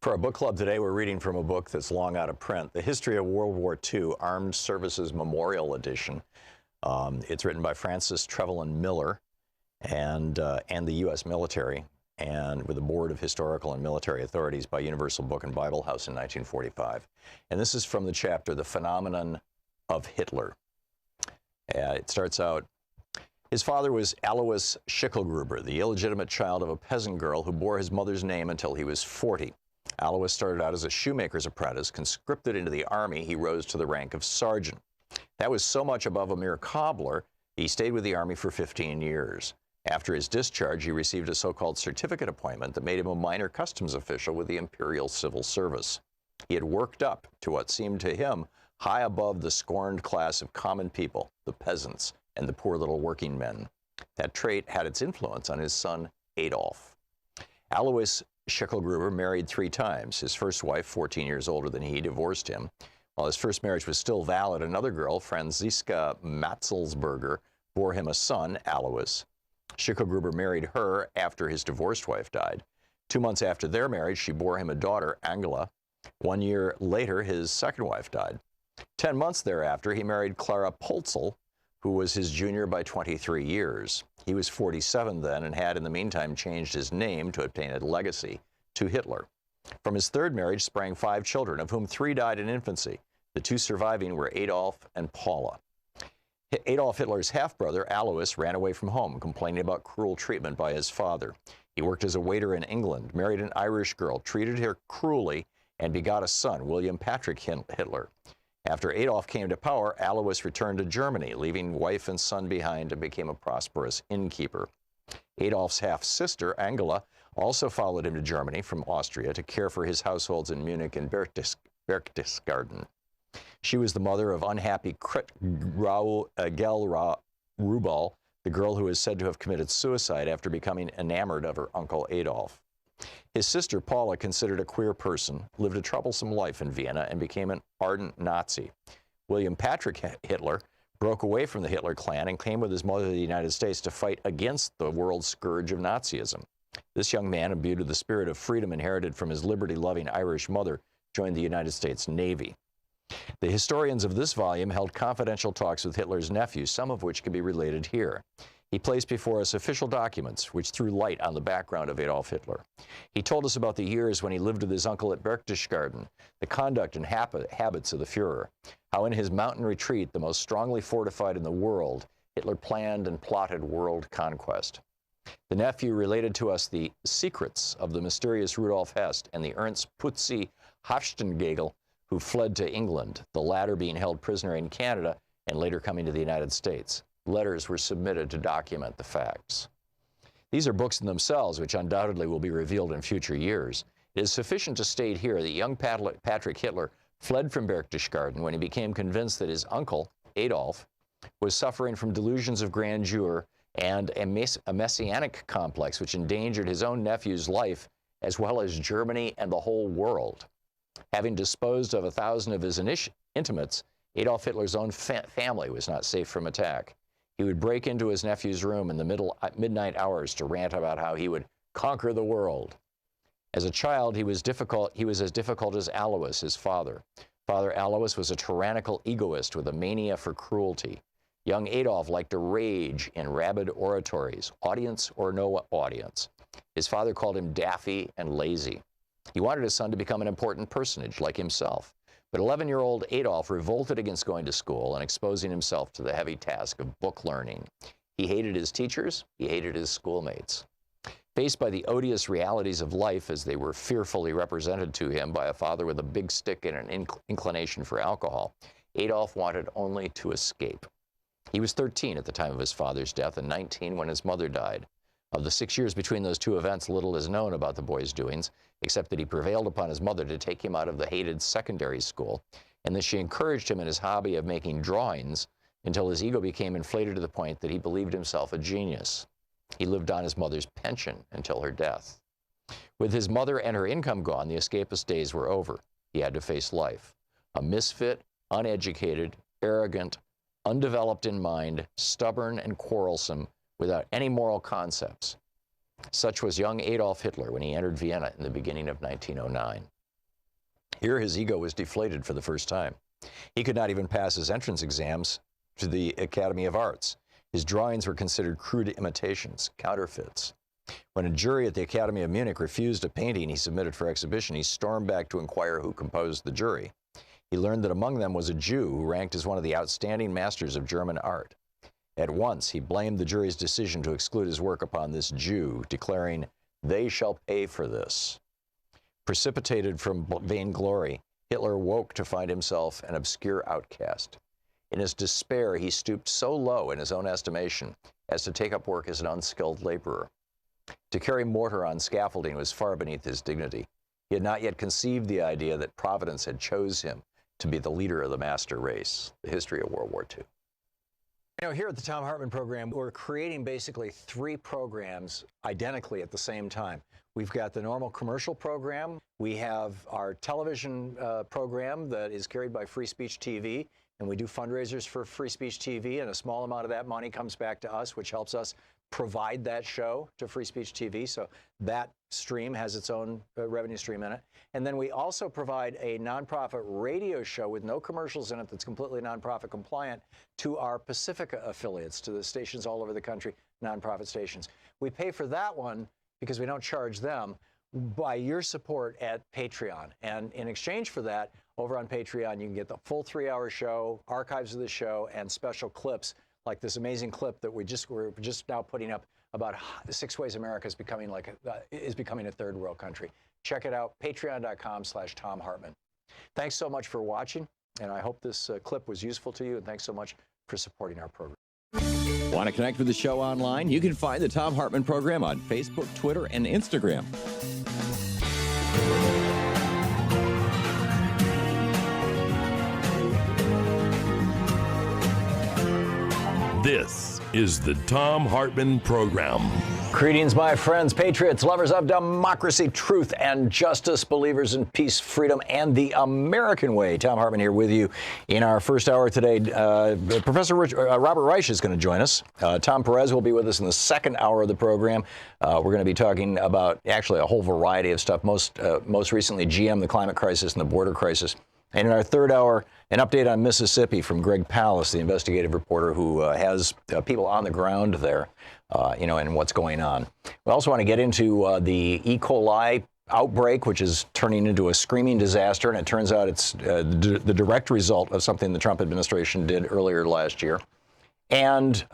For our book club today, we're reading from a book that's long out of print, The History of World War II, Armed Services Memorial Edition. It's written by Francis Trevelyan Miller and the U.S. military, and with the Board of Historical and Military Authorities by Universal Book and Bible House in 1945. And this is from the chapter, The Phenomenon of Hitler. It starts out, his father was Alois Schicklgruber, the illegitimate child of a peasant girl who bore his mother's name until he was 40. Alois started out as a shoemaker's apprentice. Conscripted into the army, he rose to the rank of sergeant. That was so much above a mere cobbler, he stayed with the army for 15 years. After his discharge, he received a so-called certificate appointment that made him a minor customs official with the Imperial Civil Service. He had worked up to what seemed to him high above the scorned class of common people, the peasants, and the poor little working men. That trait had its influence on his son, Adolf. Alois Schicklgruber married 3 times. His first wife, 14 years older than he, divorced him. While his first marriage was still valid, another girl, Franziska Matzelsberger, bore him a son, Alois. Schicklgruber married her after his divorced wife died. 2 months after their marriage, she bore him a daughter, Angela. 1 year later, his second wife died. 10 months thereafter, he married Clara Polzel, who was his junior by 23 years. He was 47 then and had in the meantime changed his name to obtain a legacy to Hitler. From his third marriage sprang 5 children, of whom 3 died in infancy. The 2 surviving were Adolf and Paula. Adolf Hitler's half-brother, Alois, ran away from home, complaining about cruel treatment by his father. He worked as a waiter in England, married an Irish girl, treated her cruelly, and begot a son, William Patrick Hitler. After Adolf came to power, Alois returned to Germany, leaving wife and son behind, and became a prosperous innkeeper. Adolf's half-sister, Angela, also followed him to Germany from Austria to care for his households in Munich and Berchtesgaden. She was the mother of unhappy Gel Rubal, the girl who is said to have committed suicide after becoming enamored of her uncle Adolf. His sister Paula, considered a queer person, lived a troublesome life in Vienna and became an ardent Nazi. William Patrick Hitler broke away from the Hitler clan and came with his mother to the United States to fight against the world scourge of Nazism. This young man, imbued with the spirit of freedom inherited from his liberty-loving Irish mother, joined the United States Navy. The historians of this volume held confidential talks with Hitler's nephews, some of which can be related here. He placed before us official documents which threw light on the background of Adolf Hitler. He told us about the years when he lived with his uncle at Berchtesgaden, the conduct and habits of the Führer, how in his mountain retreat, the most strongly fortified in the world, Hitler planned and plotted world conquest. The nephew related to us the secrets of the mysterious Rudolf Hess and the Ernst Putzi Hofstadtgegel, who fled to England, the latter being held prisoner in Canada and later coming to the United States. Letters were submitted to document the facts. These are books in themselves, which undoubtedly will be revealed in future years. It is sufficient to state here that young Patrick Hitler fled from Berchtesgaden when he became convinced that his uncle, Adolf, was suffering from delusions of grandeur and a messianic complex which endangered his own nephew's life as well as Germany and the whole world. Having disposed of 1,000 of his intimates, Adolf Hitler's own family was not safe from attack. He would break into his nephew's room in the midnight hours to rant about how he would conquer the world. As a child, he was as difficult as Alois, his father. Father Alois was a tyrannical egoist with a mania for cruelty. Young Adolf liked to rage in rabid oratories, audience or no audience. His father called him daffy and lazy. He wanted his son to become an important personage like himself. But 11-year-old Adolf revolted against going to school and exposing himself to the heavy task of book learning. He hated his teachers, he hated his schoolmates. Faced by the odious realities of life as they were fearfully represented to him by a father with a big stick and an inclination for alcohol, Adolf wanted only to escape. He was 13 at the time of his father's death and 19 when his mother died. Of the 6 years between those two events, little is known about the boy's doings, except that he prevailed upon his mother to take him out of the hated secondary school, and that she encouraged him in his hobby of making drawings until his ego became inflated to the point that he believed himself a genius. He lived on his mother's pension until her death. With his mother and her income gone, the escapist days were over. He had to face life. A misfit, uneducated, arrogant, undeveloped in mind, stubborn and quarrelsome, without any moral concepts. Such was young Adolf Hitler when he entered Vienna in the beginning of 1909. Here his ego was deflated for the first time. He could not even pass his entrance exams to the Academy of Arts. His drawings were considered crude imitations, counterfeits. When a jury at the Academy of Munich refused a painting he submitted for exhibition, he stormed back to inquire who composed the jury. He learned that among them was a Jew who ranked as one of the outstanding masters of German art. At once, he blamed the jury's decision to exclude his work upon this Jew, declaring, "They shall pay for this." Precipitated from vainglory, Hitler woke to find himself an obscure outcast. In his despair, he stooped so low in his own estimation as to take up work as an unskilled laborer. To carry mortar on scaffolding was far beneath his dignity. He had not yet conceived the idea that Providence had chose him to be the leader of the master race, the history of World War II. You know, here at the Thom Hartmann Program, we're creating basically 3 programs identically at the same time. We've got the normal commercial program. We have our television program that is carried by Free Speech TV, and we do fundraisers for Free Speech TV, and a small amount of that money comes back to us, which helps us provide that show to Free Speech TV. So that stream has its own revenue stream in it. And then we also provide a nonprofit radio show with no commercials in it that's completely nonprofit compliant to our Pacifica affiliates, to the stations all over the country, nonprofit stations. We pay for that one because we don't charge them by your support at Patreon. And in exchange for that, over on Patreon, you can get the full 3-hour show, archives of the show, and special clips like this amazing clip that we're just now putting up about 6 ways America is becoming a third world country. Check it out, patreon.com/Thom Hartmann. Thanks so much for watching, and I hope this clip was useful to you, and thanks so much for supporting our program. Want to connect with the show online? You can find the Thom Hartmann Program on Facebook, Twitter, and Instagram. This is the Thom Hartmann Program. Greetings, my friends, patriots, lovers of democracy, truth, and justice, believers in peace, freedom, and the American way. Thom Hartmann here with you in our first hour today. Professor Robert Reich is going to join us. Tom Perez will be with us in the second hour of the program. We're going to be talking about actually a whole variety of stuff, most recently GM, the climate crisis, and the border crisis. And in our third hour, an update on Mississippi from Greg Pallas, the investigative reporter who has people on the ground there, and what's going on. We also want to get into the E. coli outbreak, which is turning into a screaming disaster, and it turns out it's the direct result of something the Trump administration did earlier last year. And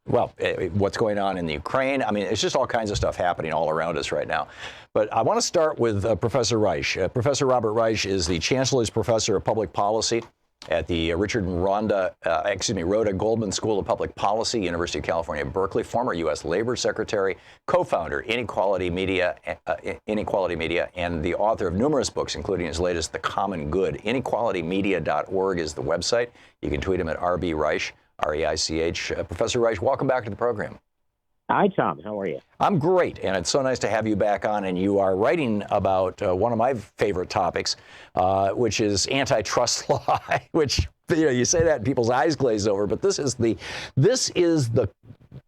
what's going on in the Ukraine. I mean, it's just all kinds of stuff happening all around us right now. But I want to start with Professor Reich. Professor Robert Reich is the Chancellor's Professor of Public Policy at the Rhoda Goldman School of Public Policy, University of California, Berkeley, former U.S. Labor Secretary, co-founder, Inequality Media, and the author of numerous books, including his latest, The Common Good. Inequalitymedia.org is the website. You can tweet him at RB Reich. Professor Reich, welcome back to the program. Hi, Tom. How are you? I'm great, and it's so nice to have you back on. And you are writing about one of my favorite topics, which is antitrust law. Which you say that and people's eyes glaze over, but this is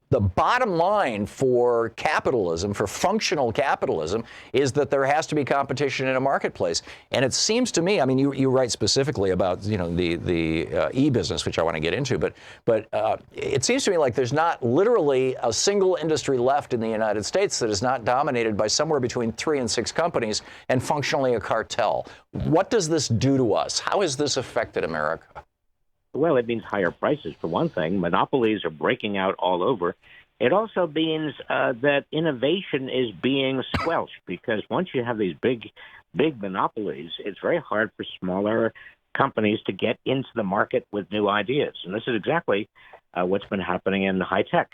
the bottom line for capitalism, for functional capitalism, is that there has to be competition in a marketplace. And it seems to me, I mean, you write specifically about the e-business, which I want to get into, but it seems to me like there's not literally a single industry left in the United States that is not dominated by somewhere between 3 and 6 companies and functionally a cartel. What does this do to us? How has this affected America? Well, it means higher prices, for one thing. Monopolies are breaking out all over. It also means that innovation is being squelched, because once you have these big monopolies, it's very hard for smaller companies to get into the market with new ideas. And this is exactly what's been happening in high tech.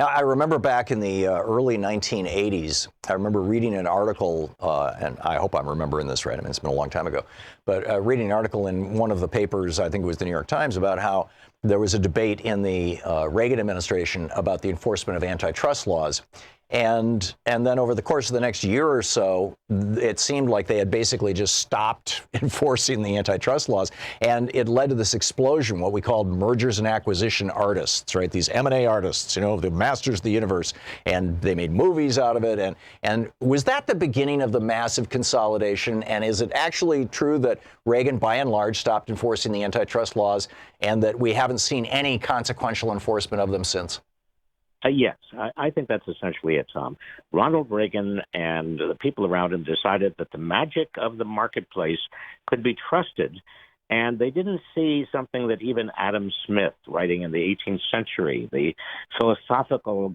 Now, I remember back in the early 1980s I remember reading an article, and I hope I'm remembering this right. I mean, it's been a long time ago, but reading an article in one of the papers, I think it was the New York Times, about how there was a debate in the Reagan administration about the enforcement of antitrust laws. And then over the course of the next year or so, it seemed like they had basically just stopped enforcing the antitrust laws. And it led to this explosion, what we called mergers and acquisition artists, right? These M&A artists, you know, the masters of the universe. And they made movies out of it. And was that the beginning of the massive consolidation? And is it actually true that Reagan, by and large, stopped enforcing the antitrust laws and that we haven't seen any consequential enforcement of them since? Yes, I think that's essentially it, Tom. Ronald Reagan and the people around him decided that the magic of the marketplace could be trusted, and they didn't see something that even Adam Smith, writing in the 18th century, the philosophical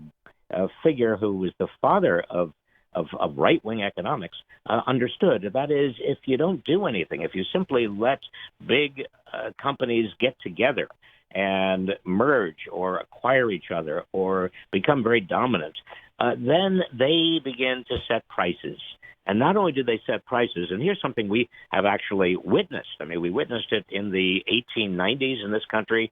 figure who was the father of right-wing economics, understood. That is, if you don't do anything, if you simply let big companies get together and merge or acquire each other or become very dominant, then they begin to set prices. And not only do they set prices, and here's something we have actually witnessed. I mean, we witnessed it in the 1890s in this country.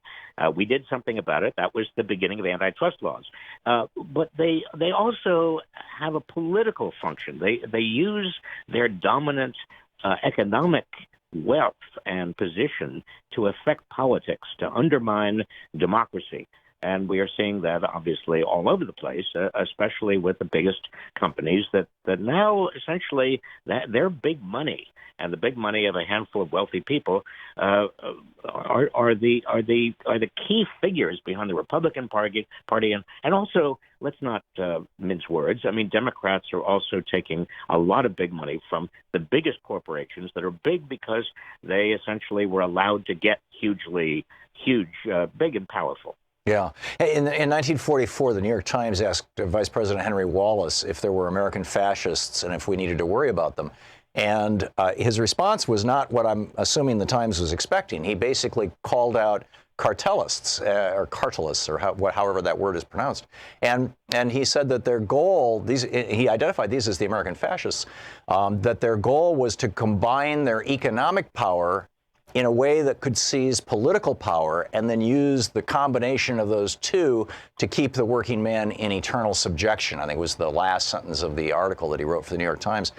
We did something about it. That was the beginning of antitrust laws. But they also have a political function. They use their dominant economic wealth and position to affect politics, to undermine democracy. And we are seeing that obviously all over the place, especially with the biggest companies that now essentially their big money and the big money of a handful of wealthy people are the key figures behind the Republican Party, and also let's not mince words. I mean, Democrats are also taking a lot of big money from the biggest corporations that are big because they essentially were allowed to get big and powerful. Yeah. In 1944, the New York Times asked Vice President Henry Wallace if there were American fascists and if we needed to worry about them. And his response was not what I'm assuming the Times was expecting. He basically called out cartelists or cartelists, or however that word is pronounced. And he said that their goal, he identified these as the American fascists, that their goal was to combine their economic power in a way that could seize political power and then use the combination of those two to keep the working man in eternal subjection. I think was the last sentence of the article that he wrote for the New York Times.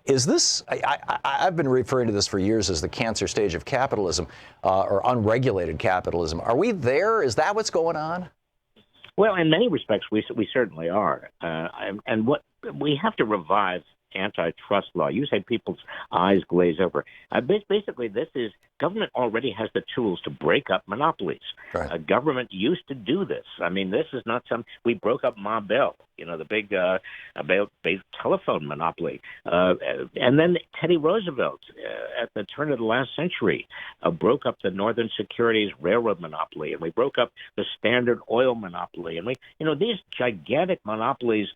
Is this, I've been referring to this for years as the cancer stage of capitalism, or unregulated capitalism. Are we there? Is that what's going on? Well, in many respects, we certainly are. And what we have to revive antitrust law. You say people's eyes glaze over. Basically, this is government already has the tools to break up monopolies. Right. Government used to do this. I mean, this is not we broke up Ma Bell, the big telephone monopoly. And then Teddy Roosevelt, at the turn of the last century, broke up the Northern Securities Railroad monopoly, and we broke up the Standard Oil monopoly. And these gigantic monopolies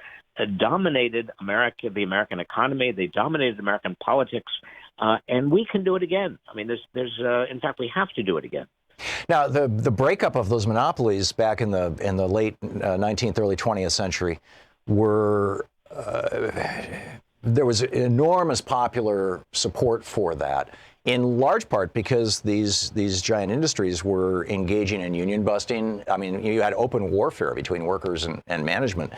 dominated the American economy. They dominated American politics, and we can do it again. I mean, in fact, we have to do it again. Now, the breakup of those monopolies back in the late 19th, early 20th century there was enormous popular support for that, in large part because these giant industries were engaging in union busting. I mean, you had open warfare between workers and management.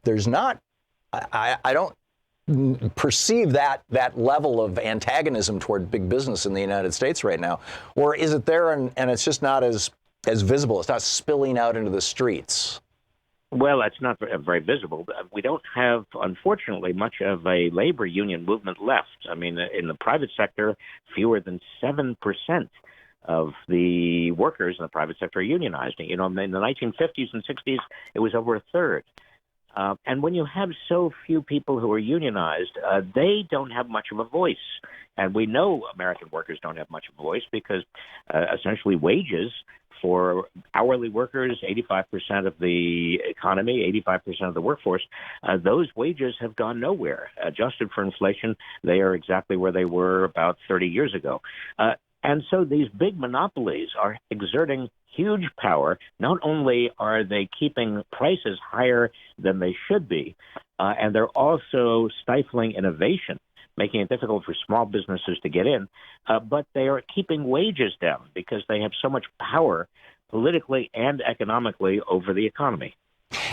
There's not, I don't perceive that level of antagonism toward big business in the United States right now. Or is it there and it's just not as visible? It's not spilling out into the streets. Well, it's not very visible. We don't have, unfortunately, much of a labor union movement left. I mean, in the private sector, fewer than 7% of the workers in the private sector are unionized. In the 1950s and 60s, it was over a third. And when you have so few people who are unionized, they don't have much of a voice. And we know American workers don't have much of a voice because essentially wages for hourly workers, 85% of the economy, 85% of the workforce, those wages have gone nowhere. Adjusted for inflation, they are exactly where they were about 30 years ago. And so these big monopolies are exerting huge power. Not only are they keeping prices higher than they should be, and they're also stifling innovation, making it difficult for small businesses to get in, but they are keeping wages down because they have so much power politically and economically over the economy.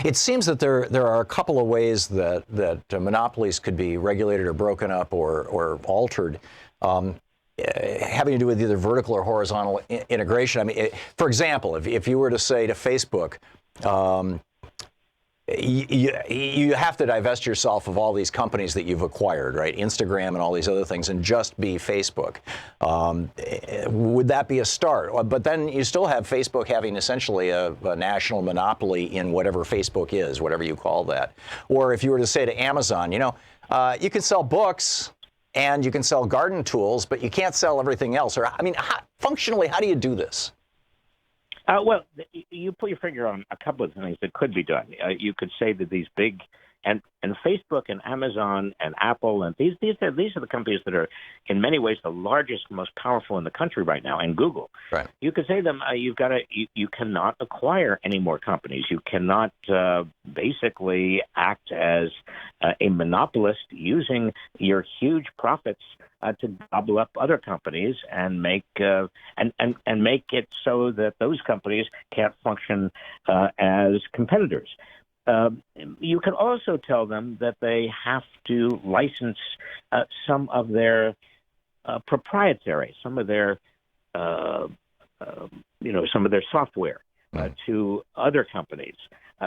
It seems that there are a couple of ways that monopolies could be regulated or broken up or altered, having to do with either vertical or horizontal integration. I mean, for example, if you were to say to Facebook, you have to divest yourself of all these companies that you've acquired, right? Instagram and all these other things, and just be Facebook. Would that be a start? But then you still have Facebook having essentially a national monopoly in whatever Facebook is, whatever you call that. Or if you were to say to Amazon, you can sell books and you can sell garden tools, but you can't sell everything else. Or, I mean, functionally, how do you do this? Well, you put your finger on a couple of things that could be done. You could say that these big, and Facebook and Amazon and Apple, and these are the companies that are in many ways the largest, most powerful in the country right now, and Google. Right. You could say to them, you cannot acquire any more companies. You cannot basically act as a monopolist using your huge profits to gobble up other companies and make and make it so that those companies can't function as competitors. You can also tell them that they have to license some of their proprietary, some of their software to other companies,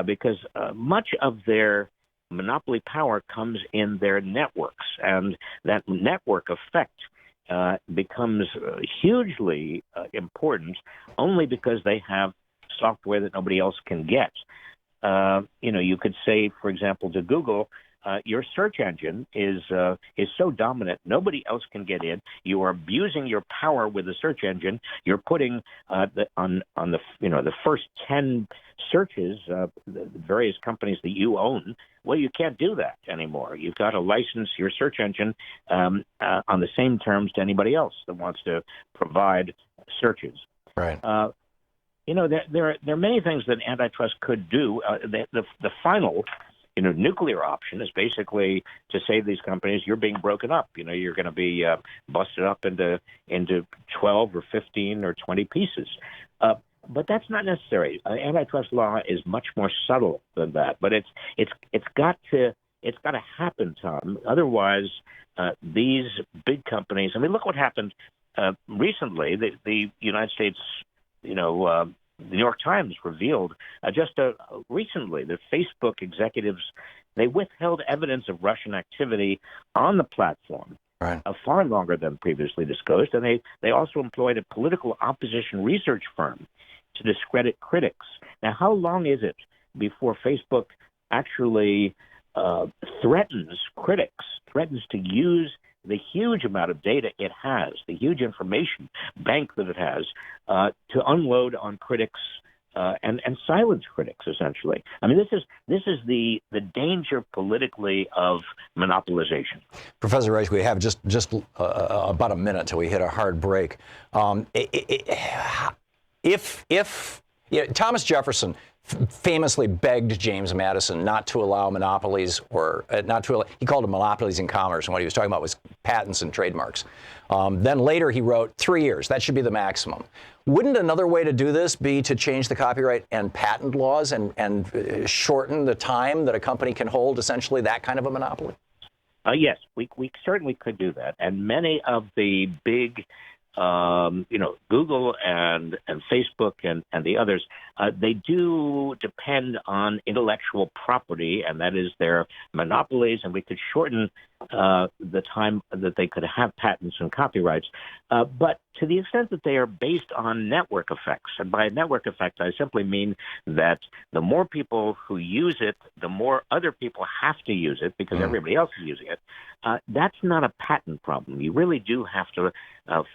because much of their monopoly power comes in their networks, and that network effect becomes hugely important only because they have software that nobody else can get. You could say, for example, to Google, your search engine is so dominant, nobody else can get in. You are abusing your power with the search engine. You're putting on the first 10 searches, the various companies that you own. Well, you can't do that anymore. You've got to license your search engine on the same terms to anybody else that wants to provide searches. Right. There are many things that antitrust could do. The final, nuclear option is basically to say to these companies, you're being broken up. You're going to be busted up into 12 or 15 or 20 pieces. But that's not necessary. Antitrust law is much more subtle than that. But it's got to happen, Tom. Otherwise, these big companies. I mean, look what happened recently. The United States, the New York Times revealed just recently that Facebook executives, they withheld evidence of Russian activity on the platform. Right. Far longer than previously disclosed, and they also employed a political opposition research firm to discredit critics. Now, how long is it before Facebook actually threatens critics, threatens to use the huge amount of data it has, the huge information bank that it has, to unload on critics and silence critics, essentially? I mean, this is the danger politically of monopolization. Professor Reich, we have just about a minute till we hit a hard break. Thomas Jefferson famously begged James Madison not to allow monopolies, or he called them monopolies in commerce, and what he was talking about was patents and trademarks. Then later he wrote 3 years. That should be the maximum. Wouldn't another way to do this be to change the copyright and patent laws and shorten the time that a company can hold essentially that kind of a monopoly? Yes, we certainly could do that. And many of the big Google and Facebook and the others, they do depend on intellectual property, and that is their monopolies, and we could shorten the time that they could have patents and copyrights. But to the extent that they are based on network effects, and by network effect, I simply mean that the more people who use it, the more other people have to use it because everybody else is using it. That's not a patent problem. You really do have to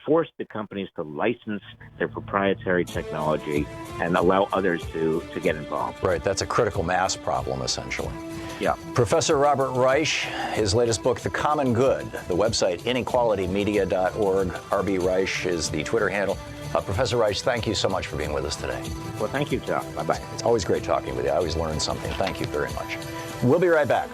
force the companies to license their proprietary technology and allow others to get involved. Right. That's a critical mass problem, essentially. Yeah. Professor Robert Reich, his latest book, Facebook, The Common Good, the website inequalitymedia.org. RB Reich is the Twitter handle. Professor Reich, thank you so much for being with us today. Well, thank you, Tom. Bye-bye. It's always great talking with you. I always learn something. Thank you very much. We'll be right back.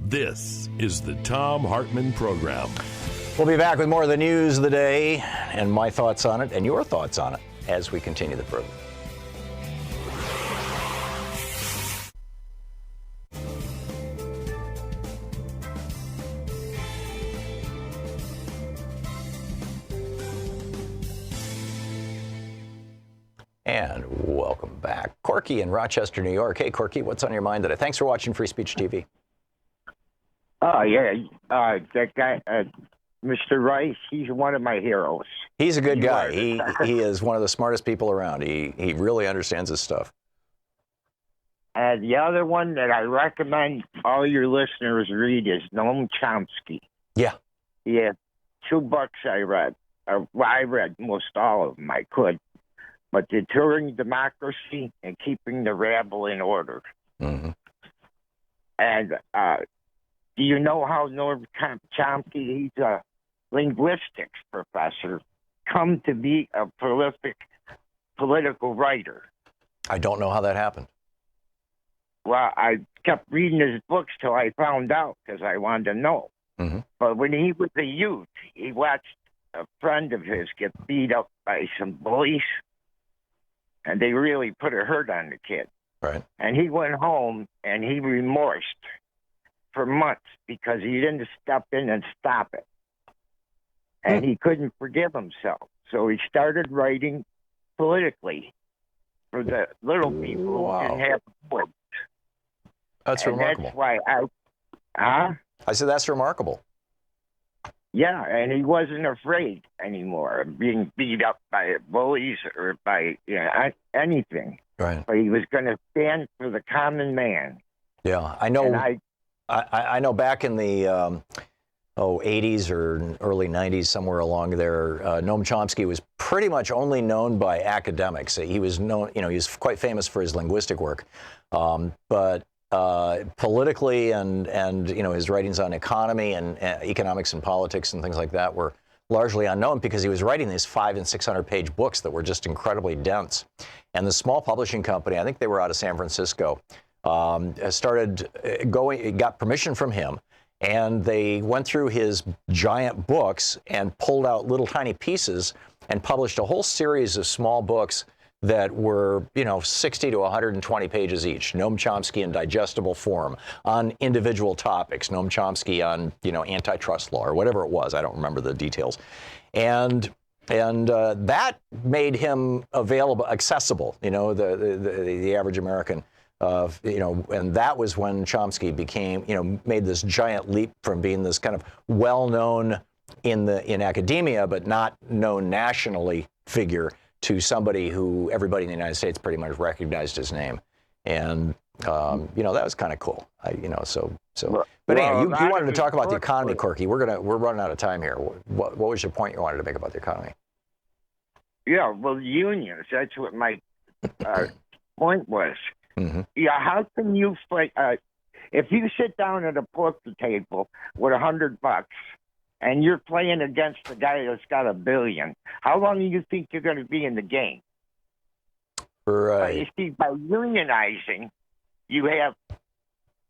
This is the Thom Hartmann Program. We'll be back with more of the news of the day and my thoughts on it and your thoughts on it as we continue the program. And welcome back. Corky in Rochester, New York. Hey, Corky, what's on your mind today? Thanks for watching Free Speech TV. Oh, yeah. That guy, Mr. Rice, he's one of my heroes. He's a good guy. He is one of the smartest people around. He really understands his stuff. And the other one that I recommend all your listeners read is Noam Chomsky. Yeah. Yeah. 2 books I read. Well, I read most all of them. I could. But Deterring Democracy and Keeping the Rabble in Order. Mm-hmm. And do you know how Noam Chomsky, he's a linguistics professor, come to be a prolific political writer? I don't know how that happened. Well, I kept reading his books till I found out because I wanted to know. Mm-hmm. But when he was a youth, he watched a friend of his get beat up by some bullies, and they really put a hurt on the kid. Right. And he went home and he remorsed for months because he didn't step in and stop it. And he couldn't forgive himself. So he started writing politically for the little people who didn't have a voice. That's and remarkable. That's why I said that's remarkable. Yeah, and he wasn't afraid anymore of being beat up by bullies or by anything. Right. But he was going to stand for the common man. Yeah, I know. And I know back in the 80s or early 90s, somewhere along there, Noam Chomsky was pretty much only known by academics. He was known, he was quite famous for his linguistic work, but politically and his writings on economy and economics and politics and things like that were largely unknown because he was writing these 500- and 600-page books that were just incredibly dense. And the small publishing company, I think they were out of San Francisco, got permission from him, and they went through his giant books and pulled out little tiny pieces and published a whole series of small books that were, 60 to 120 pages each. Noam Chomsky in digestible form on individual topics. Noam Chomsky on, antitrust law or whatever it was. I don't remember the details. And that made him accessible, the average American. And that was when Chomsky became, made this giant leap from being this kind of well-known in academia, but not known nationally figure to somebody who everybody in the United States pretty much recognized his name. And, that was kind of cool. But anyway, you wanted to talk about the economy, Corky. We're running out of time here. What was your point you wanted to make about the economy? Yeah, well, unions, that's what my point was. Mm-hmm. Yeah, how can you fight? If you sit down at a poker table with $100 and you're playing against the guy that's got $1 billion, how long do you think you're going to be in the game? Right. You see, by unionizing, you have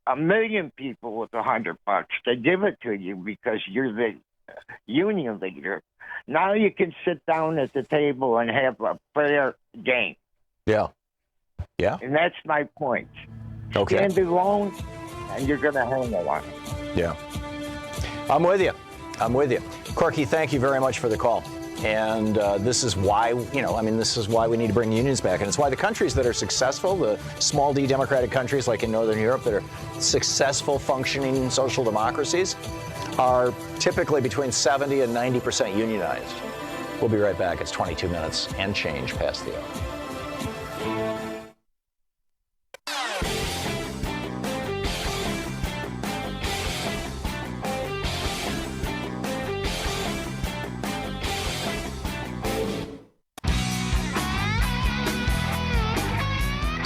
1 million people with $100. They give it to you because you're the union leader. Now you can sit down at the table and have a fair game. Yeah. Yeah. And that's my point. Okay. Stand alone, and you're going to hang on. Yeah. I'm with you. Corky, thank you very much for the call. And this is why, this is why we need to bring unions back. And it's why the countries that are successful, the small d democratic countries like in Northern Europe that are successful functioning social democracies, are typically between 70 and 90% unionized. We'll be right back. It's 22 minutes and change past the hour.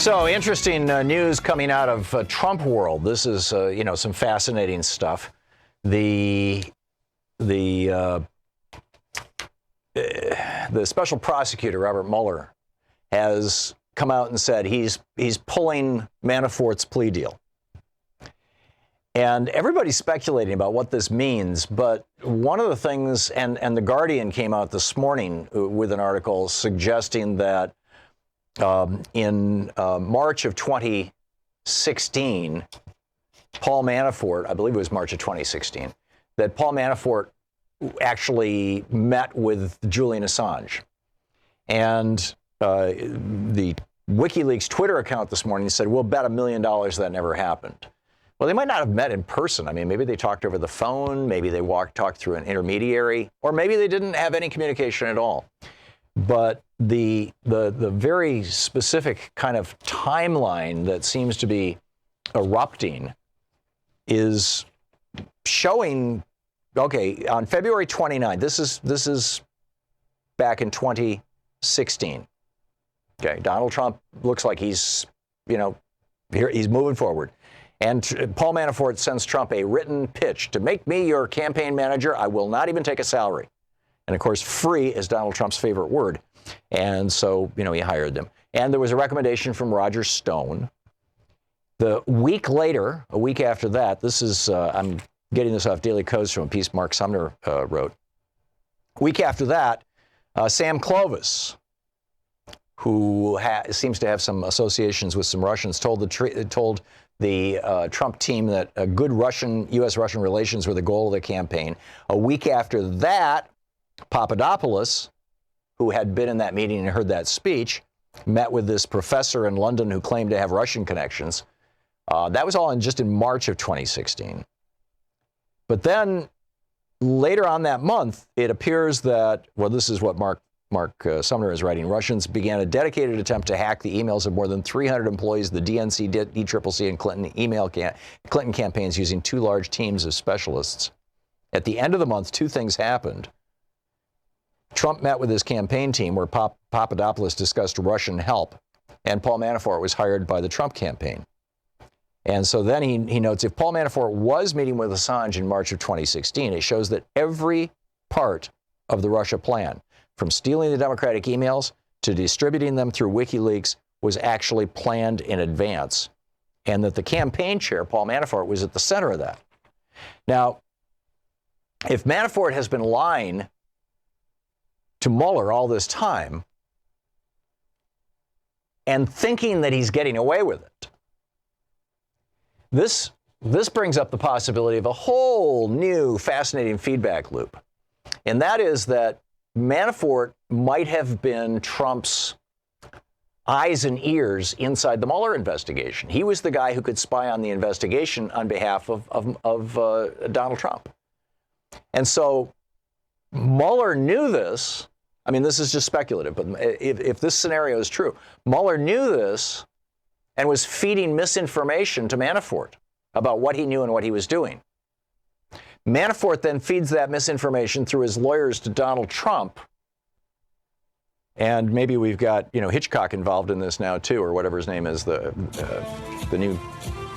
So interesting news coming out of Trump world. This is, some fascinating stuff. The special prosecutor, Robert Mueller, has come out and said he's pulling Manafort's plea deal. And everybody's speculating about what this means, but one of the things, and The Guardian came out this morning with an article suggesting that in March of 2016, Paul Manafort, I believe it was March of 2016, that Paul Manafort actually met with Julian Assange. And the WikiLeaks Twitter account this morning said, we'll bet $1 million that never happened. Well, they might not have met in person. I mean, maybe they talked over the phone, maybe they talked through an intermediary, or maybe they didn't have any communication at all. But the very specific kind of timeline that seems to be erupting is showing, okay, on February 29th, this is back in 2016. Okay, Donald Trump looks like he's moving forward. And Paul Manafort sends Trump a written pitch to make me your campaign manager. I will not even take a salary. And of course, free is Donald Trump's favorite word. And so, he hired them. And there was a recommendation from Roger Stone. The week later, a week after that, this is, I'm getting this off Daily Codes from a piece Mark Sumner wrote. A week after that, Sam Clovis, who seems to have some associations with some Russians, told the Trump team that good U.S.-Russian relations were the goal of the campaign. A week after that, Papadopoulos, who had been in that meeting and heard that speech, met with this professor in London who claimed to have Russian connections. That was all just in March of 2016. But then later on that month, it appears that, well, this is what Mark Sumner is writing, Russians began a dedicated attempt to hack the emails of more than 300 employees of the DNC, DCCC, and Clinton campaigns using two large teams of specialists. At the end of the month, two things happened. Trump met with his campaign team where Papadopoulos discussed Russian help, and Paul Manafort was hired by the Trump campaign. And so then he notes, if Paul Manafort was meeting with Assange in March of 2016, it shows that every part of the Russia plan, from stealing the Democratic emails to distributing them through WikiLeaks, was actually planned in advance, and that the campaign chair, Paul Manafort, was at the center of that. Now, if Manafort has been lying to Mueller all this time and thinking that he's getting away with it, this brings up the possibility of a whole new fascinating feedback loop. And that is that Manafort might have been Trump's eyes and ears inside the Mueller investigation. He was the guy who could spy on the investigation on behalf of Donald Trump. And so Mueller knew this. I mean, this is just speculative, but if this scenario is true, Mueller knew this and was feeding misinformation to Manafort about what he knew and what he was doing. Manafort then feeds that misinformation through his lawyers to Donald Trump. And maybe we've got, Hitchcock involved in this now, too, or whatever his name is, the new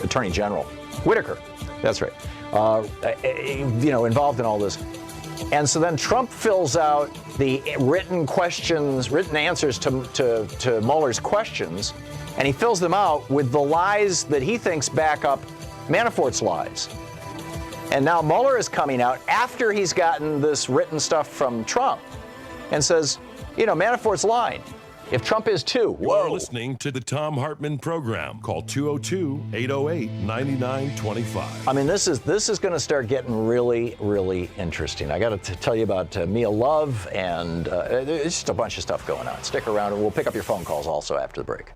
Attorney General. Whitaker, that's right. Involved in all this. And so then Trump fills out the written answers to Mueller's questions, and he fills them out with the lies that he thinks back up Manafort's lies. And now Mueller is coming out after he's gotten this written stuff from Trump and says, Manafort's lying. If Trump is too, You're listening to the Thom Hartmann Program. Call 202-808-9925. I mean, this is going to start getting really, really interesting. I got to tell you about Mia Love, and there's just a bunch of stuff going on. Stick around, and we'll pick up your phone calls also after the break.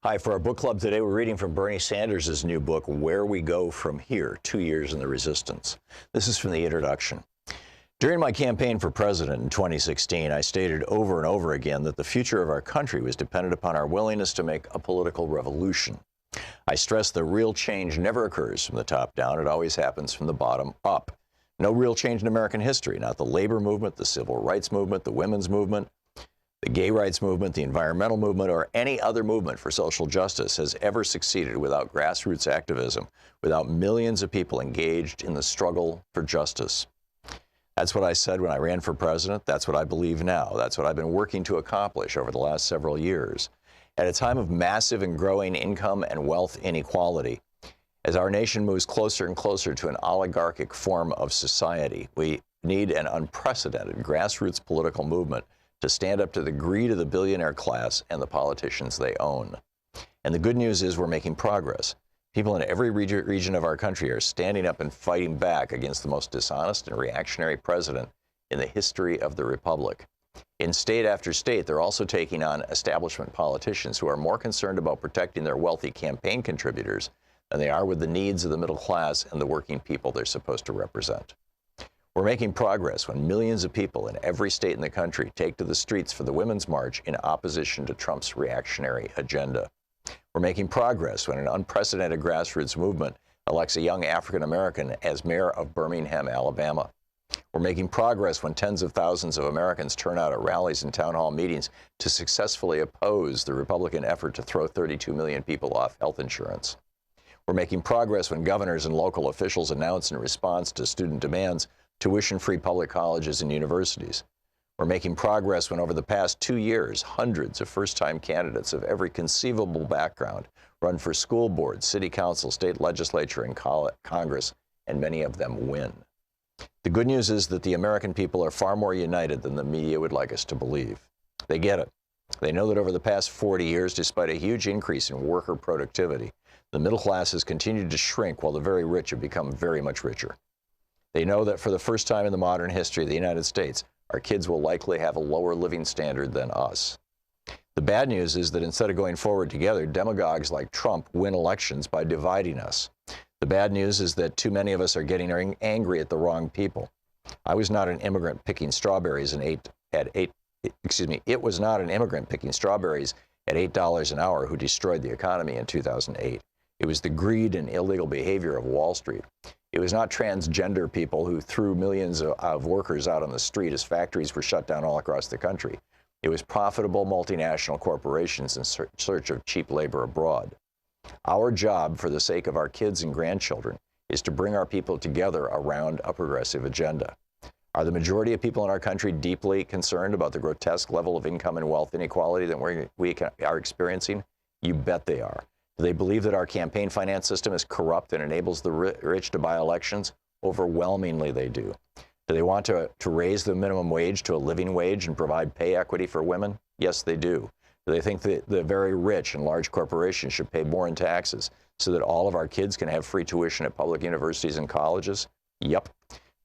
Hi, for our book club today, we're reading from Bernie Sanders' new book, Where We Go From Here, 2 Years in the Resistance. This is from the introduction. During my campaign for president in 2016, I stated over and over again that the future of our country was dependent upon our willingness to make a political revolution. I stressed that real change never occurs from the top down. It always happens from the bottom up. No real change in American history, not the labor movement, the civil rights movement, the women's movement, the gay rights movement, the environmental movement, or any other movement for social justice has ever succeeded without grassroots activism, without millions of people engaged in the struggle for justice. That's what I said when I ran for president. That's what I believe now. That's what I've been working to accomplish over the last several years. At a time of massive and growing income and wealth inequality, as our nation moves closer and closer to an oligarchic form of society, we need an unprecedented grassroots political movement to stand up to the greed of the billionaire class and the politicians they own. And the good news is we're making progress. People in every region of our country are standing up and fighting back against the most dishonest and reactionary president in the history of the republic. In state after state, they're also taking on establishment politicians who are more concerned about protecting their wealthy campaign contributors than they are with the needs of the middle class and the working people they're supposed to represent. We're making progress when millions of people in every state in the country take to the streets for the Women's March in opposition to Trump's reactionary agenda. We're making progress when an unprecedented grassroots movement elects a young African American as mayor of Birmingham, Alabama. We're making progress when tens of thousands of Americans turn out at rallies and town hall meetings to successfully oppose the Republican effort to throw 32 million people off health insurance. We're making progress when governors and local officials announce in response to student demands tuition-free public colleges and universities. We're making progress when over the past 2 years, hundreds of first-time candidates of every conceivable background run for school board, city council, state legislature, and Congress, and many of them win. The good news is that the American people are far more united than the media would like us to believe. They get it. They know that over the past 40 years, despite a huge increase in worker productivity, the middle class has continued to shrink while the very rich have become very much richer. They know that for the first time in the modern history of the United States, our kids will likely have a lower living standard than us. The bad news is that instead of going forward together, demagogues like Trump win elections by dividing us. The bad news is that too many of us are getting angry at the wrong people. I was not an immigrant picking strawberries it was not an immigrant picking strawberries at $8 an hour who destroyed the economy in 2008. It was the greed and illegal behavior of Wall Street. It was not transgender people who threw millions of workers out on the street as factories were shut down all across the country. It was profitable multinational corporations in search of cheap labor abroad. Our job, for the sake of our kids and grandchildren, is to bring our people together around a progressive agenda. Are the majority of people in our country deeply concerned about the grotesque level of income and wealth inequality that we are experiencing? You bet they are. Do they believe that our campaign finance system is corrupt and enables the rich to buy elections? Overwhelmingly, they do. Do they want to raise the minimum wage to a living wage and provide pay equity for women? Yes, they do. Do they think that the very rich and large corporations should pay more in taxes so that all of our kids can have free tuition at public universities and colleges? Yep.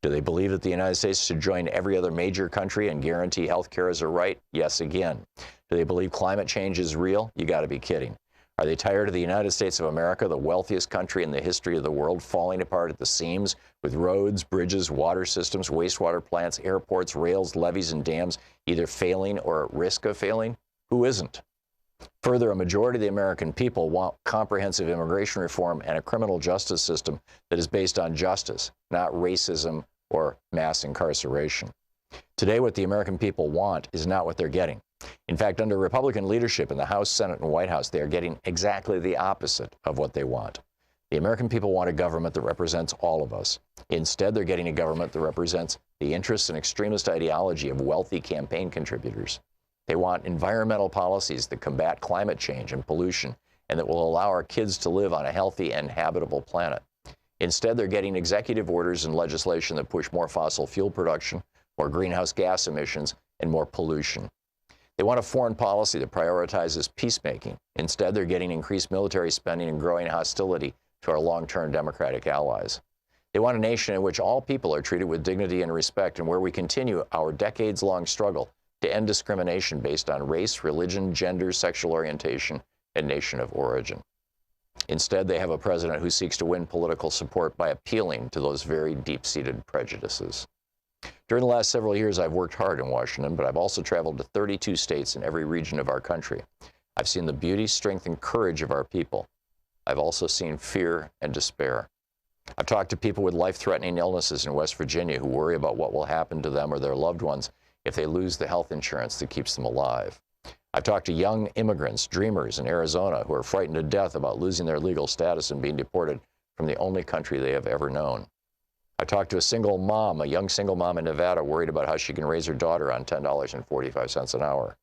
Do they believe that the United States should join every other major country and guarantee health care as a right? Yes, again. Do they believe climate change is real? You got to be kidding. Are they tired of the United States of America, the wealthiest country in the history of the world, falling apart at the seams with roads, bridges, water systems, wastewater plants, airports, rails, levees, and dams either failing or at risk of failing? Who isn't? Further, a majority of the American people want comprehensive immigration reform and a criminal justice system that is based on justice, not racism or mass incarceration. Today, what the American people want is not what they're getting. In fact, under Republican leadership in the House, Senate, and White House, they are getting exactly the opposite of what they want. The American people want a government that represents all of us. Instead, they're getting a government that represents the interests and extremist ideology of wealthy campaign contributors. They want environmental policies that combat climate change and pollution and that will allow our kids to live on a healthy and habitable planet. Instead, they're getting executive orders and legislation that push more fossil fuel production, more greenhouse gas emissions, and more pollution. They want a foreign policy that prioritizes peacemaking. Instead, they're getting increased military spending and growing hostility to our long-term democratic allies. They want a nation in which all people are treated with dignity and respect and where we continue our decades-long struggle to end discrimination based on race, religion, gender, sexual orientation, and nation of origin. Instead, they have a president who seeks to win political support by appealing to those very deep-seated prejudices. During the last several years, I've worked hard in Washington, but I've also traveled to 32 states in every region of our country. I've seen the beauty, strength, and courage of our people. I've also seen fear and despair. I've talked to people with life-threatening illnesses in West Virginia who worry about what will happen to them or their loved ones if they lose the health insurance that keeps them alive. I've talked to young immigrants, dreamers in Arizona who are frightened to death about losing their legal status and being deported from the only country they have ever known. I talked to a young single mom in Nevada worried about how she can raise her daughter on $10.45 an hour.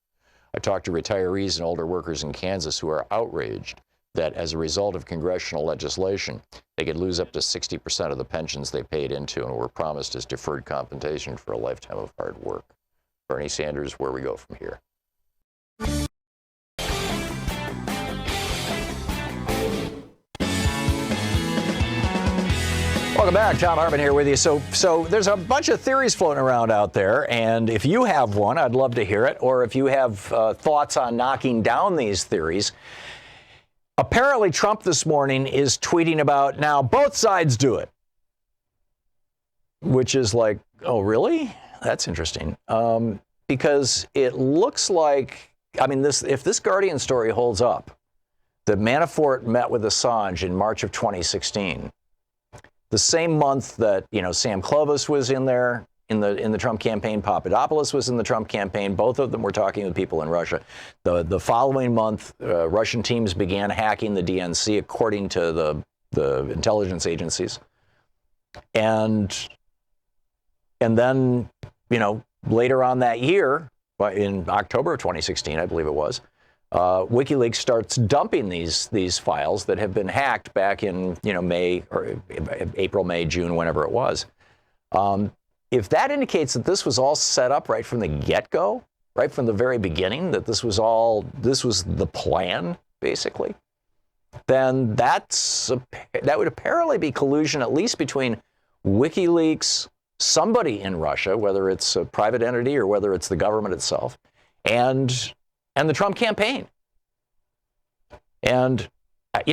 I talked to retirees and older workers in Kansas who are outraged that as a result of congressional legislation, they could lose up to 60% of the pensions they paid into and were promised as deferred compensation for a lifetime of hard work. Bernie Sanders, where we go from here. Welcome back. Thom Hartmann here with you. So there's a bunch of theories floating around out there, and if you have one, I'd love to hear it, or if you have thoughts on knocking down these theories. Apparently, Trump this morning is tweeting about, now, both sides do it, which is like, oh, really? That's interesting. Because it looks like, if this Guardian story holds up, that Manafort met with Assange in March of 2016, the same month that, Sam Clovis was in there in the Trump campaign, Papadopoulos was in the Trump campaign. Both of them were talking with people in Russia. The following month, Russian teams began hacking the DNC, according to the intelligence agencies. And then, later on that year, in October of 2016, I believe it was, WikiLeaks starts dumping these files that have been hacked back in May or April, May, June, whenever it was. If that indicates that this was all set up right from the get-go, right from the very beginning, that this was the plan, basically, then that would apparently be collusion, at least between WikiLeaks, somebody in Russia, whether it's a private entity or whether it's the government itself, and the Trump campaign. And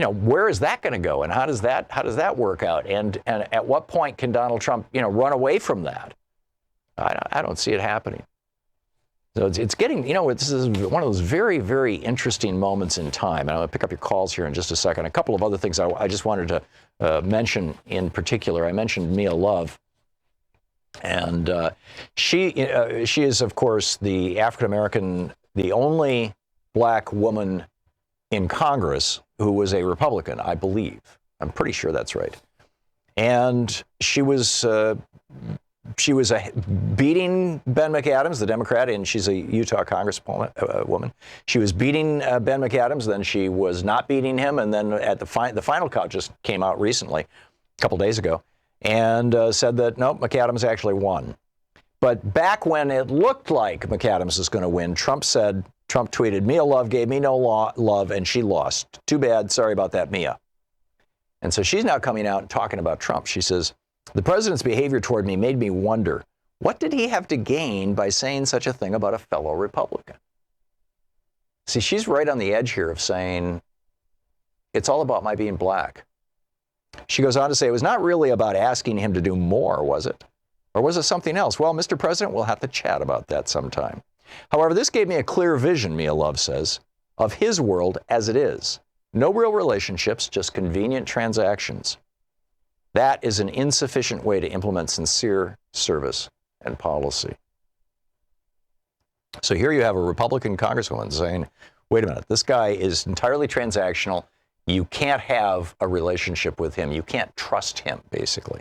where is that going to go, and how does that work out? And at what point can Donald Trump, run away from that? I don't see it happening. So it's getting, this is one of those very, very interesting moments in time. And I'm going to pick up your calls here in just a second. A couple of other things I just wanted to mention in particular. I mentioned Mia Love. And she is, of course, the African-American, the only black woman in Congress who was a Republican, I believe. I'm pretty sure that's right. And she was beating Ben McAdams, the Democrat, and she's a Utah Congresswoman. She was beating Ben McAdams, then she was not beating him, and then at the final count just came out recently, a couple days ago, and said that, no, McAdams actually won. But back when it looked like McAdams was going to win, Trump tweeted, Mia Love gave me no love, and she lost. Too bad. Sorry about that, Mia. And so she's now coming out and talking about Trump. She says, the president's behavior toward me made me wonder, what did he have to gain by saying such a thing about a fellow Republican? See, she's right on the edge here of saying, it's all about my being black. She goes on to say, it was not really about asking him to do more, was it? Or was it something else? Well, Mr. President, we'll have to chat about that sometime. However, this gave me a clear vision, Mia Love says, of his world as it is. No real relationships, just convenient transactions. That is an insufficient way to implement sincere service and policy. So here you have a Republican congresswoman saying, wait a minute, this guy is entirely transactional. You can't have a relationship with him. You can't trust him, basically.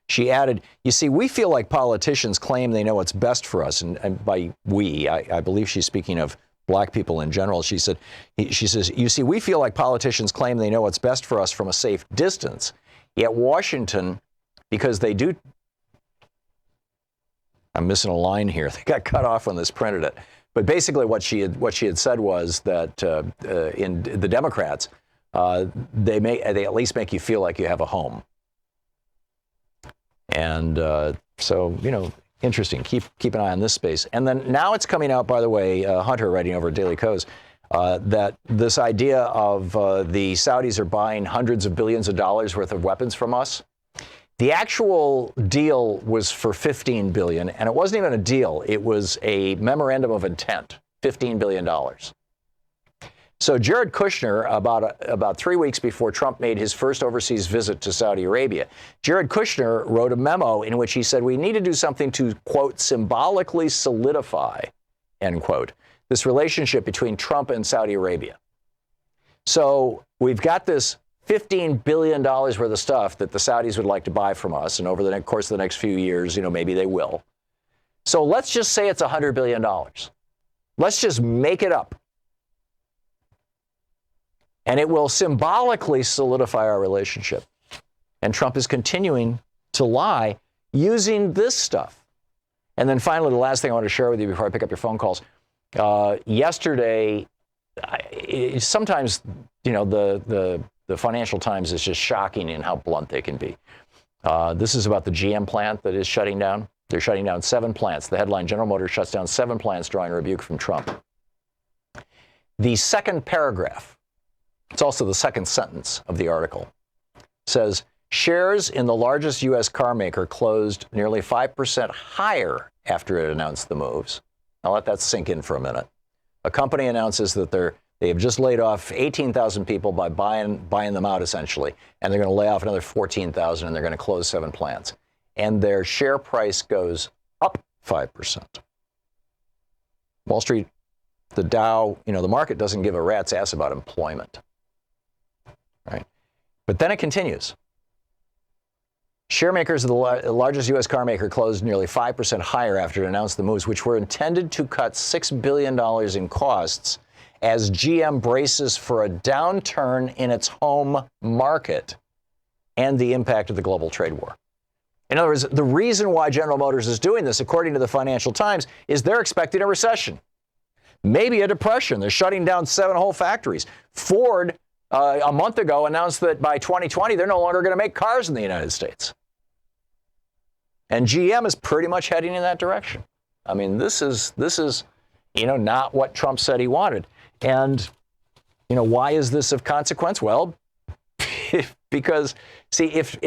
She added, you see, we feel like politicians claim they know what's best for us. And by we, I believe she's speaking of black people in general. She says, you see, we feel like politicians claim they know what's best for us from a safe distance. Yet Washington, because they do, I'm missing a line here. They got cut off when this printed it. But basically what she had said was that in the Democrats, they at least make you feel like you have a home. And so, interesting. Keep an eye on this space. And then now it's coming out, by the way, Hunter writing over at Daily Kos, that this idea of the Saudis are buying hundreds of billions of dollars worth of weapons from us. The actual deal was for $15 billion, and it wasn't even a deal. It was a memorandum of intent, $15 billion. So Jared Kushner, about 3 weeks before Trump made his first overseas visit to Saudi Arabia, Jared Kushner wrote a memo in which he said, we need to do something to, quote, symbolically solidify, end quote, this relationship between Trump and Saudi Arabia. So we've got this $15 billion worth of stuff that the Saudis would like to buy from us. And over the course of the next few years, maybe they will. So let's just say it's $100 billion. Let's just make it up. And it will symbolically solidify our relationship. And Trump is continuing to lie using this stuff. And then finally, the last thing I want to share with you before I pick up your phone calls. Yesterday, sometimes, the Financial Times is just shocking in how blunt they can be. This is about the GM plant that is shutting down. They're shutting down 7 plants. The headline, General Motors shuts down 7 plants, drawing a rebuke from Trump. The second paragraph, it's also the second sentence of the article, says, shares in the largest U.S. car maker closed nearly 5% higher after it announced the moves. Now let that sink in for a minute. A company announces that they have just laid off 18,000 people by buying them out, essentially. And they're going to lay off another 14,000, and they're going to close 7 plants. And their share price goes up 5%. Wall Street, the Dow, the market doesn't give a rat's ass about employment. Right? But then it continues. Share makers of the largest U.S. car maker closed nearly 5% higher after it announced the moves, which were intended to cut $6 billion in costs as GM braces for a downturn in its home market and the impact of the global trade war. In other words, the reason why General Motors is doing this, according to the Financial Times, is they're expecting a recession, maybe a depression. They're shutting down 7 whole factories. Ford, a month ago, announced that by 2020, they're no longer going to make cars in the United States. And GM is pretty much heading in that direction. I mean, this is not what Trump said he wanted. And, why is this of consequence? Well, because, see, if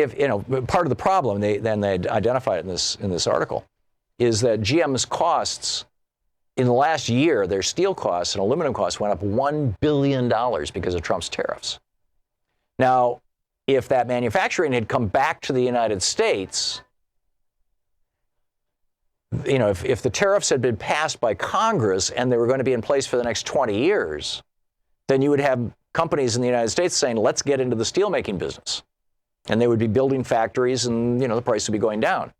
part of the problem, they identified it in this article, is that GM's costs in the last year, their steel costs and aluminum costs went up $1 billion because of Trump's tariffs. Now, if that manufacturing had come back to the United States, if the tariffs had been passed by Congress and they were going to be in place for the next 20 years, then you would have companies in the United States saying, let's get into the steelmaking business. And they would be building factories and, the price would be going down.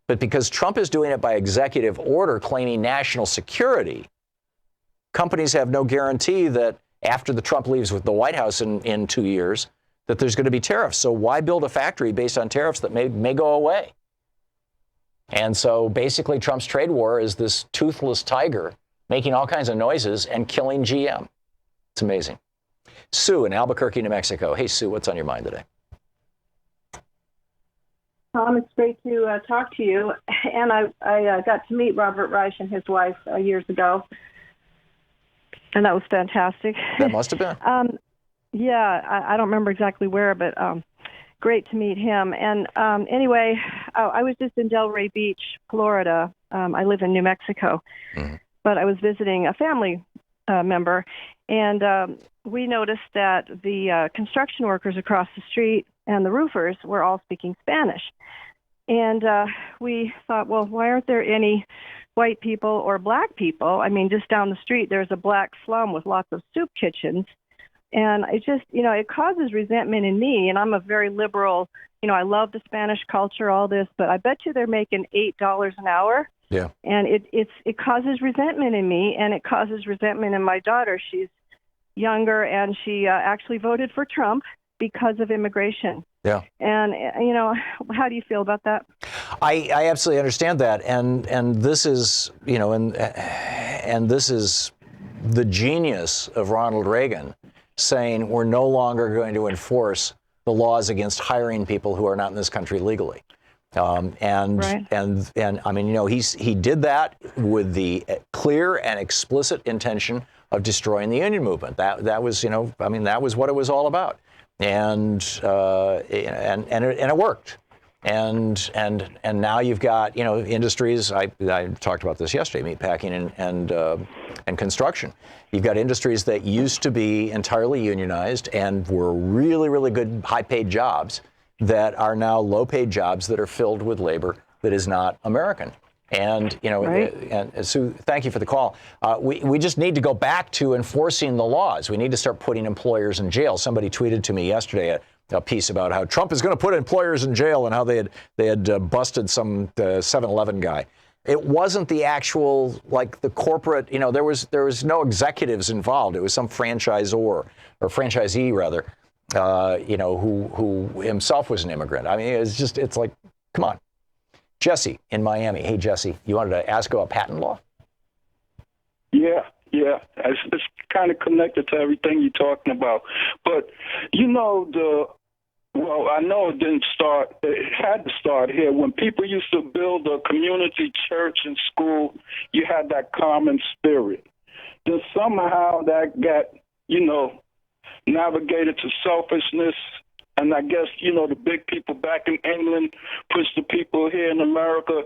But because Trump is doing it by executive order, claiming national security, companies have no guarantee that after the Trump leaves with the White House in 2 years, that there's going to be tariffs. So why build a factory based on tariffs that may go away? And so basically Trump's trade war is this toothless tiger making all kinds of noises and killing GM. It's amazing. Sue in Albuquerque, New Mexico. Hey, Sue, what's on your mind today? Tom, it's great to talk to you. And I got to meet Robert Reich and his wife years ago. And that was fantastic. That must have been. I don't remember exactly where, but great to meet him. And anyway, I was just in Delray Beach, Florida. I live in New Mexico. Mm-hmm. But I was visiting a family member. And we noticed that the construction workers across the street and the roofers were all speaking Spanish. And we thought, well, why aren't there any white people or black people? I mean, just down the street, there's a black slum with lots of soup kitchens. And it just, it causes resentment in me. And I'm a very liberal, I love the Spanish culture, all this, but I bet you they're making $8 an hour. Yeah. And it causes resentment in me, and it causes resentment in my daughter. She's younger, and she actually voted for Trump because of immigration. Yeah. And, how do you feel about that? I absolutely understand that. And this is, and this is the genius of Ronald Reagan saying we're no longer going to enforce the laws against hiring people who are not in this country legally. Right. And I mean, he did that with the clear and explicit intention of destroying the union movement. That was, that was what it was all about. And it worked. And now you've got, industries. I talked about this yesterday, meatpacking and construction. You've got industries that used to be entirely unionized and were really, really good, high-paid jobs that are now low-paid jobs that are filled with labor that is not American. And, Right. and Sue, thank you for the call. We just need to go back to enforcing the laws. We need to start putting employers in jail. Somebody tweeted to me yesterday a piece about how Trump is going to put employers in jail and how they had busted some 7-Eleven guy. It wasn't the actual, like the corporate, there was no executives involved. It was some franchisor or franchisee rather, who himself was an immigrant. I mean, it's like, come on. Jesse in Miami. Hey, Jesse, you wanted to ask about patent law? Yeah. It's kind of connected to everything you're talking about. But, I know it didn't start. It had to start here. When people used to build a community church and school, you had that common spirit. Then somehow that got, navigated to selfishness. And I guess, the big people back in England push the people here in America,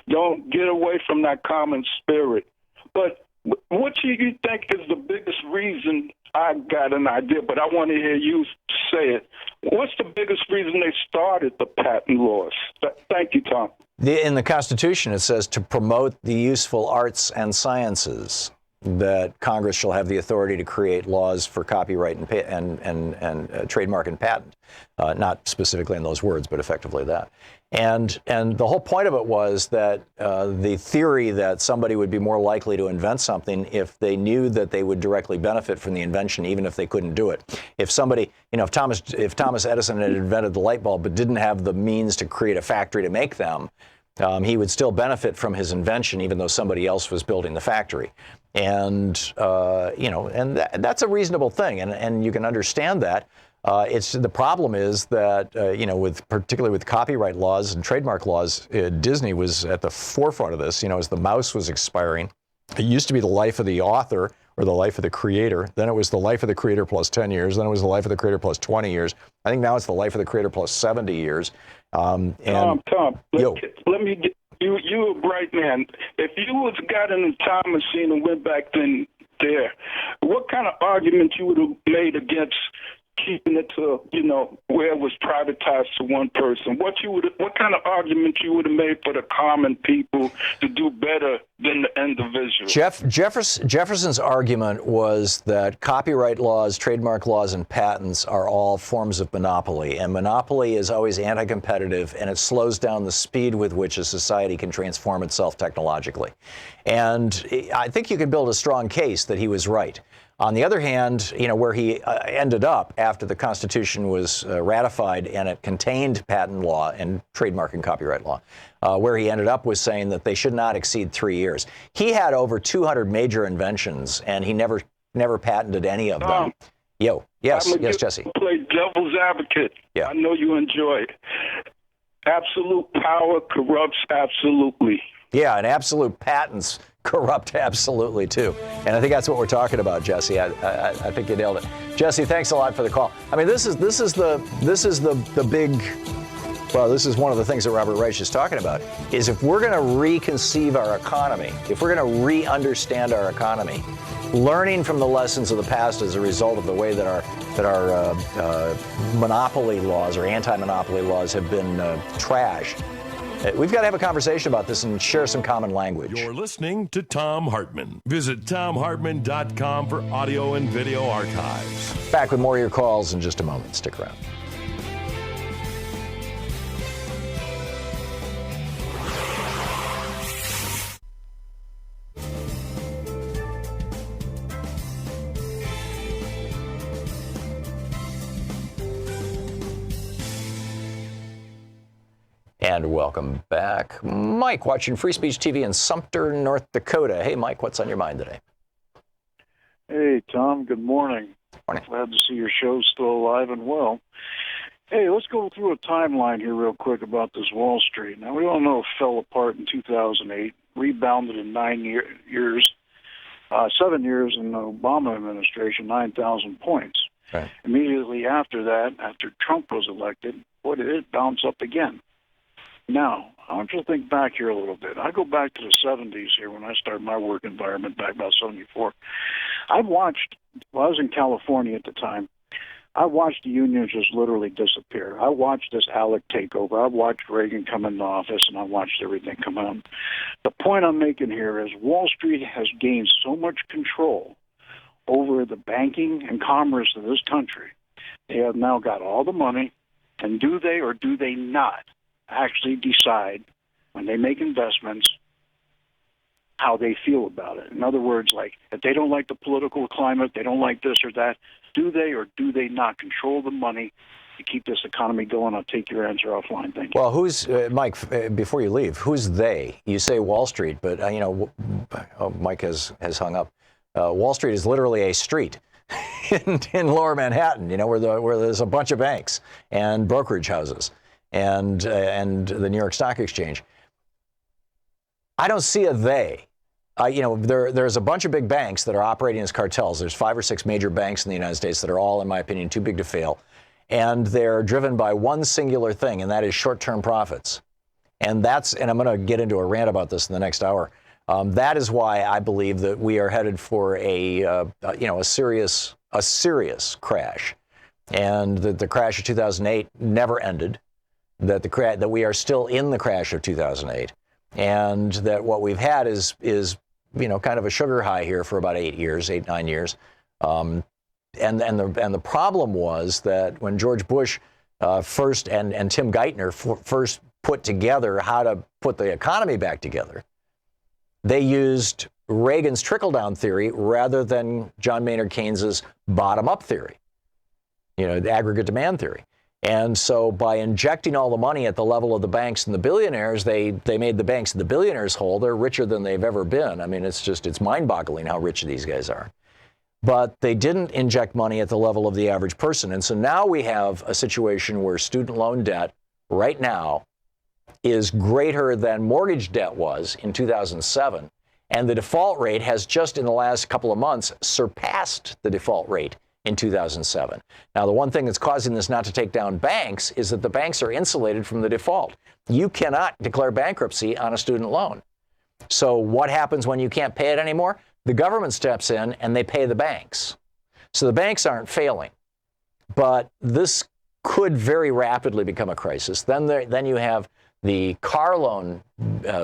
don't get away from that common spirit. But what do you think is the biggest reason? I got an idea, but I want to hear you say it. What's the biggest reason they started the patent laws? Thank you, Tom. In the Constitution, it says to promote the useful arts and sciences, that Congress shall have the authority to create laws for copyright and trademark and patent, not specifically in those words, but effectively that. And the whole point of it was that the theory that somebody would be more likely to invent something if they knew that they would directly benefit from the invention, even if they couldn't do it. If somebody, if Thomas Edison had invented the light bulb but didn't have the means to create a factory to make them, he would still benefit from his invention, even though somebody else was building the factory. And that's a reasonable thing, and you can understand that. The problem is that particularly with copyright laws and trademark laws, Disney was at the forefront of this. As the mouse was expiring, it used to be the life of the author or the life of the creator. Then it was the life of the creator plus 10 years. Then it was the life of the creator plus 20 years. I think now it's the life of the creator plus 70 years. Tom, let me get you a bright man. If you was got in a time machine and went back then there, what kind of argument you would have made against keeping it to, where it was privatized to one person? What kind of argument you would have made for the common people to do better than the individual? Jefferson's argument was that copyright laws, trademark laws, and patents are all forms of monopoly, and monopoly is always anti-competitive, and it slows down the speed with which a society can transform itself technologically. And I think you can build a strong case that he was right. On the other hand, where he ended up after the Constitution was ratified and it contained patent law and trademark and copyright law, where he ended up was saying that they should not exceed 3 years. He had over 200 major inventions, and he never patented any of them. Yes, Jesse. Play devil's advocate. Yeah. I know you enjoy it. Absolute power corrupts absolutely. Yeah, and absolute patents corrupt absolutely too. And I think that's what we're talking about, Jesse. I think you nailed it. Jesse, thanks a lot for the call. I mean, this is the big. Well, this is one of the things that Robert Reich is talking about. Is if we're going to reconceive our economy, if we're going to re-understand our economy, learning from the lessons of the past as a result of the way that our monopoly laws or anti-monopoly laws have been trashed. We've got to have a conversation about this and share some common language. You're listening to Thom Hartmann. Visit ThomHartmann.com for audio and video archives. Back with more of your calls in just a moment. Stick around. And welcome back. Mike, watching Free Speech TV in Sumter, North Dakota. Hey, Mike, what's on your mind today? Hey, Tom, good morning. Morning. Glad to see your show's still alive and well. Hey, let's go through a timeline here real quick about this Wall Street. Now, we all know it fell apart in 2008, rebounded in 9 years, 7 years in the Obama administration, 9,000 points. Right. Immediately after that, after Trump was elected, boy, did it bounce up again. Now, I want you to think back here a little bit. I go back to the 70s here when I started my work environment back about 74. I was in California at the time. I watched the unions just literally disappear. I watched this ALEC takeover. I watched Reagan come into office, and I watched everything come out. The point I'm making here is Wall Street has gained so much control over the banking and commerce of this country. They have now got all the money, and do they or do they not actually decide when they make investments how they feel about it? In other words, like if they don't like the political climate, they don't like this or that, do they or do they not control the money to keep this economy going? I'll take your answer offline. Thank you. Well, who's, Mike, before you leave, who's they? You say Wall Street, but, Mike has hung up. Wall Street is literally a street in lower Manhattan, where there's a bunch of banks and brokerage houses and the New York Stock Exchange. I don't see a they. There's a bunch of big banks that are operating as cartels. There's 5 or 6 major banks in the United States that are all, in my opinion, too big to fail. And they're driven by one singular thing, and that is short-term profits. And I'm going to get into a rant about this in the next hour. That is why I believe that we are headed for a serious crash, and that the crash of 2008 never ended. That we are still in the crash of 2008, and that what we've had is kind of a sugar high here for about 8, 9 years. And the problem was that when George Bush first and Tim Geithner first put together how to put the economy back together, they used Reagan's trickle-down theory rather than John Maynard Keynes's bottom-up theory, the aggregate demand theory. And so by injecting all the money at the level of the banks and the billionaires, they made the banks and the billionaires whole. They're richer than they've ever been. I mean, it's mind-boggling how rich these guys are. But they didn't inject money at the level of the average person. And so now we have a situation where student loan debt right now is greater than mortgage debt was in 2007. And the default rate has just in the last couple of months surpassed the default rate in 2007. Now, the one thing that's causing this not to take down banks is that the banks are insulated from the default. You cannot declare bankruptcy on a student loan. So what happens when you can't pay it anymore? The government steps in and they pay the banks. So the banks aren't failing. But this could very rapidly become a crisis. Then you have the car loan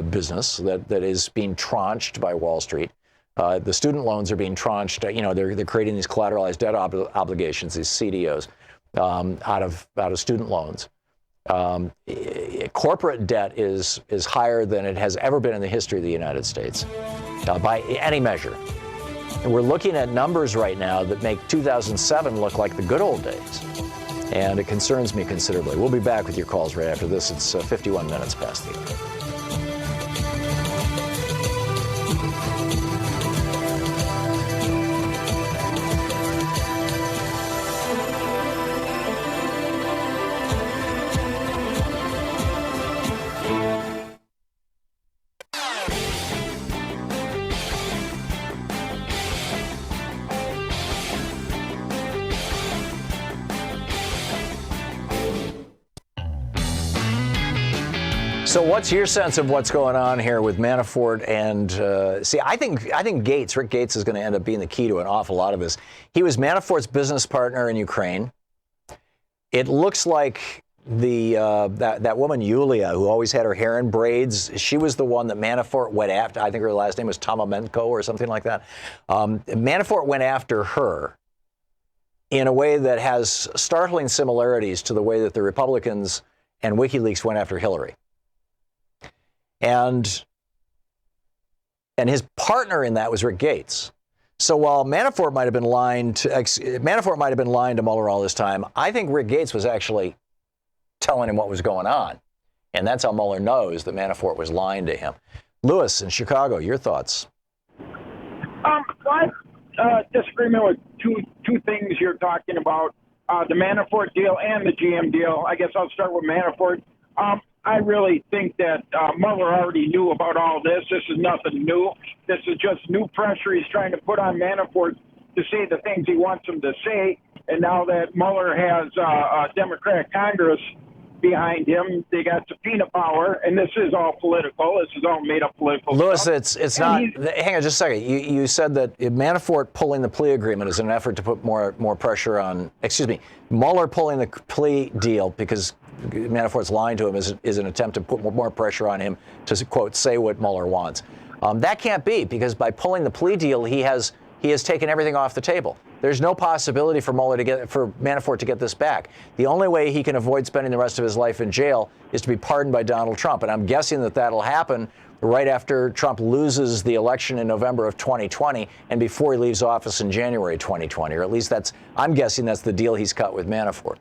business that is being tranched by Wall Street. The student loans are being tranched. They're creating these collateralized debt obligations, these CDOs, out of student loans. Corporate debt is higher than it has ever been in the history of the United States, by any measure. And we're looking at numbers right now that make 2007 look like the good old days. And it concerns me considerably. We'll be back with your calls right after this. It's 51 minutes past the hour. So what's your sense of what's going on here with Manafort and I think Rick Gates is going to end up being the key to an awful lot of this. He was Manafort's business partner in Ukraine. It looks like that woman Yulia, who always had her hair in braids, she was the one that Manafort went after. I think her last name was Tomamenko or something like that. Manafort went after her in a way that has startling similarities to the way that the Republicans and WikiLeaks went after Hillary. And his partner in that was Rick Gates. So while Manafort might have been lying to Mueller all this time, I think Rick Gates was actually telling him what was going on. And that's how Mueller knows that Manafort was lying to him. Lewis in Chicago, your thoughts? I disagreement with two things you're talking about, the Manafort deal and the GM deal. I guess I'll start with Manafort. I really think that Mueller already knew about all this. This is nothing new. This is just new pressure he's trying to put on Manafort to say the things he wants him to say. And now that Mueller has a Democratic Congress, behind him. They got subpoena power, and this is all political. This is all made up political Lewis, stuff. it's not. Hang on just a second. You said that Manafort pulling the plea agreement is an effort to put more pressure on. Excuse me, Mueller pulling the plea deal because Manafort's lying to him is an attempt to put more pressure on him to, quote, say what Mueller wants. That can't be, because by pulling the plea deal, he has taken everything off the table. There's no possibility for Manafort to get this back. The only way he can avoid spending the rest of his life in jail is to be pardoned by Donald Trump. And I'm guessing that that'll happen right after Trump loses the election in November of 2020 and before he leaves office in January 2020. Or at least I'm guessing that's the deal he's cut with Manafort.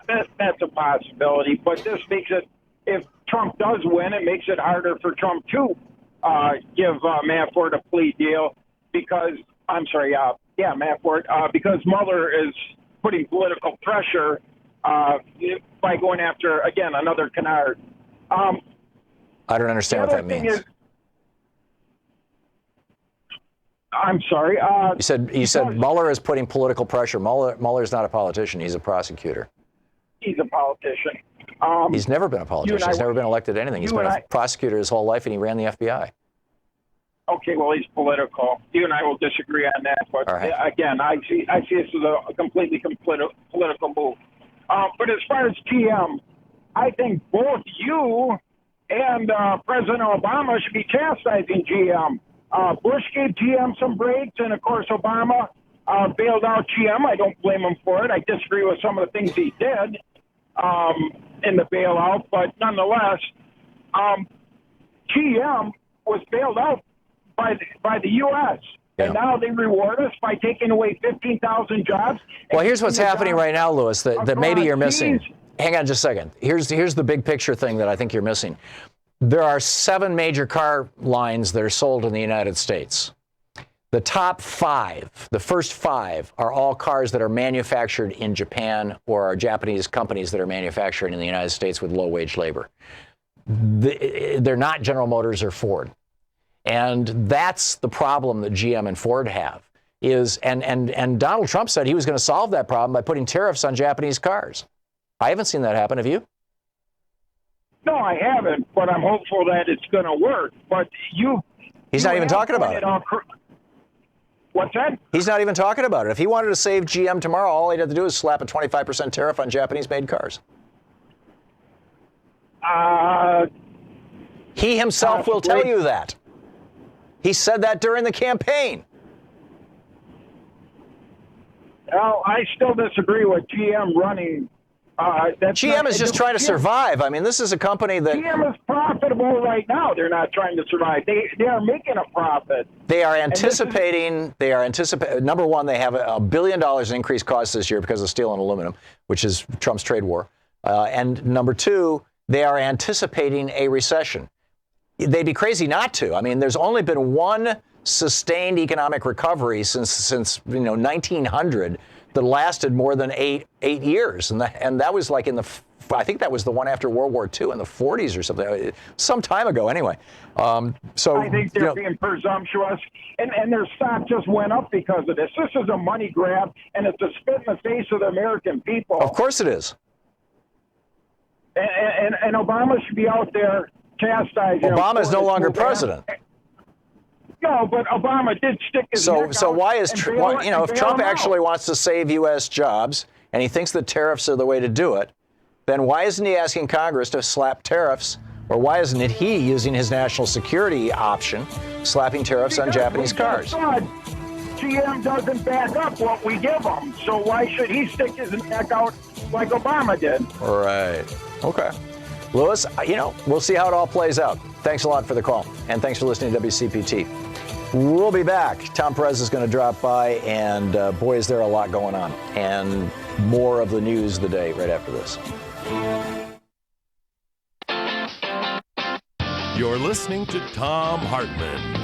That's a possibility. But this makes it, if Trump does win, it makes it harder for Trump to give Manafort a plea deal because, Manafort, because Mueller is putting political pressure by going after, again, another canard. I don't understand what that means. I'm sorry. You said Mueller is putting political pressure. Mueller's not a politician. He's a prosecutor. He's a politician. He's never been a politician. He's never been elected to anything. He's been a prosecutor his whole life, and he ran the FBI. Okay, well, he's political. You and I will disagree on that. But again, I see this as a completely political move. But as far as GM, I think both you and President Obama should be chastising GM. Bush gave GM some breaks, and of course Obama bailed out GM. I don't blame him for it. I disagree with some of the things he did in the bailout, but nonetheless, GM was bailed out by the U.S. Yeah. And now they reward us by taking away 15,000 jobs. Well, here's what's happening right now, Lewis, that maybe you're missing. Hang on just a second. Here's the big picture thing that I think you're missing. There are 7 major car lines that are sold in the United States. The top 5, the first 5, are all cars that are manufactured in Japan or are Japanese companies that are manufactured in the United States with low-wage labor. They're not General Motors or Ford. And that's the problem that GM and Ford have. And Donald Trump said he was going to solve that problem by putting tariffs on Japanese cars. I haven't seen that happen. Have you? No, I haven't, but I'm hopeful that it's going to work. But he's not even talking about it. What's that? He's not even talking about it. If he wanted to save GM tomorrow, all he'd have to do is slap a 25% tariff on Japanese-made cars. He himself will tell you that. He said that during the campaign. Well, I still disagree with GM running. GM is just trying to survive. I mean, this is a company that... GM is profitable right now. They're not trying to survive. They are making a profit. They are anticipating... Number one, they have $1 billion in increased costs this year because of steel and aluminum, which is Trump's trade war. And number two, they are anticipating a recession. They'd be crazy not to. I mean, there's only been one sustained economic recovery since 1900 that lasted more than eight years, and that was like I think that was the one after World War II in the 40s or something, some time ago anyway. So I think they're being presumptuous, and their stock just went up because of this. This is a money grab, and it's a spit in the face of the American people. Of course it is. And Obama should be out there chastising. Obama is no longer president. No, but Obama did stick his neck out. So why is if Trump actually wants to save U.S. jobs and he thinks that tariffs are the way to do it, then why isn't he asking Congress to slap tariffs, or why isn't he using his national security option, slapping tariffs on Japanese cars? GM doesn't back up what we give him, so why should he stick his neck out like Obama did? Right. Okay. Lewis, we'll see how it all plays out. Thanks a lot for the call, and thanks for listening to WCPT. We'll be back. Tom Perez is going to drop by, and boy, is there a lot going on. And more of the news of the day right after this. You're listening to Thom Hartmann.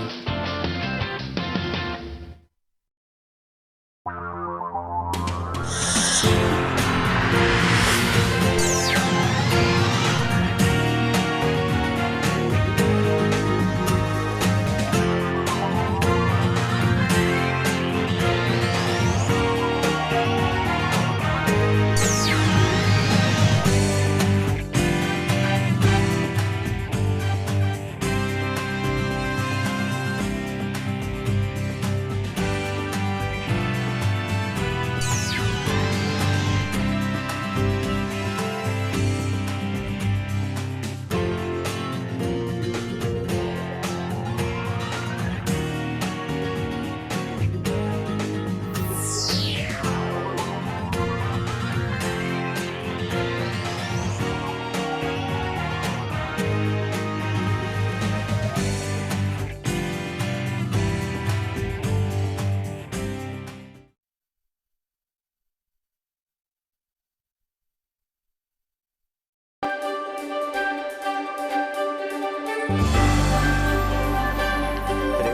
Today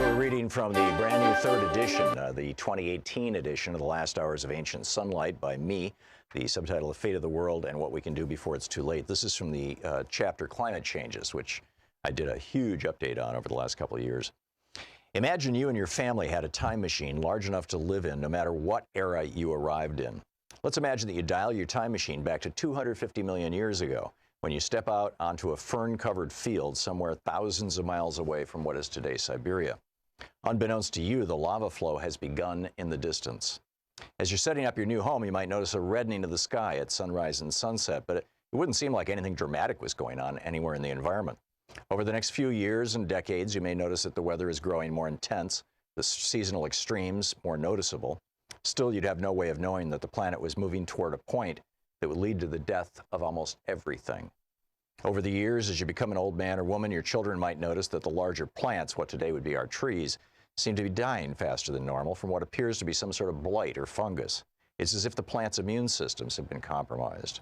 we're reading from the brand new third edition, the 2018 edition of The Last Hours of Ancient Sunlight by me, the subtitle The Fate of the World and What We Can Do Before It's Too Late. This is from the chapter Climate Changes, which I did a huge update on over the last couple of years. Imagine you and your family had a time machine large enough to live in no matter what era you arrived in. Let's imagine that you dial your time machine back to 250 million years ago, when you step out onto a fern-covered field somewhere thousands of miles away from what is today Siberia. Unbeknownst to you, the lava flow has begun in the distance. As you're setting up your new home, you might notice a reddening of the sky at sunrise and sunset, but it wouldn't seem like anything dramatic was going on anywhere in the environment. Over the next few years and decades, you may notice that the weather is growing more intense, the seasonal extremes more noticeable. Still, you'd have no way of knowing that the planet was moving toward a point that would lead to the death of almost everything. Over the years, as you become an old man or woman, your children might notice that the larger plants, what today would be our trees, seem to be dying faster than normal from what appears to be some sort of blight or fungus. It's as if the plant's immune systems have been compromised.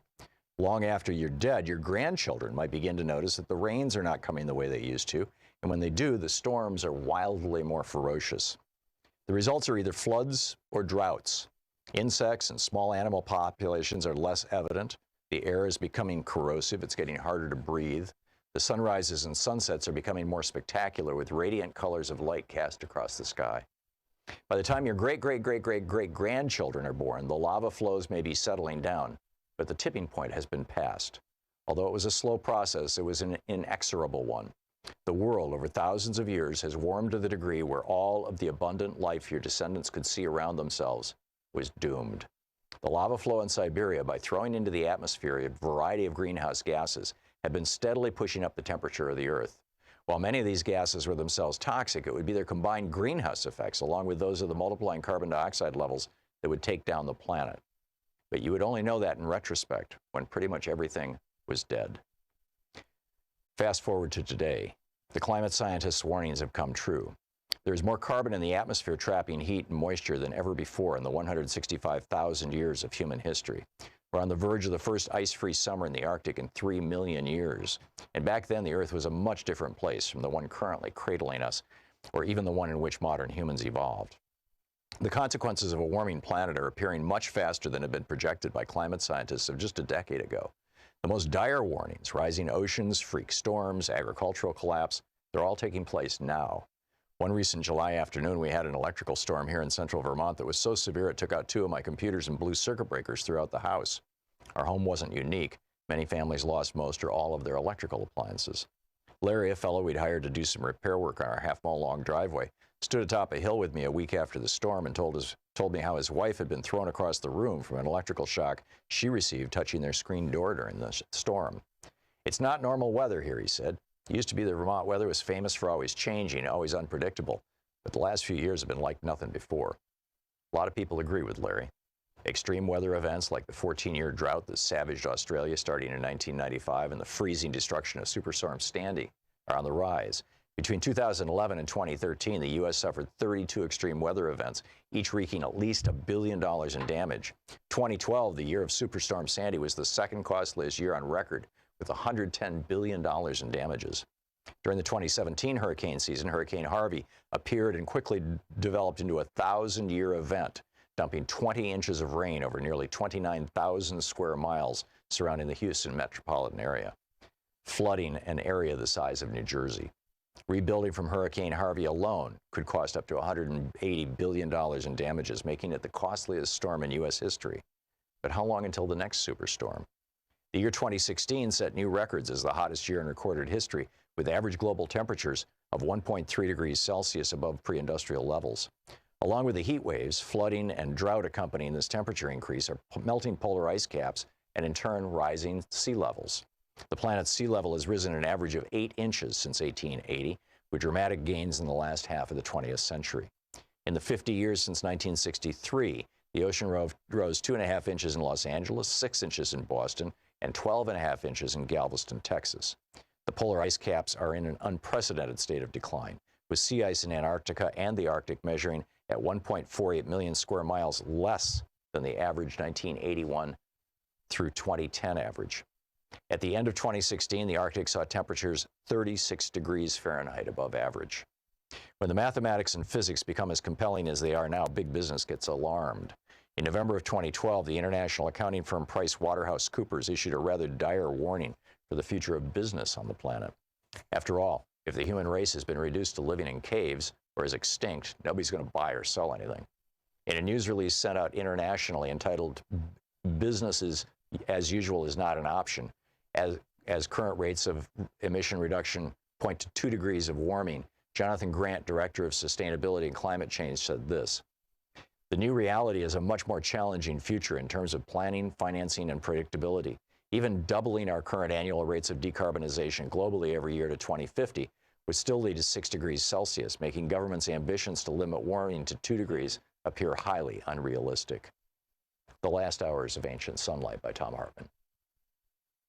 Long after you're dead, your grandchildren might begin to notice that the rains are not coming the way they used to, and when they do, the storms are wildly more ferocious. The results are either floods or droughts. Insects and small animal populations are less evident. The air is becoming corrosive. It's getting harder to breathe. The sunrises and sunsets are becoming more spectacular with radiant colors of light cast across the sky. By the time your great-great-great-great-great-grandchildren are born, the lava flows may be settling down, but the tipping point has been passed. Although it was a slow process, it was an inexorable one. The world, over thousands of years, has warmed to the degree where all of the abundant life your descendants could see around themselves was doomed. The lava flow in Siberia, by throwing into the atmosphere a variety of greenhouse gases, had been steadily pushing up the temperature of the Earth. While many of these gases were themselves toxic, it would be their combined greenhouse effects, along with those of the multiplying carbon dioxide levels, that would take down the planet. But you would only know that in retrospect, when pretty much everything was dead. Fast forward to today. The climate scientists' warnings have come true. There is more carbon in the atmosphere trapping heat and moisture than ever before in the 165,000 years of human history. We're on the verge of the first ice-free summer in the Arctic in 3 million years. And back then, the Earth was a much different place from the one currently cradling us, or even the one in which modern humans evolved. The consequences of a warming planet are appearing much faster than had been projected by climate scientists of just a decade ago. The most dire warnings, rising oceans, freak storms, agricultural collapse, they're all taking place now. One recent July afternoon, we had an electrical storm here in central Vermont that was so severe it took out 2 of my computers and blew circuit breakers throughout the house. Our home wasn't unique. Many families lost most or all of their electrical appliances. Larry, a fellow we'd hired to do some repair work on our half-mile long driveway, stood atop a hill with me a week after the storm and told me how his wife had been thrown across the room from an electrical shock she received touching their screen door during the storm. It's not normal weather here, he said. It used to be the Vermont weather was famous for always changing, always unpredictable, but the last few years have been like nothing before. A lot of people agree with Larry. Extreme weather events like the 14-year drought that savaged Australia starting in 1995 and the freezing destruction of Superstorm Sandy are on the rise. Between 2011 and 2013, the U.S. suffered 32 extreme weather events, each wreaking at least $1 billion in damage. 2012, the year of Superstorm Sandy, was the second costliest year on record, with $110 billion in damages. During the 2017 hurricane season, Hurricane Harvey appeared and quickly developed into a 1,000-year event, dumping 20 inches of rain over nearly 29,000 square miles surrounding the Houston metropolitan area, flooding an area the size of New Jersey. Rebuilding from Hurricane Harvey alone could cost up to $180 billion in damages, making it the costliest storm in U.S. history. But how long until the next superstorm? The year 2016 set new records as the hottest year in recorded history, with average global temperatures of 1.3 degrees Celsius above pre-industrial levels. Along with the heat waves, flooding and drought accompanying this temperature increase are melting polar ice caps and in turn rising sea levels. The planet's sea level has risen an average of 8 inches since 1880, with dramatic gains in the last half of the 20th century. In the 50 years since 1963, the ocean rose 2.5 inches in Los Angeles, 6 inches in Boston, and 12.5 inches in Galveston, Texas. The polar ice caps are in an unprecedented state of decline, with sea ice in Antarctica and the Arctic measuring at 1.48 million square miles less than the average 1981 through 2010 average. At the end of 2016, the Arctic saw temperatures 36 degrees Fahrenheit above average. When the mathematics and physics become as compelling as they are now, big business gets alarmed. In November of 2012, the international accounting firm PricewaterhouseCoopers issued a rather dire warning for the future of business on the planet. After all, if the human race has been reduced to living in caves or is extinct, nobody's going to buy or sell anything. In a news release sent out internationally entitled "Business as Usual is Not an Option," as current rates of emission reduction point to 2 degrees of warming, Jonathan Grant, Director of Sustainability and Climate Change, said this: "The new reality is a much more challenging future in terms of planning, financing, and predictability. Even doubling our current annual rates of decarbonization globally every year to 2050 would still lead to 6 degrees Celsius, making governments' ambitions to limit warming to 2 degrees appear highly unrealistic." The Last Hours of Ancient Sunlight by Thom Hartmann.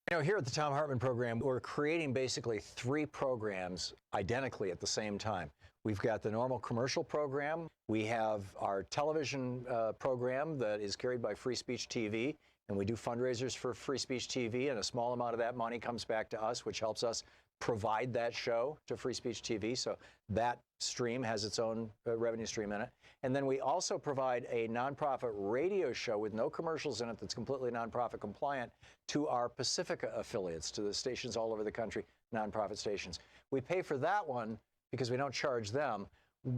You know, here at the Thom Hartmann Program, we're creating basically 3 programs identically at the same time. We've got the normal commercial program. We have our television program that is carried by Free Speech TV, and we do fundraisers for Free Speech TV, and a small amount of that money comes back to us, which helps us provide that show to Free Speech TV. So that stream has its own revenue stream in it. And then we also provide a nonprofit radio show with no commercials in it that's completely nonprofit compliant to our Pacifica affiliates, to the stations all over the country, nonprofit stations. We pay for that one because we don't charge them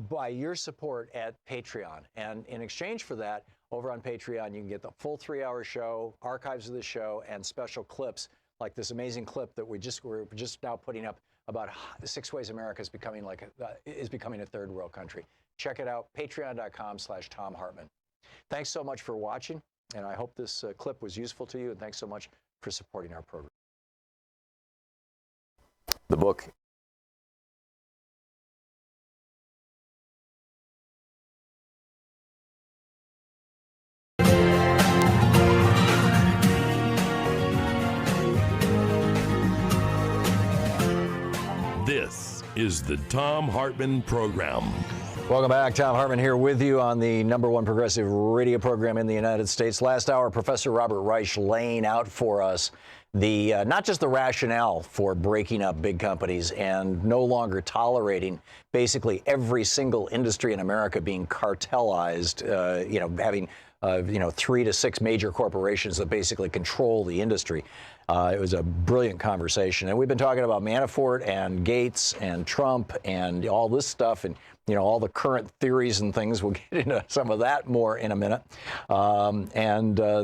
by your support at Patreon. And in exchange for that, over on Patreon, you can get the full 3-hour show, archives of the show, and special clips like this amazing clip that we're just now putting up about 6 ways America is becoming a third world country. Check it out, patreon.com/Thom Hartmann. Thanks so much for watching, and I hope this clip was useful to you, and thanks so much for supporting our program. The book This is the Thom Hartmann Program. Welcome back. Thom Hartmann here with you on the #1 progressive radio program in the United States. Last hour, Professor Robert Reich laying out for us the not just the rationale for breaking up big companies and no longer tolerating basically every single industry in America being cartelized, having 3 to 6 major corporations that basically control the industry. It was a brilliant conversation. And we've been talking about Manafort and Gates and Trump and all this stuff and, all the current theories and things. We'll get into some of that more in a minute. The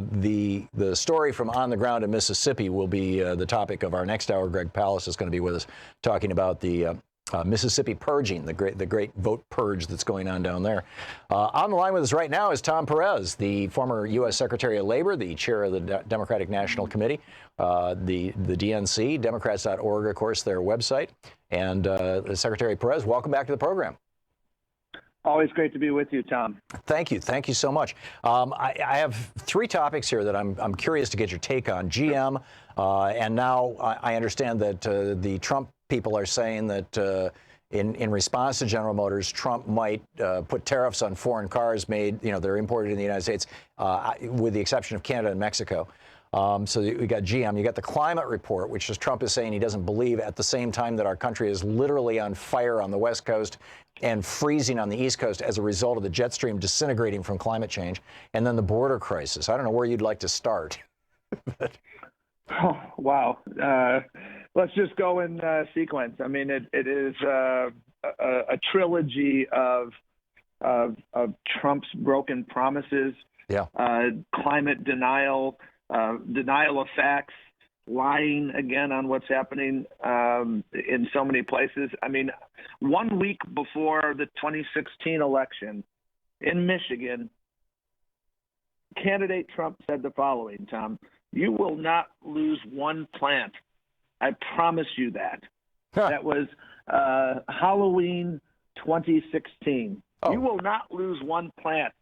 story from on the ground in Mississippi will be the topic of our next hour. Greg Palast is going to be with us talking about the Mississippi purging, the great vote purge that's going on down there. On the line with us right now is Tom Perez, the former U.S. Secretary of Labor, the chair of the Democratic National Committee, the DNC, Democrats.org, of course, their website. And Secretary Perez, welcome back to the program. Always great to be with you, Tom. Thank you. Thank you so much. I have 3 topics here that I'm curious to get your take on. GM, and now I understand that the Trump people are saying that in response to General Motors, Trump might put tariffs on foreign cars made, they're imported in the United States, with the exception of Canada and Mexico. So we got GM. You got the climate report, which is Trump is saying he doesn't believe at the same time that our country is literally on fire on the West Coast and freezing on the East Coast as a result of the jet stream disintegrating from climate change. And then the border crisis. I don't know where you'd like to start. Oh, wow. Let's just go in sequence. I mean, it is a trilogy of Trump's broken promises, climate denial, denial of facts, lying again on what's happening in so many places. I mean, 1 week before the 2016 election in Michigan, candidate Trump said the following, Tom: "You will not lose one plant. I promise you that." That was Halloween 2016. Oh. "You will not lose one plant.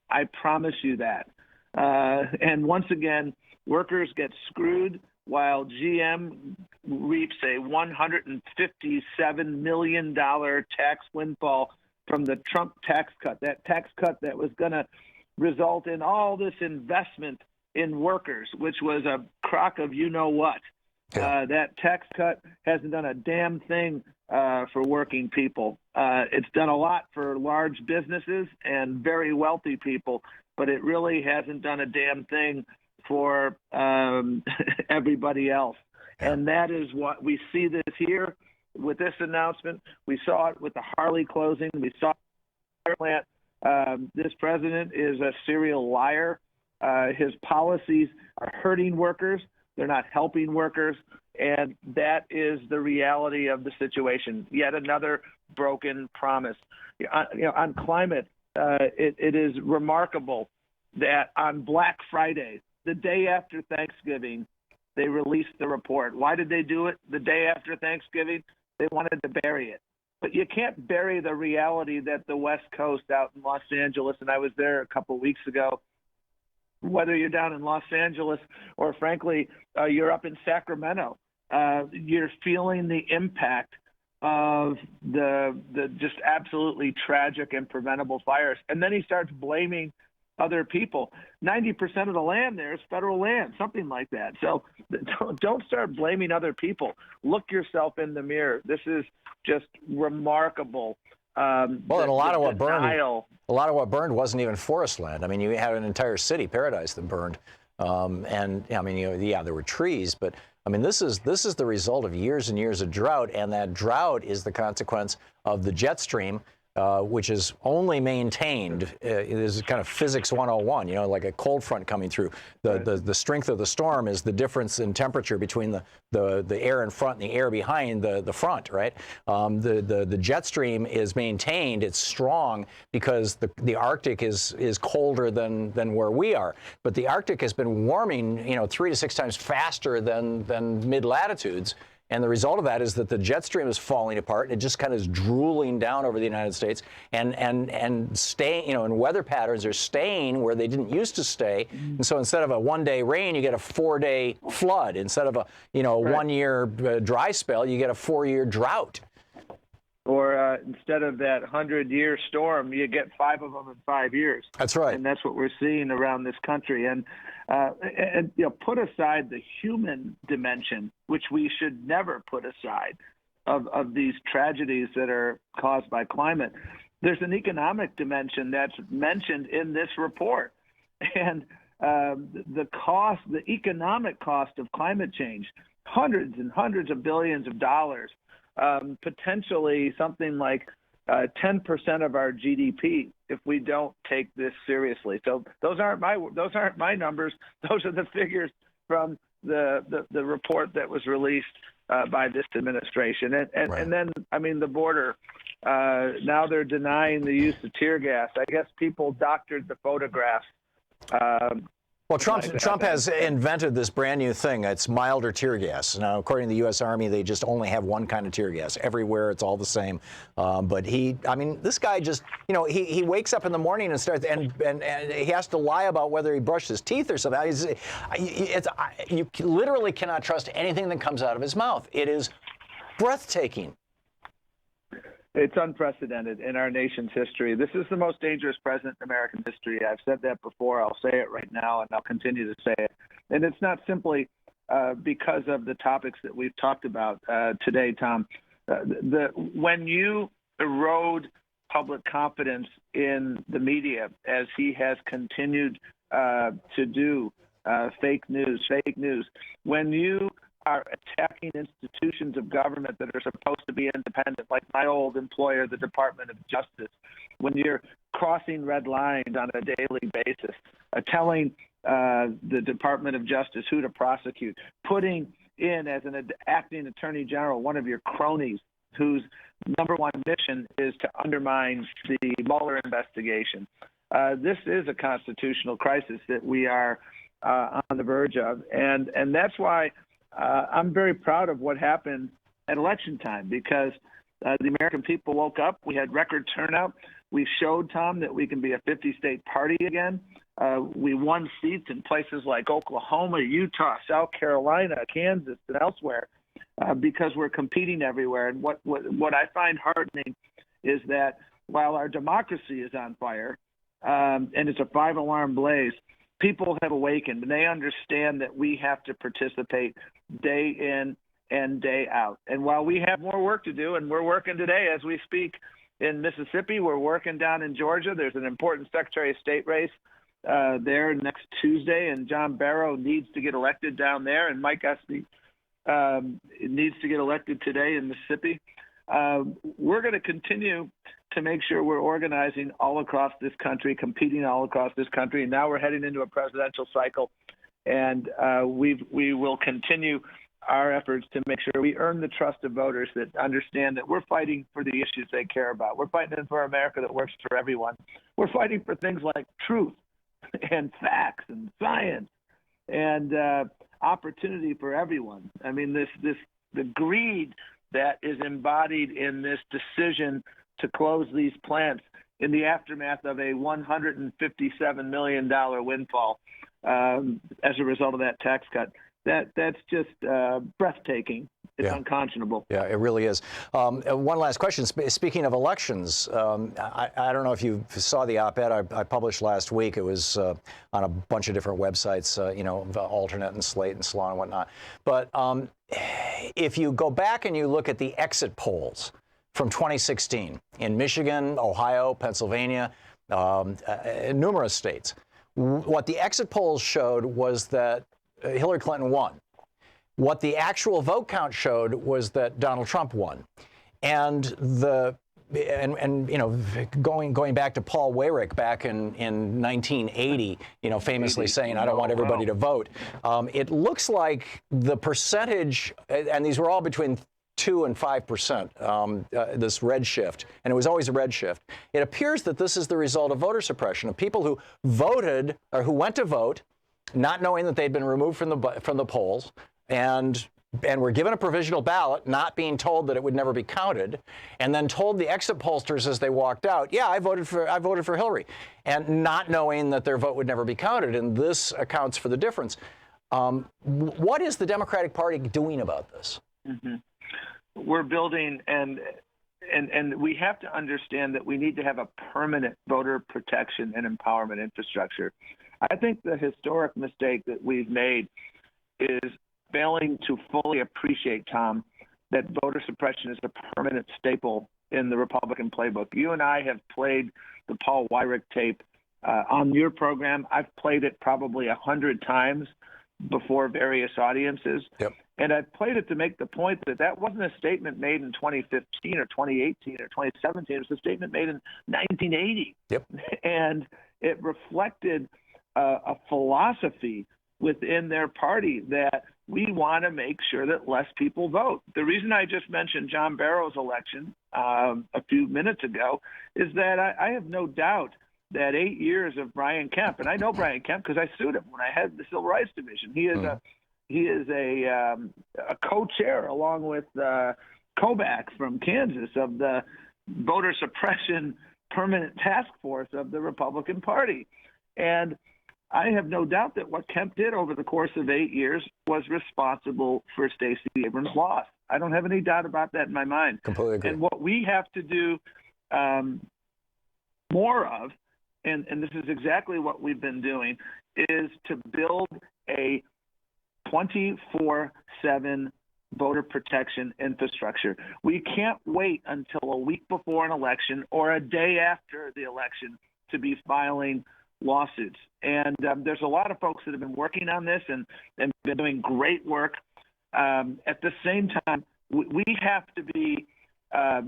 I promise you that." And once again, workers get screwed while GM reaps a $157 million tax windfall from the Trump tax cut, that tax cut that was going to result in all this investment in workers, which was a crock of you-know-what. That tax cut hasn't done a damn thing for working people. It's done a lot for large businesses and very wealthy people, but it really hasn't done a damn thing for everybody else. And that is what we see this here with this announcement. We saw it with the Harley closing. We saw it plant. This president is a serial liar. His policies are hurting workers. They're not helping workers. And that is the reality of the situation. Yet another broken promise. On climate, it is remarkable that on Black Friday, the day after Thanksgiving, they released the report. Why did they do it the day after Thanksgiving? They wanted to bury it. But you can't bury the reality that the West Coast out in Los Angeles, and I was there a couple of weeks ago, whether you're down in Los Angeles or, frankly, you're up in Sacramento, you're feeling the impact of the just absolutely tragic and preventable fires. And then he starts blaming other people. 90% of the land there is federal land, something like that. So don't start blaming other people. Look yourself in the mirror. This is just remarkable. And a lot of what burned wasn't even forest land. I mean, you had an entire city, Paradise, that burned. And I mean, there were trees, but I mean, this is the result of years and years of drought, and that drought is the consequence of the jet stream, which is only maintained. It is kind of physics 101, like a cold front coming through. The strength of the storm is the difference in temperature between the air in front and the air behind the front, right? The jet stream is maintained. It's strong because the Arctic is colder than where we are. But the Arctic has been warming, 3 to 6 times faster than mid-latitudes. And the result of that is that the jet stream is falling apart, and it just kind of is drooling down over the United States, and staying, and weather patterns are staying where they didn't used to stay. And so instead of a 1-day rain, you get a 4-day flood. Instead of a 1-year dry spell, you get a 4-year drought. Or instead of that 100-year storm, you get 5 of them in 5 years. That's right. And that's what we're seeing around this country. And put aside the human dimension, which we should never put aside, of these tragedies that are caused by climate. There's an economic dimension that's mentioned in this report. And the economic cost of climate change, hundreds and hundreds of billions of dollars, potentially something like 10% of our GDP if we don't take this seriously. So those aren't my numbers. Those are the figures from the report that was released by this administration. And then, I mean, the border. Now they're denying the use of tear gas. I guess people doctored the photographs. Well, Trump has invented this brand new thing. It's milder tear gas. Now, according to the U.S. Army, they just only have one kind of tear gas. Everywhere, it's all the same. But this guy just, he wakes up in the morning and starts, and he has to lie about whether he brushed his teeth or something. You literally cannot trust anything that comes out of his mouth. It is breathtaking. It's unprecedented in our nation's history. This is the most dangerous president in American history. I've said that before. I'll say it right now, and I'll continue to say it. And it's not simply because of the topics that we've talked about today, Tom. When you erode public confidence in the media, as he has continued to do, fake news, when you are attacking institutions of government that are supposed to be independent, like my old employer, the Department of Justice, when you're crossing red lines on a daily basis, telling the Department of Justice who to prosecute, putting in as an acting attorney general one of your cronies whose number one mission is to undermine the Mueller investigation. This is a constitutional crisis that we are on the verge of, and that's why I'm very proud of what happened at election time, because the American people woke up. We had record turnout. We showed, Tom, that we can be a 50-state party again. We won seats in places like Oklahoma, Utah, South Carolina, Kansas, and elsewhere because we're competing everywhere. And what I find heartening is that while our democracy is on fire and it's a 5-alarm blaze, people have awakened, and they understand that we have to participate day in and day out. And while we have more work to do, and we're working today as we speak in Mississippi, we're working down in Georgia. There's an important Secretary of State race there next Tuesday, and John Barrow needs to get elected down there, and Mike Espy needs to get elected today in Mississippi. We're going to continue to make sure we're organizing all across this country, competing all across this country, and now we're heading into a presidential cycle, and we will continue our efforts to make sure we earn the trust of voters that understand that we're fighting for the issues they care about. We're fighting for America that works for everyone. We're fighting for things like truth and facts and science and opportunity for everyone. I mean, the greed that is embodied in this decision to close these plants in the aftermath of a $157 million windfall as a result of that tax cut. That's just breathtaking. It's unconscionable. Yeah, it really is. One last question. Speaking of elections, I don't know if you saw the op-ed I published last week. It was on a bunch of different websites, Alternate and Slate and Salon and whatnot. But if you go back and you look at the exit polls from 2016 in Michigan, Ohio, Pennsylvania, numerous states, what the exit polls showed was that Hillary Clinton won. What the actual vote count showed was that Donald Trump won. And going back to Paul Weyrich back in 1980, famously saying, I don't want everybody to vote. It looks like the percentage, and these were all between 2 and 5%, this red shift, and it was always a red shift. It appears that this is the result of voter suppression, of people who voted or who went to vote, not knowing that they'd been removed from the polls, and were given a provisional ballot, not being told that it would never be counted, and then told the exit pollsters as they walked out, yeah, I voted for Hillary, and not knowing that their vote would never be counted. And this accounts for the difference. What is the Democratic Party doing about this? Mm-hmm. We're building, and we have to understand that we need to have a permanent voter protection and empowerment infrastructure. I think the historic mistake that we've made is failing to fully appreciate, Tom, that voter suppression is a permanent staple in the Republican playbook. You and I have played the Paul Weyrich tape on your program. I've played it probably 100 times before various audiences. Yep. And I've played it to make the point that wasn't a statement made in 2015 or 2018 or 2017. It was a statement made in 1980. Yep. And it reflected a philosophy within their party that we want to make sure that less people vote. The reason I just mentioned John Barrow's election a few minutes ago is that I have no doubt that 8 years of Brian Kemp, and I know Brian Kemp because I sued him when I had the Civil Rights Division. He is a co-chair along with Kobach from Kansas of the voter suppression permanent task force of the Republican Party. And I have no doubt that what Kemp did over the course of 8 years was responsible for Stacey Abrams' loss. I don't have any doubt about that in my mind. Completely agree. And what we have to do more of, and this is exactly what we've been doing, is to build a 24/7 voter protection infrastructure. We can't wait until a week before an election or a day after the election to be filing lawsuits. And there's a lot of folks that have been working on this and been doing great work. At the same time, we have to be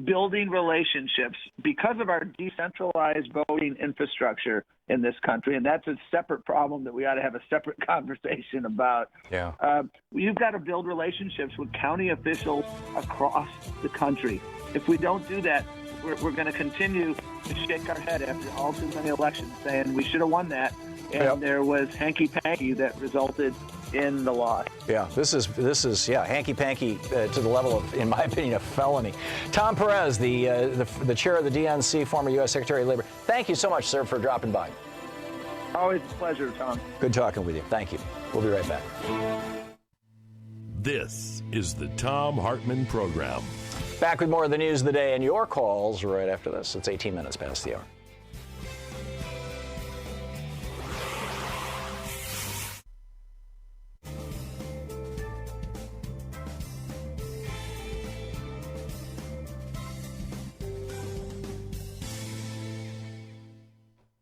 building relationships because of our decentralized voting infrastructure in this country. And that's a separate problem that we ought to have a separate conversation about. Yeah. You've got to build relationships with county officials across the country. If we don't do that, we're going to continue to shake our head after all too many elections saying we should have won that. And there was hanky-panky that resulted in the loss. Yeah, this is hanky-panky to the level of, in my opinion, a felony. Tom Perez, the chair of the DNC, former U.S. Secretary of Labor. Thank you so much, sir, for dropping by. Always a pleasure, Tom. Good talking with you. Thank you. We'll be right back. This is the Thom Hartmann Program. Back with more of the news of the day and your calls right after this. It's 18 minutes past the hour.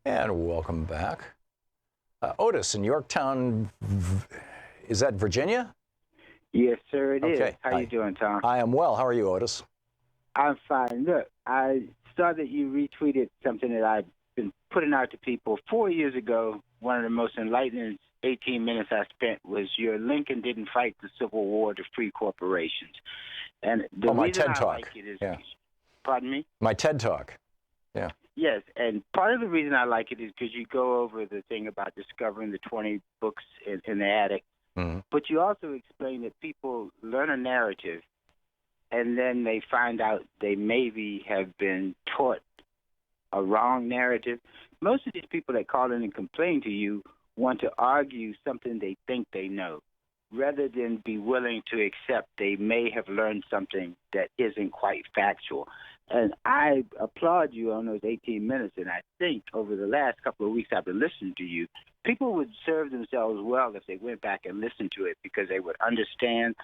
And welcome back. Otis in Yorktown, is that Virginia? Yes, sir, it is. Okay. How you doing, Tom? I am well. How are you, Otis? I'm fine. Look, I saw that you retweeted something that I've been putting out to people 4 years ago. One of the most enlightening 18 minutes I spent was your Lincoln didn't fight the Civil War to free corporations. And the my reason TED I Talk. like it is, Yeah. Pardon me? My TED Talk. Yeah. Yes, and part of the reason I like it is because you go over the thing about discovering the 20 books in the attic. Mm-hmm. But you also explain that people learn a narrative, and then they find out they maybe have been taught a wrong narrative. Most of these people that call in and complain to you want to argue something they think they know, rather than be willing to accept they may have learned something that isn't quite factual. And I applaud you on those 18 minutes, and I think over the last couple of weeks I've been listening to you, people would serve themselves well if they went back and listened to it, because they would understand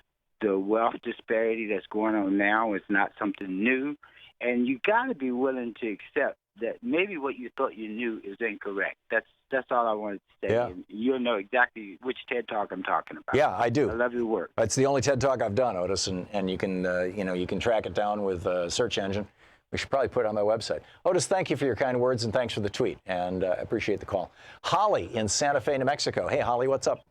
the wealth disparity that's going on now is not something new. And you got to be willing to accept that maybe what you thought you knew is incorrect. That's all I wanted to say. Yeah. And you'll know exactly which TED Talk I'm talking about. Yeah, I do. I love your work. It's the only TED Talk I've done, Otis, and you can you can track it down with a search engine. We should probably put it on my website. Otis, thank you for your kind words and thanks for the tweet, and I appreciate the call. Holly in Santa Fe, New Mexico. Hey, Holly, what's up?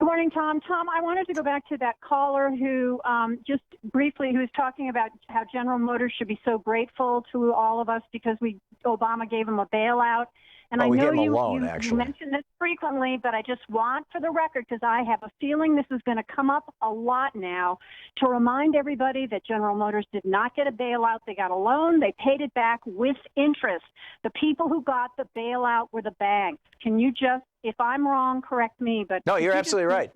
Good morning, Tom. Tom, I wanted to go back to that caller who just briefly, who was talking about how General Motors should be so grateful to all of us because Obama gave them a bailout. And I know you mention this frequently, but I just want for the record, because I have a feeling this is going to come up a lot now, to remind everybody that General Motors did not get a bailout. They got a loan. They paid it back with interest. The people who got the bailout were the banks. Can you just, if I'm wrong, correct me? But no, you're absolutely right.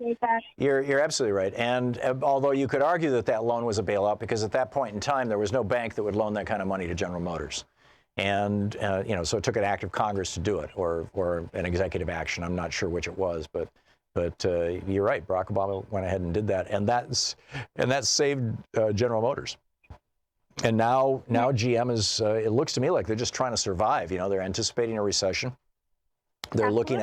You're absolutely right. And although you could argue that that loan was a bailout, because at that point in time, there was no bank that would loan that kind of money to General Motors. And, so it took an act of Congress to do it, or an executive action. I'm not sure which it was, but you're right. Barack Obama went ahead and did that. And that saved General Motors. And now GM is, it looks to me like they're just trying to survive. They're anticipating a recession. They're looking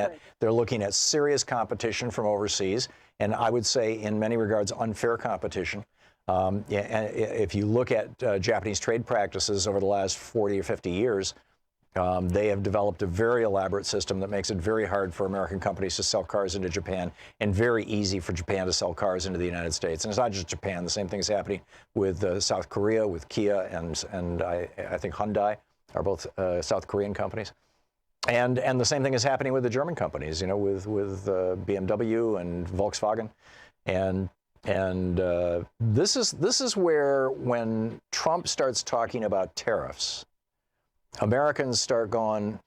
at serious competition from overseas. And I would say in many regards, unfair competition. And if you look at Japanese trade practices over the last 40 or 50 years, they have developed a very elaborate system that makes it very hard for American companies to sell cars into Japan and very easy for Japan to sell cars into the United States. And it's not just Japan. The same thing is happening with South Korea, with Kia, and I think Hyundai are both South Korean companies. And the same thing is happening with the German companies, with BMW and Volkswagen. And this is where, when Trump starts talking about tariffs, Americans start going,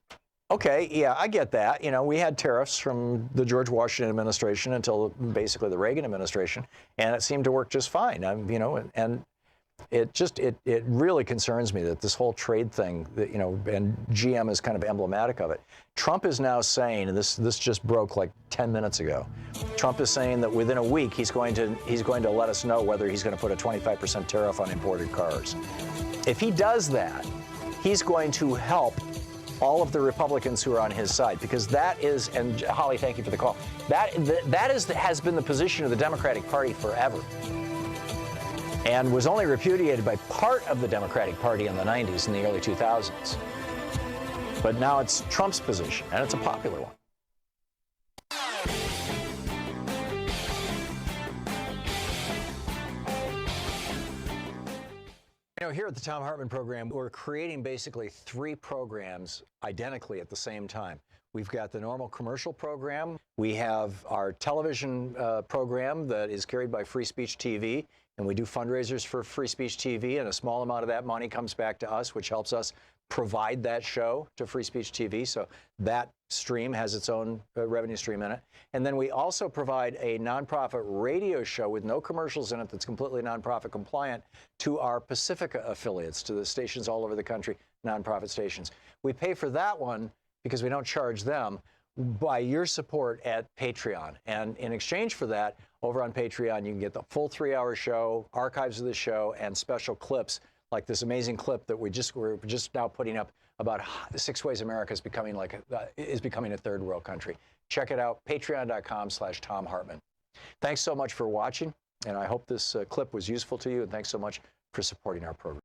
okay, yeah, I get that. We had tariffs from the George Washington administration until basically the Reagan administration, and it seemed to work just fine. And it really concerns me that this whole trade thing, and GM is kind of emblematic of it. Trump is now saying, and this just broke like 10 minutes ago, Trump is saying that within a week he's going to let us know whether he's going to put a 25% tariff on imported cars. If he does that, he's going to help all of the Republicans who are on his side, because that is, and Holly, thank you for the call, has been the position of the Democratic Party forever, and was only repudiated by part of the Democratic Party in the 90s and the early 2000s. But now it's Trump's position, and it's a popular one. Here at the Thom Hartmann Program, we're creating basically 3 programs identically at the same time. We've got the normal commercial program. We have our television program that is carried by Free Speech TV, and we do fundraisers for Free Speech TV, and a small amount of that money comes back to us, which helps us provide that show to Free Speech TV. So that stream has its own revenue stream in it. And then we also provide a nonprofit radio show with no commercials in it that's completely nonprofit compliant to our Pacifica affiliates, to the stations all over the country, nonprofit stations. We pay for that one because we don't charge them by your support at Patreon. And in exchange for that, over on Patreon, you can get the full 3-hour show, archives of the show, and special clips like this amazing clip that we're just now putting up about 6 ways America is becoming a third world country. Check it out, patreon.com/Thom Hartmann. Thanks so much for watching, and I hope this clip was useful to you, and thanks so much for supporting our program.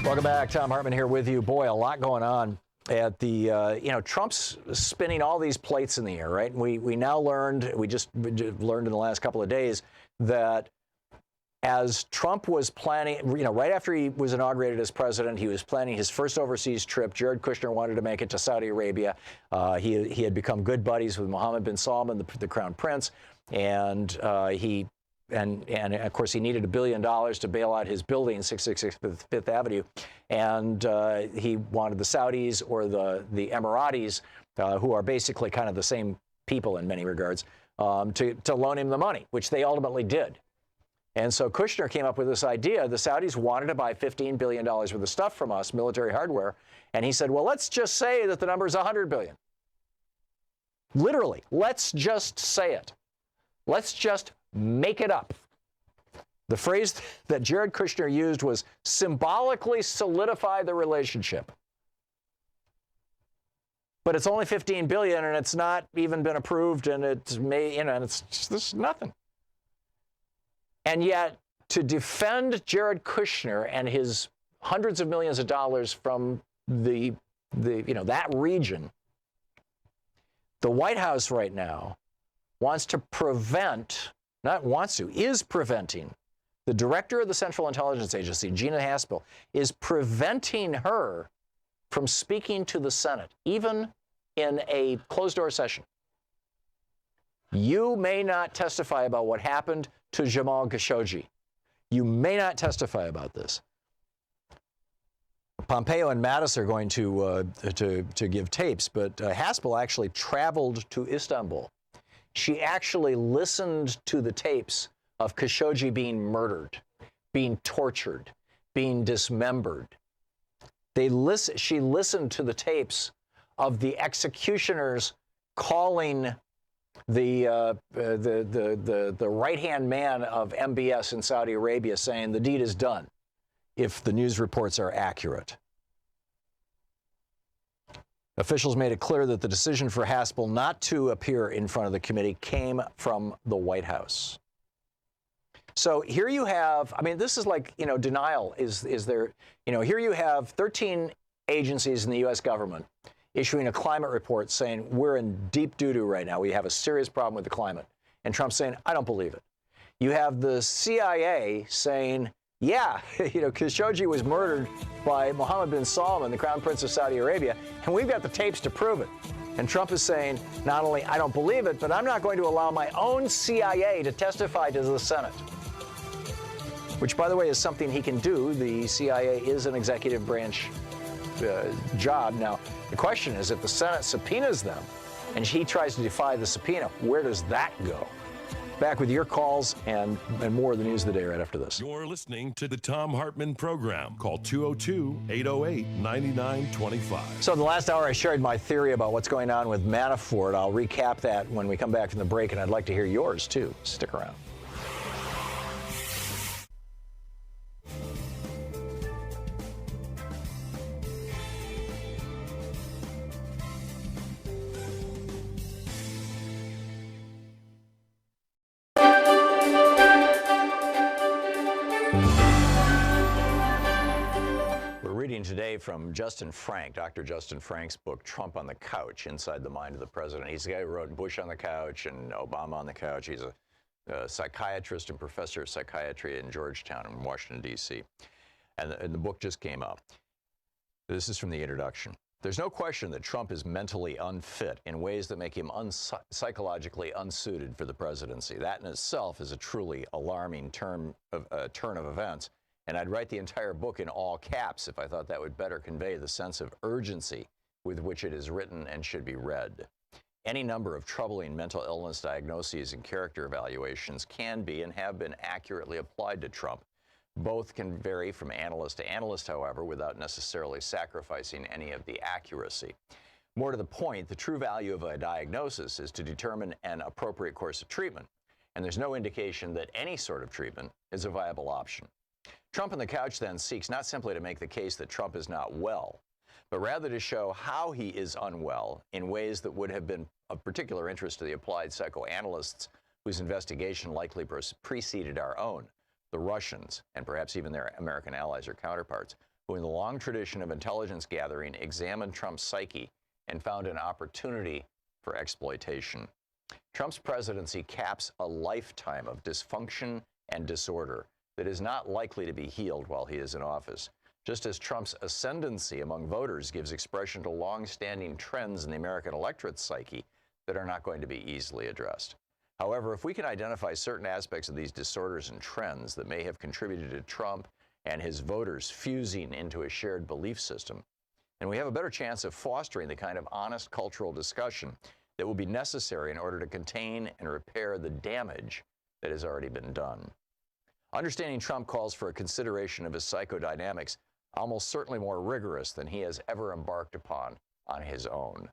Welcome back. Thom Hartmann here with you. Boy, a lot going on at the, Trump's spinning all these plates in the air, right? We now learned, we just learned in the last couple of days that as Trump was planning, right after he was inaugurated as president, he was planning his first overseas trip. Jared Kushner wanted to make it to Saudi Arabia. He had become good buddies with Mohammed bin Salman, the crown prince, and of course, he needed $1 billion to bail out his building, 666 Fifth Avenue. And he wanted the Saudis or the Emiratis, who are basically kind of the same people in many regards, to loan him the money, which they ultimately did. And so Kushner came up with this idea. The Saudis wanted to buy $15 billion worth of stuff from us, military hardware. And he said, well, let's just say that the number is $100 billion. Literally, let's just say it. Let's just make it up. The phrase that Jared Kushner used was symbolically solidify the relationship. But it's only $15 billion, and it's not even been approved, and it's this is nothing. And yet, to defend Jared Kushner and his hundreds of millions of dollars from that region, the White House right now wants to prevent, not wants to, is preventing, the director of the Central Intelligence Agency, Gina Haspel, is preventing her from speaking to the Senate, even in a closed-door session. You may not testify about what happened to Jamal Khashoggi. You may not testify about this. Pompeo and Mattis are going to give tapes, but Haspel actually traveled to Istanbul. She actually listened to the tapes of Khashoggi being murdered, being tortured, being dismembered. She listened to the tapes of the executioners calling the right-hand man of MBS in Saudi Arabia, saying the deed is done if the news reports are accurate. Officials made it clear that the decision for Haspel not to appear in front of the committee came from the White House. So here you have, this is like, denial is there, here you have 13 agencies in the U.S. government issuing a climate report saying we're in deep doo-doo right now. We have a serious problem with the climate. And Trump's saying, I don't believe it. You have the CIA saying, yeah, Khashoggi was murdered by Mohammed bin Salman, the crown prince of Saudi Arabia, and we've got the tapes to prove it. And Trump is saying, not only I don't believe it, but I'm not going to allow my own CIA to testify to the Senate. Which, by the way, is something he can do. The CIA is an executive branch job. Now, the question is, if the Senate subpoenas them and he tries to defy the subpoena, where does that go? Back with your calls and more of the news of the day right after this. You're listening to the Thom Hartmann Program. Call 202-808-9925. So in the last hour, I shared my theory about what's going on with Manafort. I'll recap that when we come back from the break, and I'd like to hear yours, too. Stick around. Today from Justin Frank, Dr. Justin Frank's book, Trump on the Couch, Inside the Mind of the President. He's the guy who wrote Bush on the Couch and Obama on the Couch. He's a psychiatrist and professor of psychiatry in Georgetown in Washington, D.C. And the book just came out. This is from the introduction. There's no question that Trump is mentally unfit in ways that make him psychologically unsuited for the presidency. That in itself is a truly alarming turn of events. And I'd write the entire book in all caps if I thought that would better convey the sense of urgency with which it is written and should be read. Any number of troubling mental illness diagnoses and character evaluations can be and have been accurately applied to Trump. Both can vary from analyst to analyst, however, without necessarily sacrificing any of the accuracy. More to the point, the true value of a diagnosis is to determine an appropriate course of treatment, and there's no indication that any sort of treatment is a viable option. Trump on the couch then seeks not simply to make the case that Trump is not well, but rather to show how he is unwell in ways that would have been of particular interest to the applied psychoanalysts whose investigation likely preceded our own, the Russians, and perhaps even their American allies or counterparts, who in the long tradition of intelligence gathering examined Trump's psyche and found an opportunity for exploitation. Trump's presidency caps a lifetime of dysfunction and disorder that is not likely to be healed while he is in office, just as Trump's ascendancy among voters gives expression to long-standing trends in the American electorate's psyche that are not going to be easily addressed. However, if we can identify certain aspects of these disorders and trends that may have contributed to Trump and his voters fusing into a shared belief system, then we have a better chance of fostering the kind of honest cultural discussion that will be necessary in order to contain and repair the damage that has already been done. Understanding Trump calls for a consideration of his psychodynamics almost certainly more rigorous than he has ever embarked upon on his own.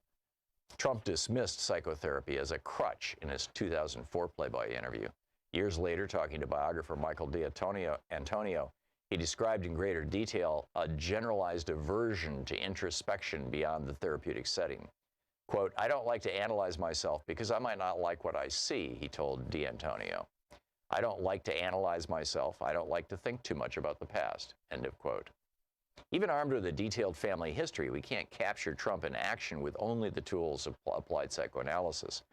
Trump dismissed psychotherapy as a crutch in his 2004 Playboy interview. Years later, talking to biographer Michael D'Antonio, he described in greater detail a generalized aversion to introspection beyond the therapeutic setting. Quote, "I don't like to analyze myself because I might not like what I see," he told D'Antonio. "I don't like to analyze myself. I don't like to think too much about the past," end of quote. Even armed with a detailed family history, we can't capture Trump in action with only the tools of applied psychoanalysis.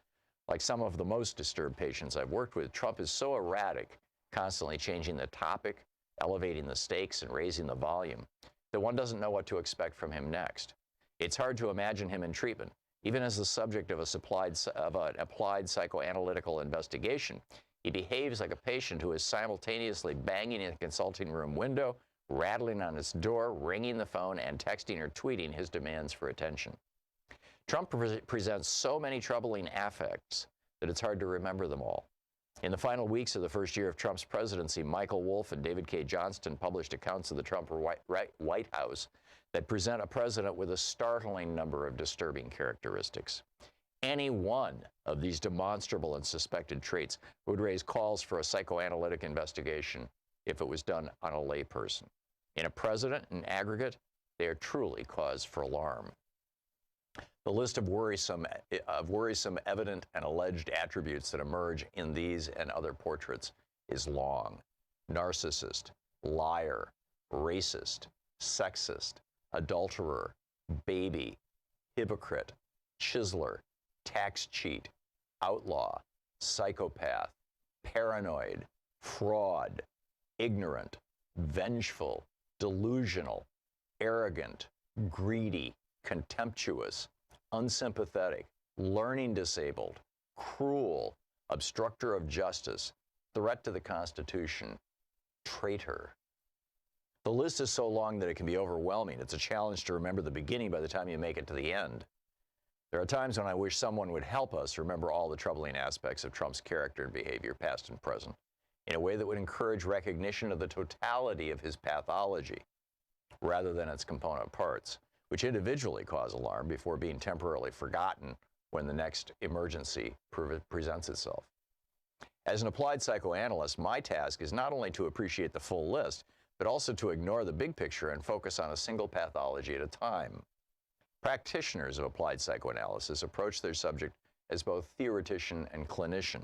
Like some of the most disturbed patients I've worked with, Trump is so erratic, constantly changing the topic, elevating the stakes, and raising the volume, that one doesn't know what to expect from him next. It's hard to imagine him in treatment. Even as the subject of an applied psychoanalytical investigation, he behaves like a patient who is simultaneously banging in a consulting room window, rattling on its door, ringing the phone, and texting or tweeting his demands for attention. Trump presents so many troubling affects that it's hard to remember them all. In the final weeks of the first year of Trump's presidency, Michael Wolff and David K. Johnston published accounts of the Trump White House that present a president with a startling number of disturbing characteristics. Any one of these demonstrable and suspected traits would raise calls for a psychoanalytic investigation if it was done on a layperson. In a president, in aggregate, they are truly cause for alarm. The list of worrisome, evident, and alleged attributes that emerge in these and other portraits is long. Narcissist, liar, racist, sexist, adulterer, baby, hypocrite, chiseler, tax cheat, outlaw, psychopath, paranoid, fraud, ignorant, vengeful, delusional, arrogant, greedy, contemptuous, unsympathetic, learning disabled, cruel, obstructor of justice, threat to the Constitution, traitor. The list is so long that it can be overwhelming. It's a challenge to remember the beginning by the time you make it to the end. There are times when I wish someone would help us remember all the troubling aspects of Trump's character and behavior, past and present, in a way that would encourage recognition of the totality of his pathology, rather than its component parts, which individually cause alarm before being temporarily forgotten when the next emergency presents itself. As an applied psychoanalyst, my task is not only to appreciate the full list, but also to ignore the big picture and focus on a single pathology at a time. Practitioners of applied psychoanalysis approach their subject as both theoretician and clinician.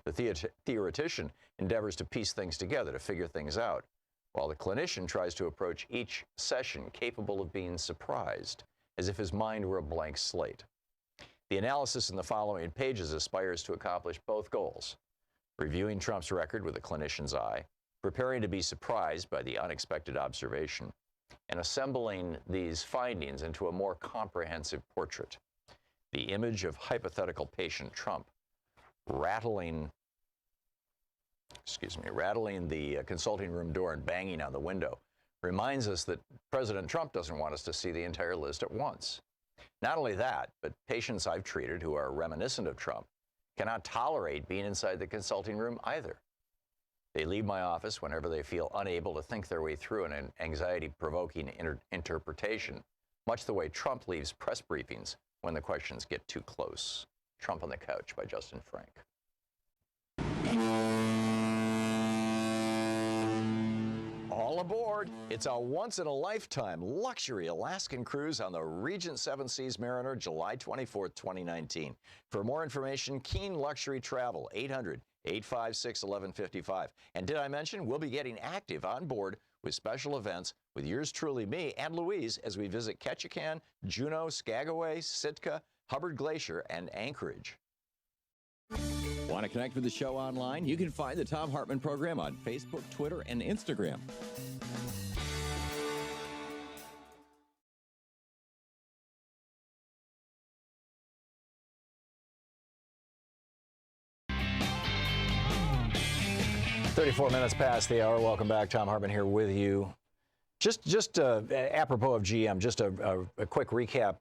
The theoretician endeavors to piece things together, to figure things out, while the clinician tries to approach each session capable of being surprised, as if his mind were a blank slate. The analysis in the following pages aspires to accomplish both goals: reviewing Trump's record with a clinician's eye, preparing to be surprised by the unexpected observation, and assembling these findings into a more comprehensive portrait. The image of hypothetical patient Trump rattling the consulting room door and banging on the window reminds us that President Trump doesn't want us to see the entire list at once. Not only that, but patients I've treated who are reminiscent of Trump cannot tolerate being inside the consulting room either. They leave my office whenever they feel unable to think their way through an anxiety-provoking interpretation, much the way Trump leaves press briefings when the questions get too close. Trump on the Couch by Justin Frank. All aboard. It's a once-in-a-lifetime luxury Alaskan cruise on the Regent Seven Seas Mariner, July 24th, 2019. For more information, Keen Luxury Travel, 800-856-1155. And did I mention we'll be getting active on board with special events with yours truly, me and Louise, as we visit Ketchikan, Juneau, Skagway, Sitka, Hubbard Glacier, and Anchorage. Want to connect with the show online? You can find the Thom Hartmann Program on Facebook, Twitter, and Instagram. "34 minutes past the hour. Welcome back. Thom Hartmann here with you. Just apropos of GM, just a quick recap.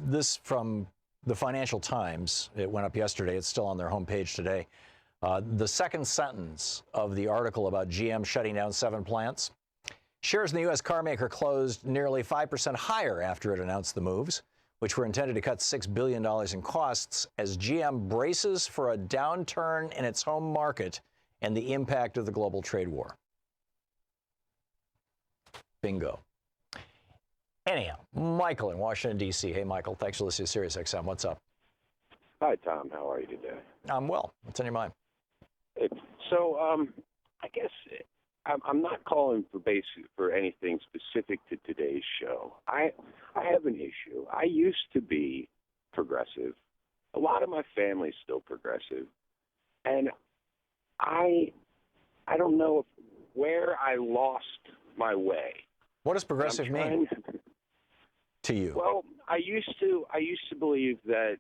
This from the Financial Times. It went up yesterday. It's still on their homepage today. The second sentence of the article about GM shutting down 7 plants. Shares in the U.S. car maker closed nearly 5% higher after it announced the moves, which were intended to cut $6 billion in costs as GM braces for a downturn in its home market and the impact of the global trade war. Bingo. Anyhow, Michael in Washington, D.C. Hey, Michael, thanks for listening to SiriusXM. What's up? Hi, Tom. How are you today? I'm well. What's on your mind? So, I guess I'm not calling for anything specific to today's show. I have an issue. I used to be progressive. A lot of my family's still progressive. And I don't know where I lost my way. What does progressive mean to you? Well, I used to believe that,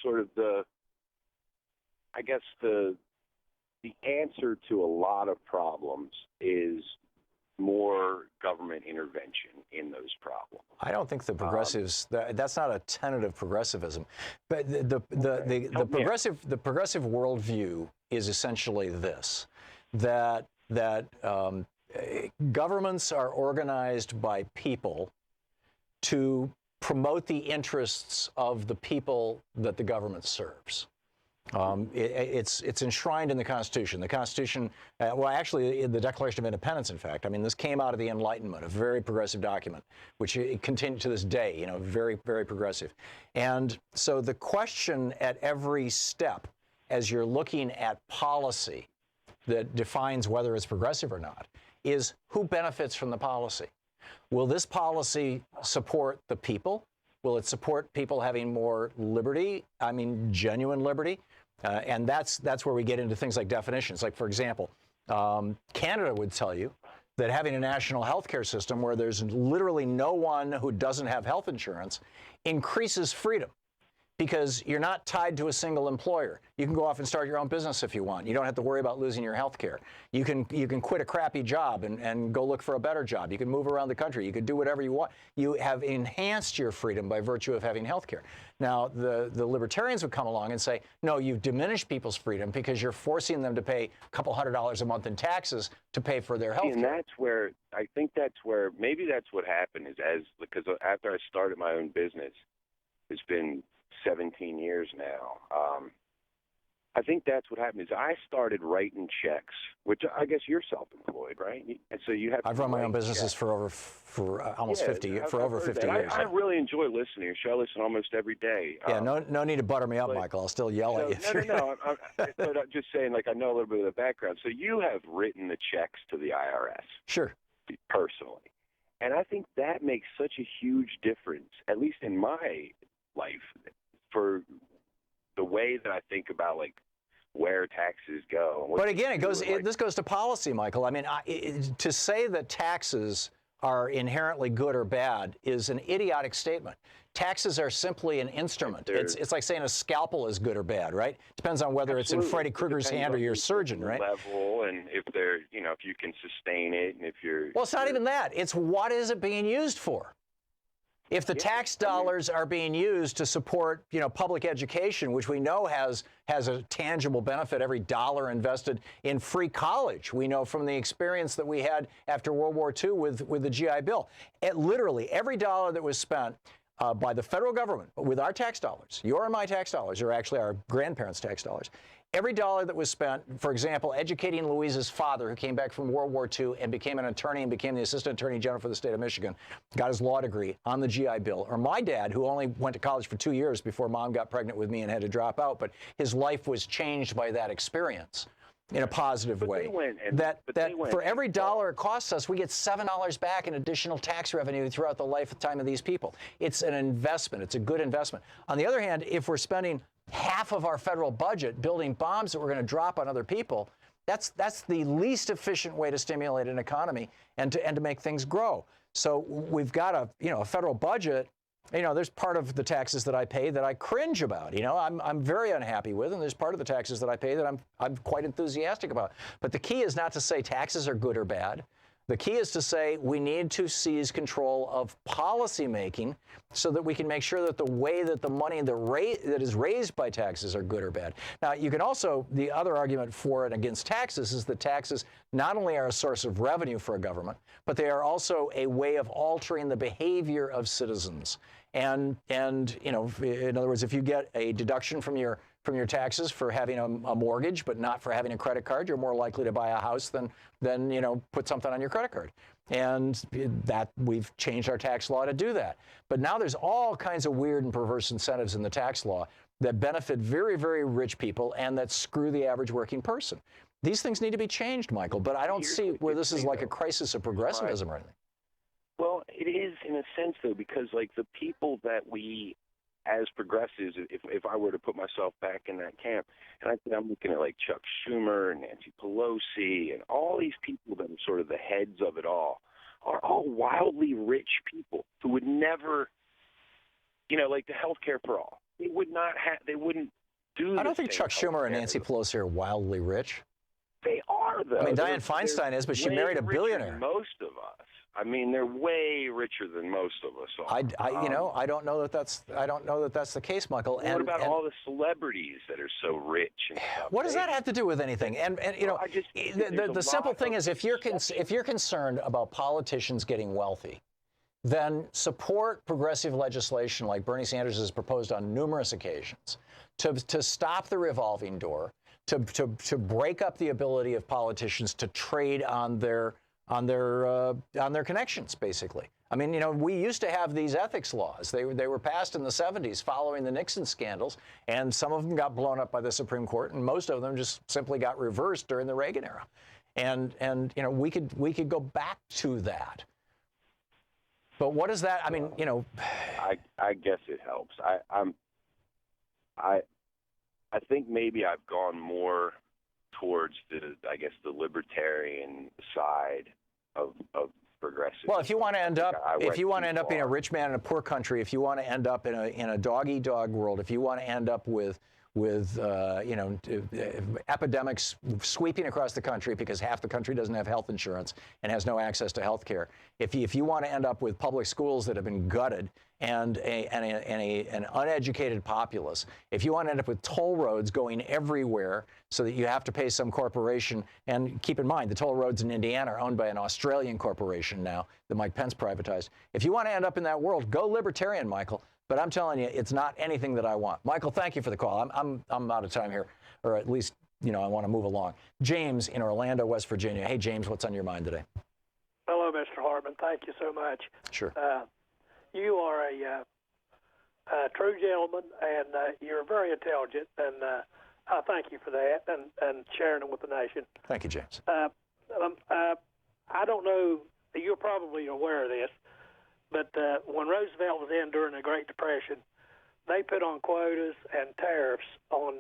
sort of the answer to a lot of problems is more government intervention in those problems. I don't think the progressives, that's not a tenet of progressivism. But the progressive worldview is essentially this, that governments are organized by people to promote the interests of the people that the government serves. It's enshrined in the Constitution. The Constitution, actually, in the Declaration of Independence, in fact. I mean, this came out of the Enlightenment, a very progressive document, which it continued to this day, very, very progressive. And so the question at every step, as you're looking at policy that defines whether it's progressive or not, is who benefits from the policy. Will this policy support the people? Will it support people having more liberty? I mean, genuine liberty? And that's where we get into things like definitions. Like, for example, Canada would tell you that having a national health care system where there's literally no one who doesn't have health insurance increases freedom, because you're not tied to a single employer. You can go off and start your own business if you want. You don't have to worry about losing your health care. You can quit a crappy job and go look for a better job. You can move around the country. You can do whatever you want. You have enhanced your freedom by virtue of having health care. Now, the libertarians would come along and say, no, you've diminished people's freedom because you're forcing them to pay a couple $100 a month in taxes to pay for their health care. And that's where maybe that's what happened because after I started my own business, it's been 17 years now. I think that's what happened is I started writing checks, which I guess you're self-employed, right? And so you have. I've run my own businesses for over 50 years. I really enjoy listening to your show. I listen almost every day. Yeah, no need to butter me up, Michael. I'll still yell at you. No. But I'm just saying, I know a little bit of the background. So you have written the checks to the IRS. Sure. Personally. And I think that makes such a huge difference, at least in my life, for the way that I think about where taxes go. But again, this goes to policy, Michael. I mean, to say that taxes are inherently good or bad is an idiotic statement. Taxes are simply an instrument. It's like saying a scalpel is good or bad, right? Depends on whether it's in Freddy Krueger's hand or your surgeon, right? Level, and if if you can sustain it, and if you're. Well, it's not even that. It's what is it being used for? If the tax dollars are being used to support, public education, which we know has a tangible benefit, every dollar invested in free college, we know from the experience that we had after World War II with the GI Bill. Literally, every dollar that was spent by the federal government with our tax dollars, your and my tax dollars, or actually our grandparents' tax dollars, every dollar that was spent, for example, educating Louise's father, who came back from World War II and became an attorney and became the assistant attorney general for the state of Michigan, got his law degree on the GI Bill, or my dad, who only went to college for 2 years before mom got pregnant with me and had to drop out, but his life was changed by that experience in a positive way. For every dollar it costs us, we get $7 back in additional tax revenue throughout the lifetime of these people. It's an investment. It's a good investment. On the other hand, if we're spending half of our federal budget building bombs that we're going to drop on other people, that's the least efficient way to stimulate an economy and to make things grow. So we've got a federal budget. There's part of the taxes that I pay that I cringe about. I'm very unhappy with, and there's part of the taxes that I pay that I'm quite enthusiastic about. But the key is not to say taxes are good or bad. The key is to say we need to seize control of policy making so that we can make sure that the way that the money that is raised by taxes are good or bad. Now, you can also, the other argument for and against taxes is that taxes not only are a source of revenue for a government, but they are also a way of altering the behavior of citizens. And in other words, if you get a deduction from your taxes for having a mortgage, but not for having a credit card, you're more likely to buy a house than put something on your credit card. And that we've changed our tax law to do that. But now there's all kinds of weird and perverse incentives in the tax law that benefit very, very rich people and that screw the average working person. These things need to be changed, Michael, but I don't see where this is like a crisis of progressivism or anything. Well, it is in a sense, though, because like the people that we, as progressives, if I were to put myself back in that camp, and I think I'm looking at like Chuck Schumer and Nancy Pelosi and all these people that are sort of the heads of it all, are all wildly rich people who would never, like the health care for all. They would not have, they wouldn't do. I don't think Chuck Schumer and Nancy Pelosi are wildly rich. They are, though. I mean, Dianne Feinstein is, but she married a billionaire. Most of us. I mean, they're way richer than most of us are. I don't know that that's the case, Michael. What about all the celebrities that are so rich and stuff? What does that have to do with anything? And the simple thing is, if you're concerned about politicians getting wealthy, then support progressive legislation like Bernie Sanders has proposed on numerous occasions to stop the revolving door, to break up the ability of politicians to trade on their connections, basically. I mean, we used to have these ethics laws. They were passed in the 70s following the Nixon scandals, and some of them got blown up by the Supreme Court, and most of them just simply got reversed during the Reagan era. And we could go back to that. But what is that? I mean, I guess it helps. I think maybe I've gone more towards the libertarian side of progressive. Well, if you want to end up being a rich man in a poor country, if you want to end up in a dog-eat-dog world, if you want to end up with epidemics sweeping across the country because half the country doesn't have health insurance and has no access to health care, if you want to end up with public schools that have been gutted and an uneducated populace, if you want to end up with toll roads going everywhere so that you have to pay some corporation, and keep in mind the toll roads in Indiana are owned by an Australian corporation now that Mike Pence privatized. If you want to end up in that world, go libertarian, Michael. But I'm telling you, it's not anything that I want. Michael, thank you for the call. I'm out of time here, or at least, I want to move along. James in Orlando, West Virginia. Hey, James, what's on your mind today? Hello, Mr. Hartman. Thank you so much. Sure. You are a true gentleman, and you're very intelligent, and I thank you for that and sharing it with the nation. Thank you, James. I don't know, you're probably aware of this, but when Roosevelt was in during the Great Depression, they put on quotas and tariffs on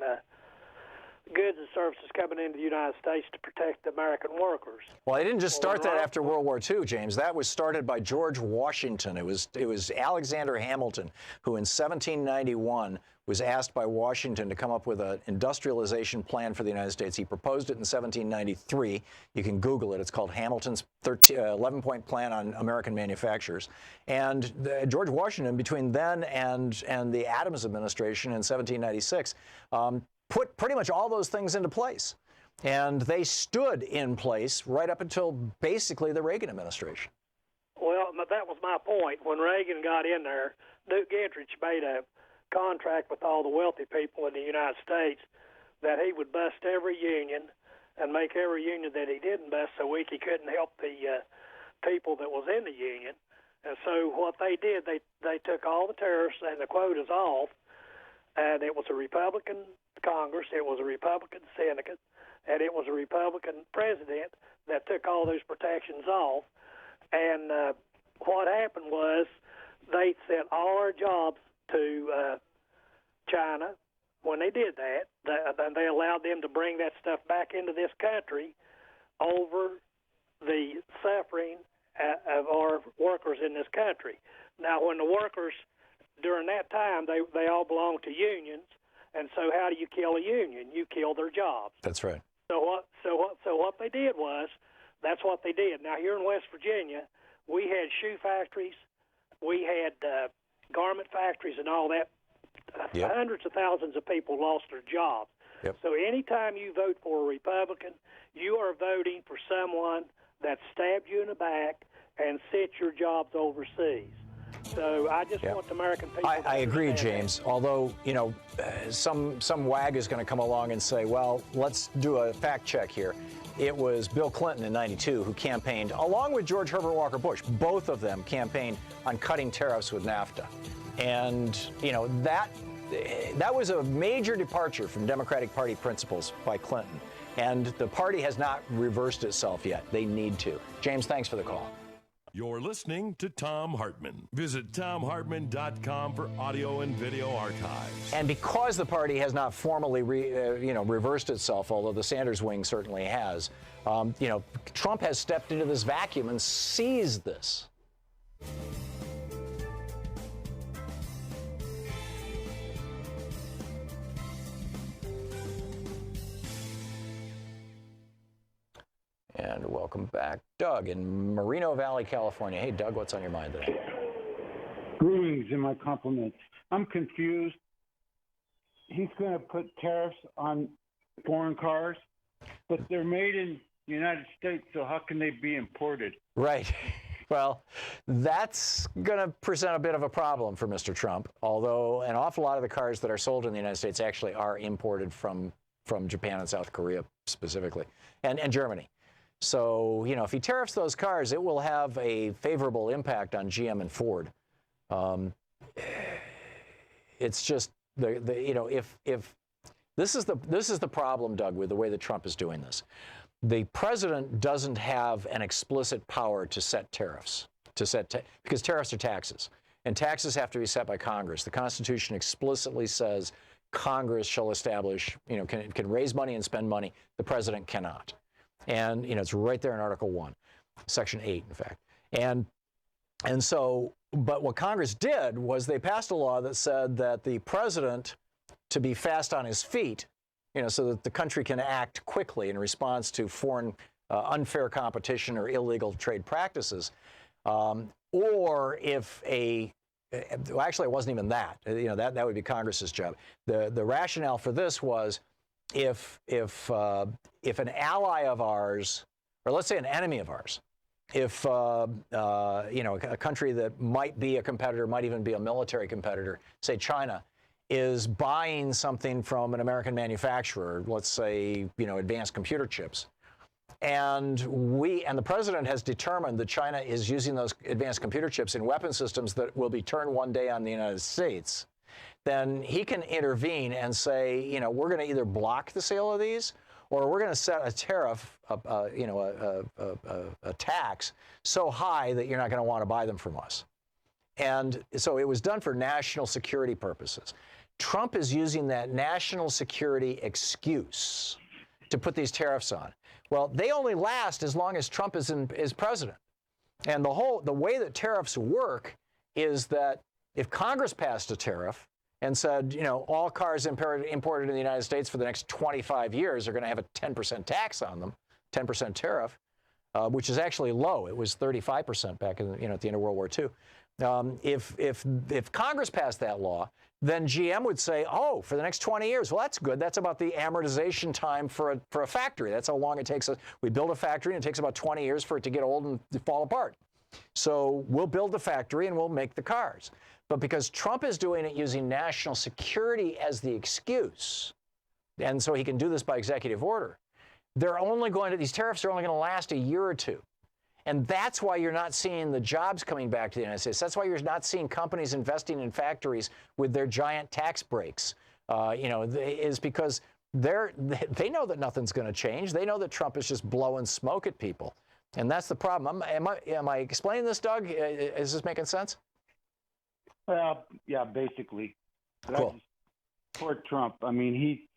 goods and services coming into the United States to protect the American workers. Well, they didn't just start that after World War II, James. That was started by George Washington. It was Alexander Hamilton who in 1791 was asked by Washington to come up with an industrialization plan for the United States. He proposed it in 1793. You can Google it. It's called Hamilton's 11-point plan on American manufacturers. And George Washington, between then and the Adams administration in 1796, put pretty much all those things into place. And they stood in place right up until basically the Reagan administration. Well, that was my point. When Reagan got in there, Newt Gingrich made a contract with all the wealthy people in the United States that he would bust every union and make every union that he didn't bust so weak he couldn't help the people that was in the union. And so what they did, they took all the tariffs and the quotas off, and it was a Republican Congress, it was a Republican Senate, and it was a Republican president that took all those protections off. And what happened was they sent all our jobs to China. When they did that, they allowed them to bring that stuff back into this country over the suffering of our workers in this country. Now, when the workers, during that time, they all belonged to unions, and so how do you kill a union? You kill their jobs. That's right. So what they did was, that's what they did. Now, here in West Virginia, we had shoe factories, we had garment factories and all that. Yep. Hundreds of thousands of people lost their jobs. Yep. So anytime you vote for a Republican, you are voting for someone that stabbed you in the back and sent your jobs overseas. So I just want the American people. I agree, James. Although, you know, some wag is going to come along and say, well, let's do a fact check here. It was Bill Clinton in '92 who campaigned, along with George Herbert Walker Bush. Both of them campaigned on cutting tariffs with NAFTA. And, you know, that was a major departure from Democratic Party principles by Clinton. And the party has not reversed itself yet. They need to. James, thanks for the call. You're listening to Thom Hartmann. Visit thomhartmann.com for audio and video archives. And because the party has not formally reversed itself, although the Sanders wing certainly has, Trump has stepped into this vacuum and seized this. And welcome back, Doug in Moreno Valley, California. Hey, Doug, what's on your mind today? Greetings and my compliments. I'm confused. He's going to put tariffs on foreign cars, but they're made in the United States, so how can they be imported? Right. Well, that's going to present a bit of a problem for Mr. Trump, although an awful lot of the cars that are sold in the United States actually are imported from Japan and South Korea specifically, and Germany. So, you know, if he tariffs those cars, it will have a favorable impact on GM and Ford. It's just if this is the problem, Doug, with the way that Trump is doing this. The president doesn't have an explicit power to set tariffs, because tariffs are taxes, and taxes have to be set by Congress. The Constitution explicitly says Congress shall establish, can raise money and spend money. The president cannot. And, it's right there in Article 1, Section 8, in fact. And so, but what Congress did was they passed a law that said that the president, to be fast on his feet, so that the country can act quickly in response to foreign unfair competition or illegal trade practices, or if actually it wasn't even that, that would be Congress's job. The rationale for this was, if an ally of ours, or let's say an enemy of ours, if a country that might be a competitor, might even be a military competitor, say China, is buying something from an American manufacturer, let's say advanced computer chips, and the president has determined that China is using those advanced computer chips in weapon systems that will be turned one day on the United States, then he can intervene and say, we're going to either block the sale of these, or we're going to set a tariff, a tax so high that you're not going to want to buy them from us. And so it was done for national security purposes. Trump is using that national security excuse to put these tariffs on. Well, they only last as long as Trump is president. And the way that tariffs work is that if Congress passed a tariff and said, all cars imported in the United States for the next 25 years are going to have a 10% tax on them, 10% tariff, which is actually low. It was 35% back in, at the end of World War II. If Congress passed that law, then GM would say, oh, for the next 20 years, well, that's good. That's about the amortization time for a factory. That's how long it takes. We build a factory, and it takes about 20 years for it to get old and fall apart. So we'll build the factory, and we'll make the cars. But because Trump is doing it using national security as the excuse, and so he can do this by executive order, these tariffs are only going to last a year or two. And that's why you're not seeing the jobs coming back to the United States. That's why you're not seeing companies investing in factories with their giant tax breaks, is because they know that nothing's going to change. They know that Trump is just blowing smoke at people. And that's the problem. Am I explaining this, Doug? Is this making sense? Yeah, basically. But Cool. I just support Trump. I mean, he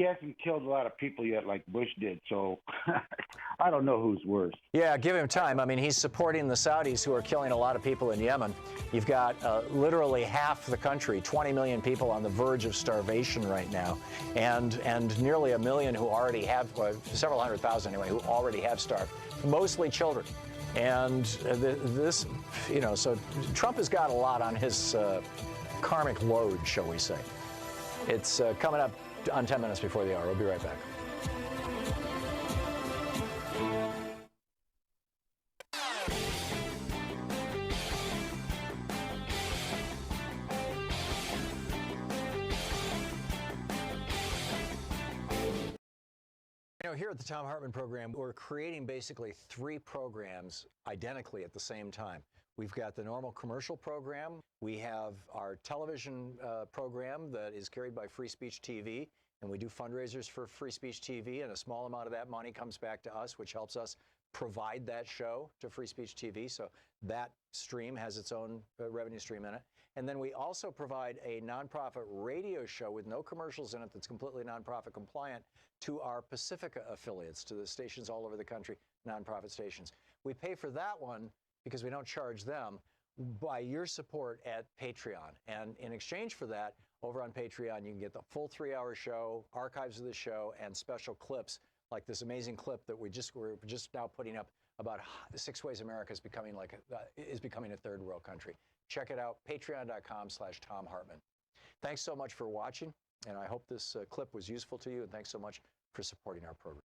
hasn't killed a lot of people yet like Bush did, so I don't know who's worse. Yeah, give him time. I mean, he's supporting the Saudis who are killing a lot of people in Yemen. You've got literally half the country, 20 million people on the verge of starvation right now, and nearly 1 million who already have, several hundred thousand anyway, who already have starved, mostly children. And so Trump has got a lot on his karmic load, shall we say. It's coming up on 10 minutes before the hour. We'll be right back. Here at the Thom Hartmann Program, we're creating basically 3 programs identically at the same time. We've got the normal commercial program. We have our television program that is carried by Free Speech TV, and we do fundraisers for Free Speech TV, and a small amount of that money comes back to us, which helps us provide that show to Free Speech TV. So that stream has its own revenue stream in it. And then we also provide a nonprofit radio show with no commercials in it that's completely nonprofit compliant to our Pacifica affiliates, to the stations all over the country, nonprofit stations. We pay for that one because we don't charge them by your support at Patreon. And in exchange for that, over on Patreon, you can get the full 3-hour show, archives of the show, and special clips like this amazing clip that we're just now putting up about 6 ways America is becoming a third world country. Check it out, patreon.com/Thom Hartmann. Thanks so much for watching, and I hope this clip was useful to you, and thanks so much for supporting our program.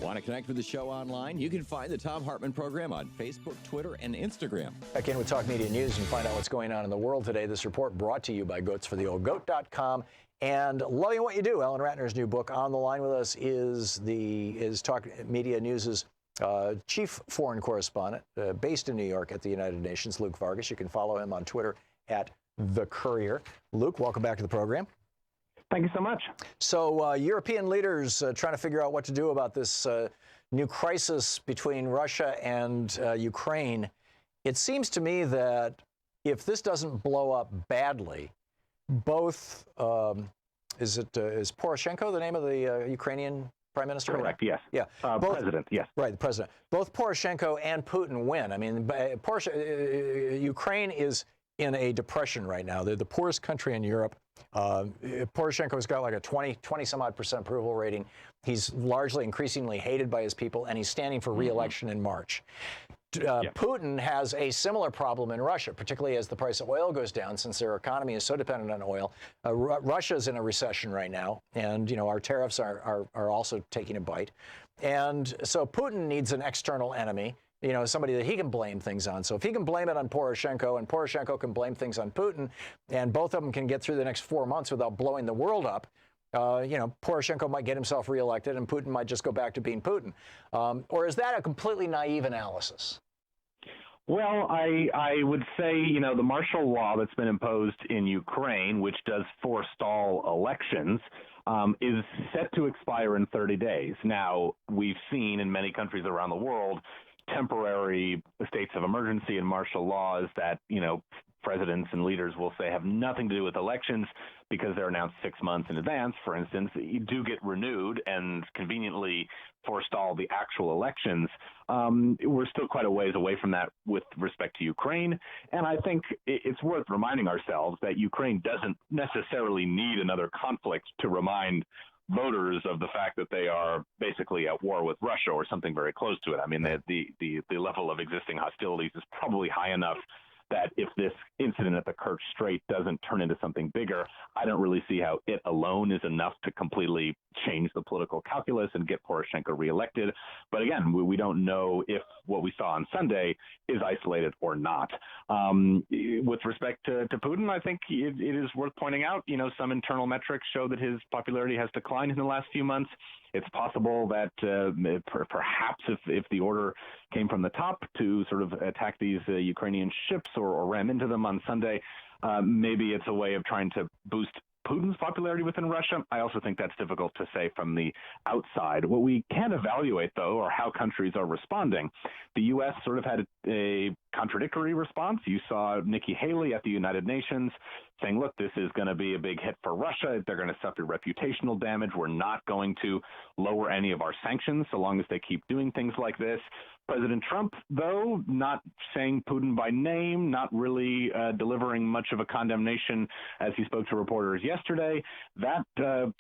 Want to connect with the show online? You can find the Thom Hartmann Program on Facebook, Twitter, and Instagram. Back in with Talk Media News and find out what's going on in the world today. This report brought to you by goatsfortheoldgoat.com and Loving What You Do. Ellen Ratner's new book. On the line with us is Talk Media News's chief foreign correspondent based in New York at the United Nations, Luke Vargas. You can follow him on Twitter at The Courier. Luke, welcome back to the program. Thank you so much. So European leaders trying to figure out what to do about this new crisis between Russia and Ukraine. It seems to me that if this doesn't blow up badly, both, is Poroshenko the name of the Ukrainian prime minister? Correct, yes. Yeah. President, yes. Right, the president. Both Poroshenko and Putin win. I mean, Ukraine is in a depression right now. They're the poorest country in Europe. Poroshenko's got like a 20 some odd % approval rating. He's largely increasingly hated by his people, and he's standing for re-election in March. Putin has a similar problem in Russia, particularly as the price of oil goes down, since their economy is so dependent on oil. Russia's in a recession right now, and our tariffs are also taking a bite. And so Putin needs an external enemy, somebody that he can blame things on. So if he can blame it on Poroshenko, and Poroshenko can blame things on Putin, and both of them can get through the next 4 months without blowing the world up, Poroshenko might get himself reelected, and Putin might just go back to being Putin. Or is that a completely naive analysis? Well, I would say, the martial law that's been imposed in Ukraine, which does forestall elections, is set to expire in 30 days. Now, we've seen in many countries around the world temporary states of emergency and martial laws that, presidents and leaders will say have nothing to do with elections because they're announced 6 months in advance, for instance, you do get renewed and conveniently forestall the actual elections. We're still quite a ways away from that with respect to Ukraine. And I think it's worth reminding ourselves that Ukraine doesn't necessarily need another conflict to remind voters of the fact that they are basically at war with Russia or something very close to it. I mean, the level of existing hostilities is probably high enough that if this incident at the Kerch Strait doesn't turn into something bigger, I don't really see how it alone is enough to completely change the political calculus and get Poroshenko reelected. But again, we don't know if what we saw on Sunday is isolated or not. With respect to Putin, I think it is worth pointing out, some internal metrics show that his popularity has declined in the last few months. It's possible that perhaps if the order came from the top to sort of attack these Ukrainian ships or ram into them on Sunday, maybe it's a way of trying to boost Putin's popularity within Russia. I also think that's difficult to say from the outside. What we can evaluate, though, are how countries are responding. The U.S. sort of had a contradictory response. You saw Nikki Haley at the United Nations saying, look, this is going to be a big hit for Russia. They're going to suffer reputational damage. We're not going to lower any of our sanctions so long as they keep doing things like this. President Trump, though, not saying Putin by name, not really delivering much of a condemnation as he spoke to reporters yesterday. That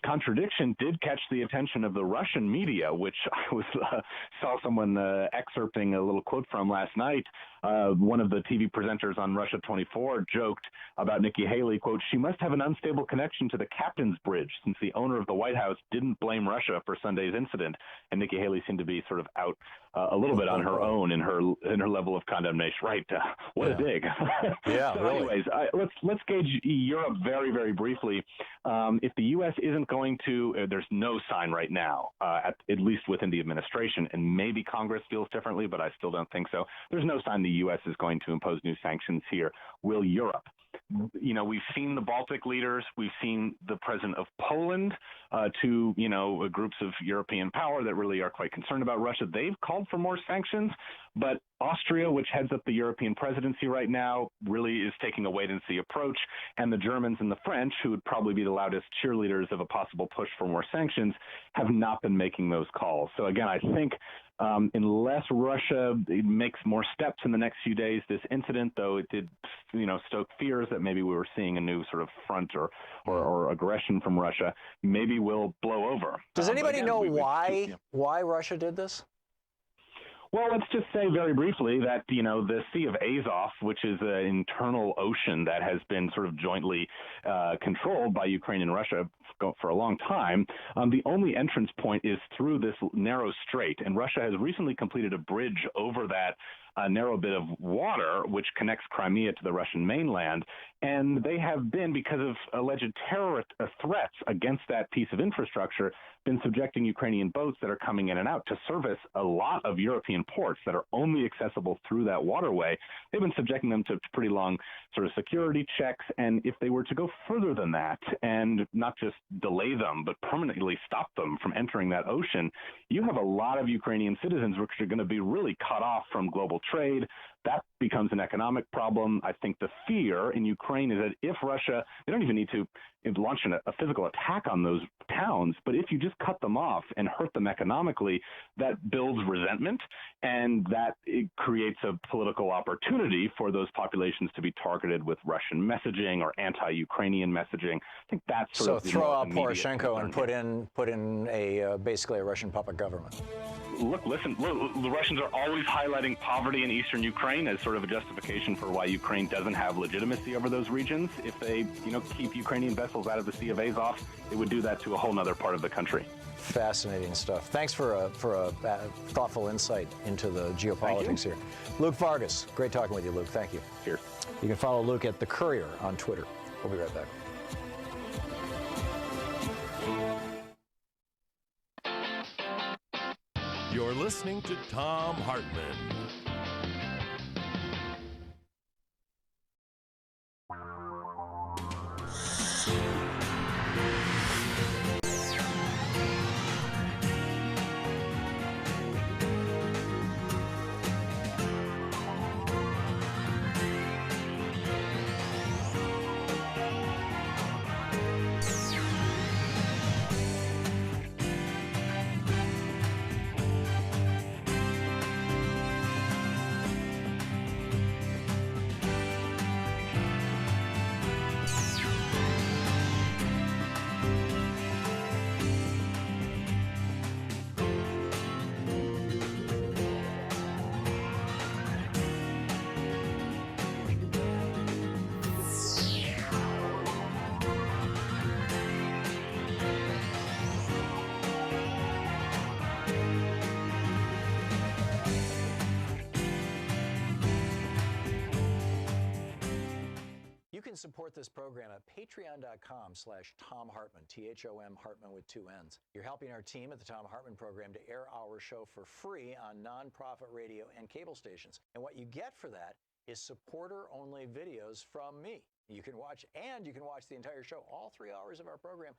contradiction did catch the attention of the Russian media, which I saw someone excerpting a little quote from last night. One of the TV presenters on Russia 24 joked about Nikki Haley, quote, she must have an unstable connection to the captain's bridge since the owner of the White House didn't blame Russia for Sunday's incident. And Nikki Haley seemed to be sort of out a little bit on her own in her level of condemnation. Right. What a dig. Yeah, so really. Anyways, let's gauge Europe very, very briefly. If the U.S. isn't going to, there's no sign right now, at least within the administration, and maybe Congress feels differently, but I still don't think so. There's no sign the U.S. is going to impose new sanctions here. Will Europe? We've seen the Baltic leaders. We've seen the president of Poland, two, groups of European power that really are quite concerned about Russia. They've called for more sanctions, but Austria, which heads up the European presidency right now, really is taking a wait-and-see approach. And the Germans and the French, who would probably be the loudest cheerleaders of a possible push for more sanctions, have not been making those calls. So again, I think unless Russia makes more steps in the next few days, this incident, though it did, stoke fears that maybe we were seeing a new sort of front or aggression from Russia, maybe will blow over. Does anybody know why Russia did this? Well, let's just say very briefly that, the Sea of Azov, which is an internal ocean that has been sort of jointly controlled by Ukraine and Russia for a long time, the only entrance point is through this narrow strait. And Russia has recently completed a bridge over that narrow bit of water, which connects Crimea to the Russian mainland. And they have been, because of alleged terrorist threats against that piece of infrastructure, been subjecting Ukrainian boats that are coming in and out to service a lot of European ports that are only accessible through that waterway. They've been subjecting them to pretty long sort of security checks. And if they were to go further than that and not just delay them, but permanently stop them from entering that ocean, you have a lot of Ukrainian citizens which are going to be really cut off from global trade. That becomes an economic problem. I think the fear in Ukraine is that if Russia, they don't even need to launch a physical attack on those towns, but if you just cut them off and hurt them economically, that builds resentment, and that it creates a political opportunity for those populations to be targeted with Russian messaging or anti-Ukrainian messaging. I think that's sort of throw out Poroshenko and put in a basically a Russian puppet government. Look, the Russians are always highlighting poverty in eastern Ukraine as sort of a justification for why Ukraine doesn't have legitimacy over those regions. If they, keep Ukrainian vessels out of the Sea of Azov, it would do that to a whole other part of the country. Fascinating stuff. Thanks for a thoughtful insight into the geopolitics here. Luke Vargas, great talking with you, Luke. Thank you. Cheers. You can follow Luke at The Courier on Twitter. We'll be right back. You're listening to Thom Hartmann. can support this program at patreon.com/Thom Hartmann, Thom Hartmann with 2 N's. You're helping our team at the Thom Hartmann Program to air our show for free on nonprofit radio and cable stations. And what you get for that is supporter-only videos from me. You can watch the entire show, all 3 hours of our program,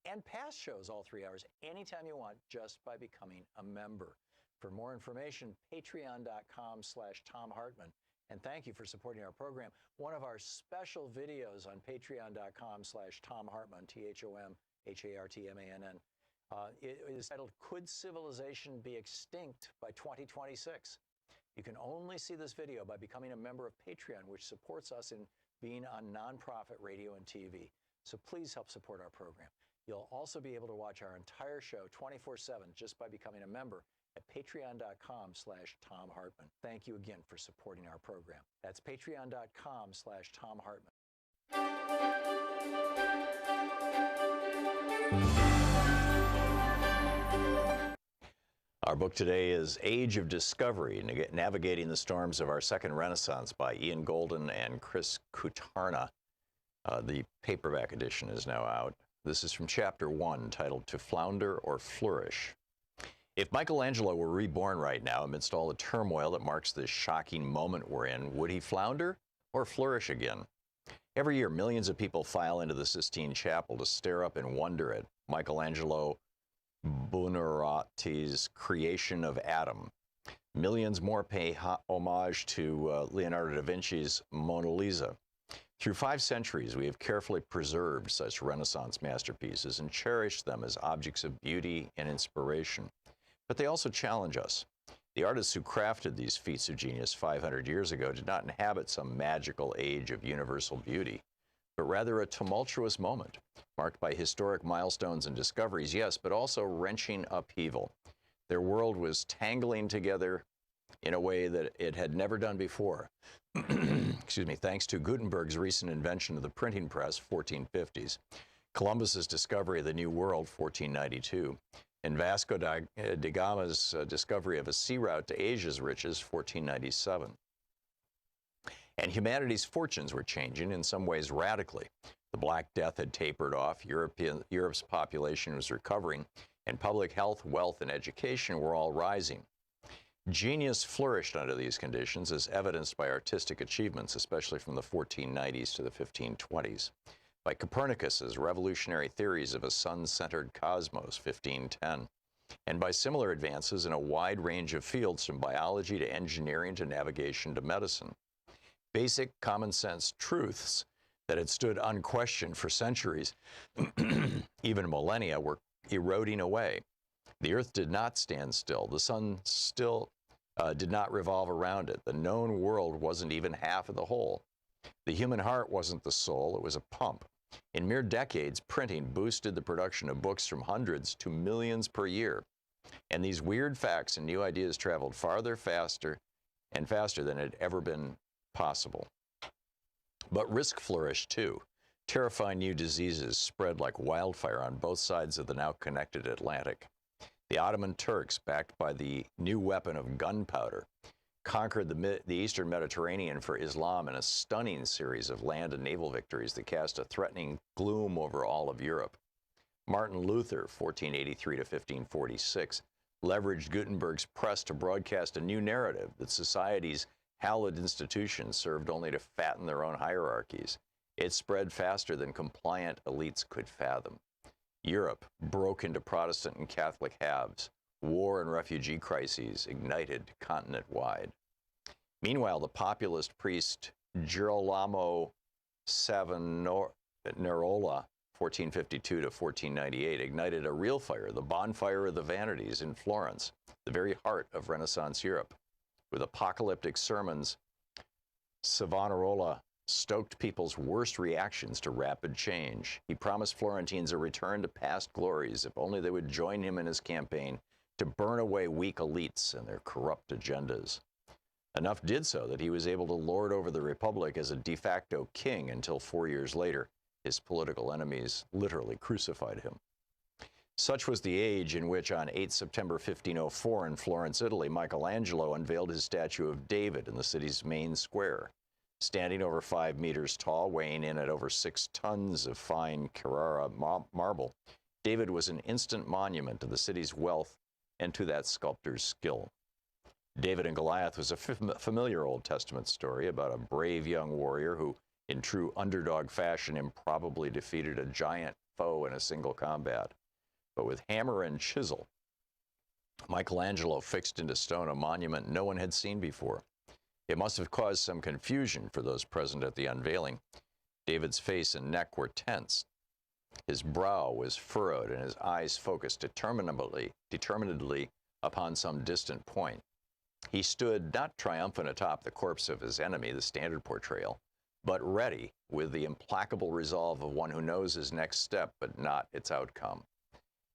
and past shows all 3 hours, anytime you want, just by becoming a member. For more information, patreon.com/Thom Hartmann. And thank you for supporting our program. One of our special videos on patreon.com/Thom Hartmann, ThomHartmann, it is titled, Could Civilization Be Extinct by 2026? You can only see this video by becoming a member of Patreon, which supports us in being on nonprofit radio and TV. So please help support our program. You'll also be able to watch our entire show 24/7 just by becoming a member at patreon.com/Thom Hartmann. Thank you again for supporting our program. That's patreon.com/Thom Hartmann. Our book today is Age of Discovery, Navigating the Storms of Our Second Renaissance by Ian Golden and Chris Kutarna. The paperback edition is now out. This is from Chapter 1, titled To Flounder or Flourish. If Michelangelo were reborn right now amidst all the turmoil that marks this shocking moment we're in, would he flounder or flourish again? Every year, millions of people file into the Sistine Chapel to stare up and wonder at Michelangelo Buonarroti's creation of Adam. Millions more pay homage to Leonardo da Vinci's Mona Lisa. Through 5 centuries, we have carefully preserved such Renaissance masterpieces and cherished them as objects of beauty and inspiration. But they also challenge us. The artists who crafted these feats of genius 500 years ago did not inhabit some magical age of universal beauty, but rather a tumultuous moment, marked by historic milestones and discoveries, yes, but also wrenching upheaval. Their world was tangling together in a way that it had never done before. Excuse me, thanks to Gutenberg's recent invention of the printing press, 1450s, Columbus's discovery of the New World, 1492, and Vasco da Gama's discovery of a sea route to Asia's riches, 1497. And humanity's fortunes were changing, in some ways radically. The Black Death had tapered off, Europe's population was recovering, and public health, wealth, and education were all rising. Genius flourished under these conditions, as evidenced by artistic achievements, especially from the 1490s to the 1520s. By Copernicus's revolutionary theories of a sun-centered cosmos, 1510, and by similar advances in a wide range of fields from biology to engineering to navigation to medicine. Basic common sense truths that had stood unquestioned for centuries, even millennia, were eroding away. The earth did not stand still. The sun still did not revolve around it. The known world wasn't even half of the whole. The human heart wasn't the soul, it was a pump. In mere decades, printing boosted the production of books from hundreds to millions per year. And these weird facts and new ideas traveled farther, faster, and faster than had ever been possible. But risk flourished too. Terrifying new diseases spread like wildfire on both sides of the now connected Atlantic. The Ottoman Turks, backed by the new weapon of gunpowder, conquered the Eastern Mediterranean for Islam in a stunning series of land and naval victories that cast a threatening gloom over all of Europe. Martin Luther, 1483 to 1546, leveraged Gutenberg's press to broadcast a new narrative that society's hallowed institutions served only to fatten their own hierarchies. It spread faster than compliant elites could fathom. Europe broke into Protestant and Catholic halves. War and refugee crises ignited continent-wide. Meanwhile, the populist priest Girolamo Savonarola, 1452 to 1498, ignited a real fire, the bonfire of the vanities in Florence, the very heart of Renaissance Europe. With apocalyptic sermons, Savonarola stoked people's worst reactions to rapid change. He promised Florentines a return to past glories if only they would join him in his campaign to burn away weak elites and their corrupt agendas. Enough did so that he was able to lord over the Republic as a de facto king until 4 years later, his political enemies literally crucified him. Such was the age in which on 8 September 1504 in Florence, Italy, Michelangelo unveiled his statue of David in the city's main square. Standing over 5 meters tall, weighing in at over 6 tons of fine Carrara marble, David was an instant monument to the city's wealth and to that sculptor's skill. David and Goliath was a familiar Old Testament story about a brave young warrior who, in true underdog fashion, improbably defeated a giant foe in a single combat. But with hammer and chisel, Michelangelo fixed into stone a monument no one had seen before. It must have caused some confusion for those present at the unveiling. David's face and neck were tense. His brow was furrowed and his eyes focused determinedly upon some distant point. He stood not triumphant atop the corpse of his enemy, the standard portrayal, but ready with the implacable resolve of one who knows his next step but not its outcome.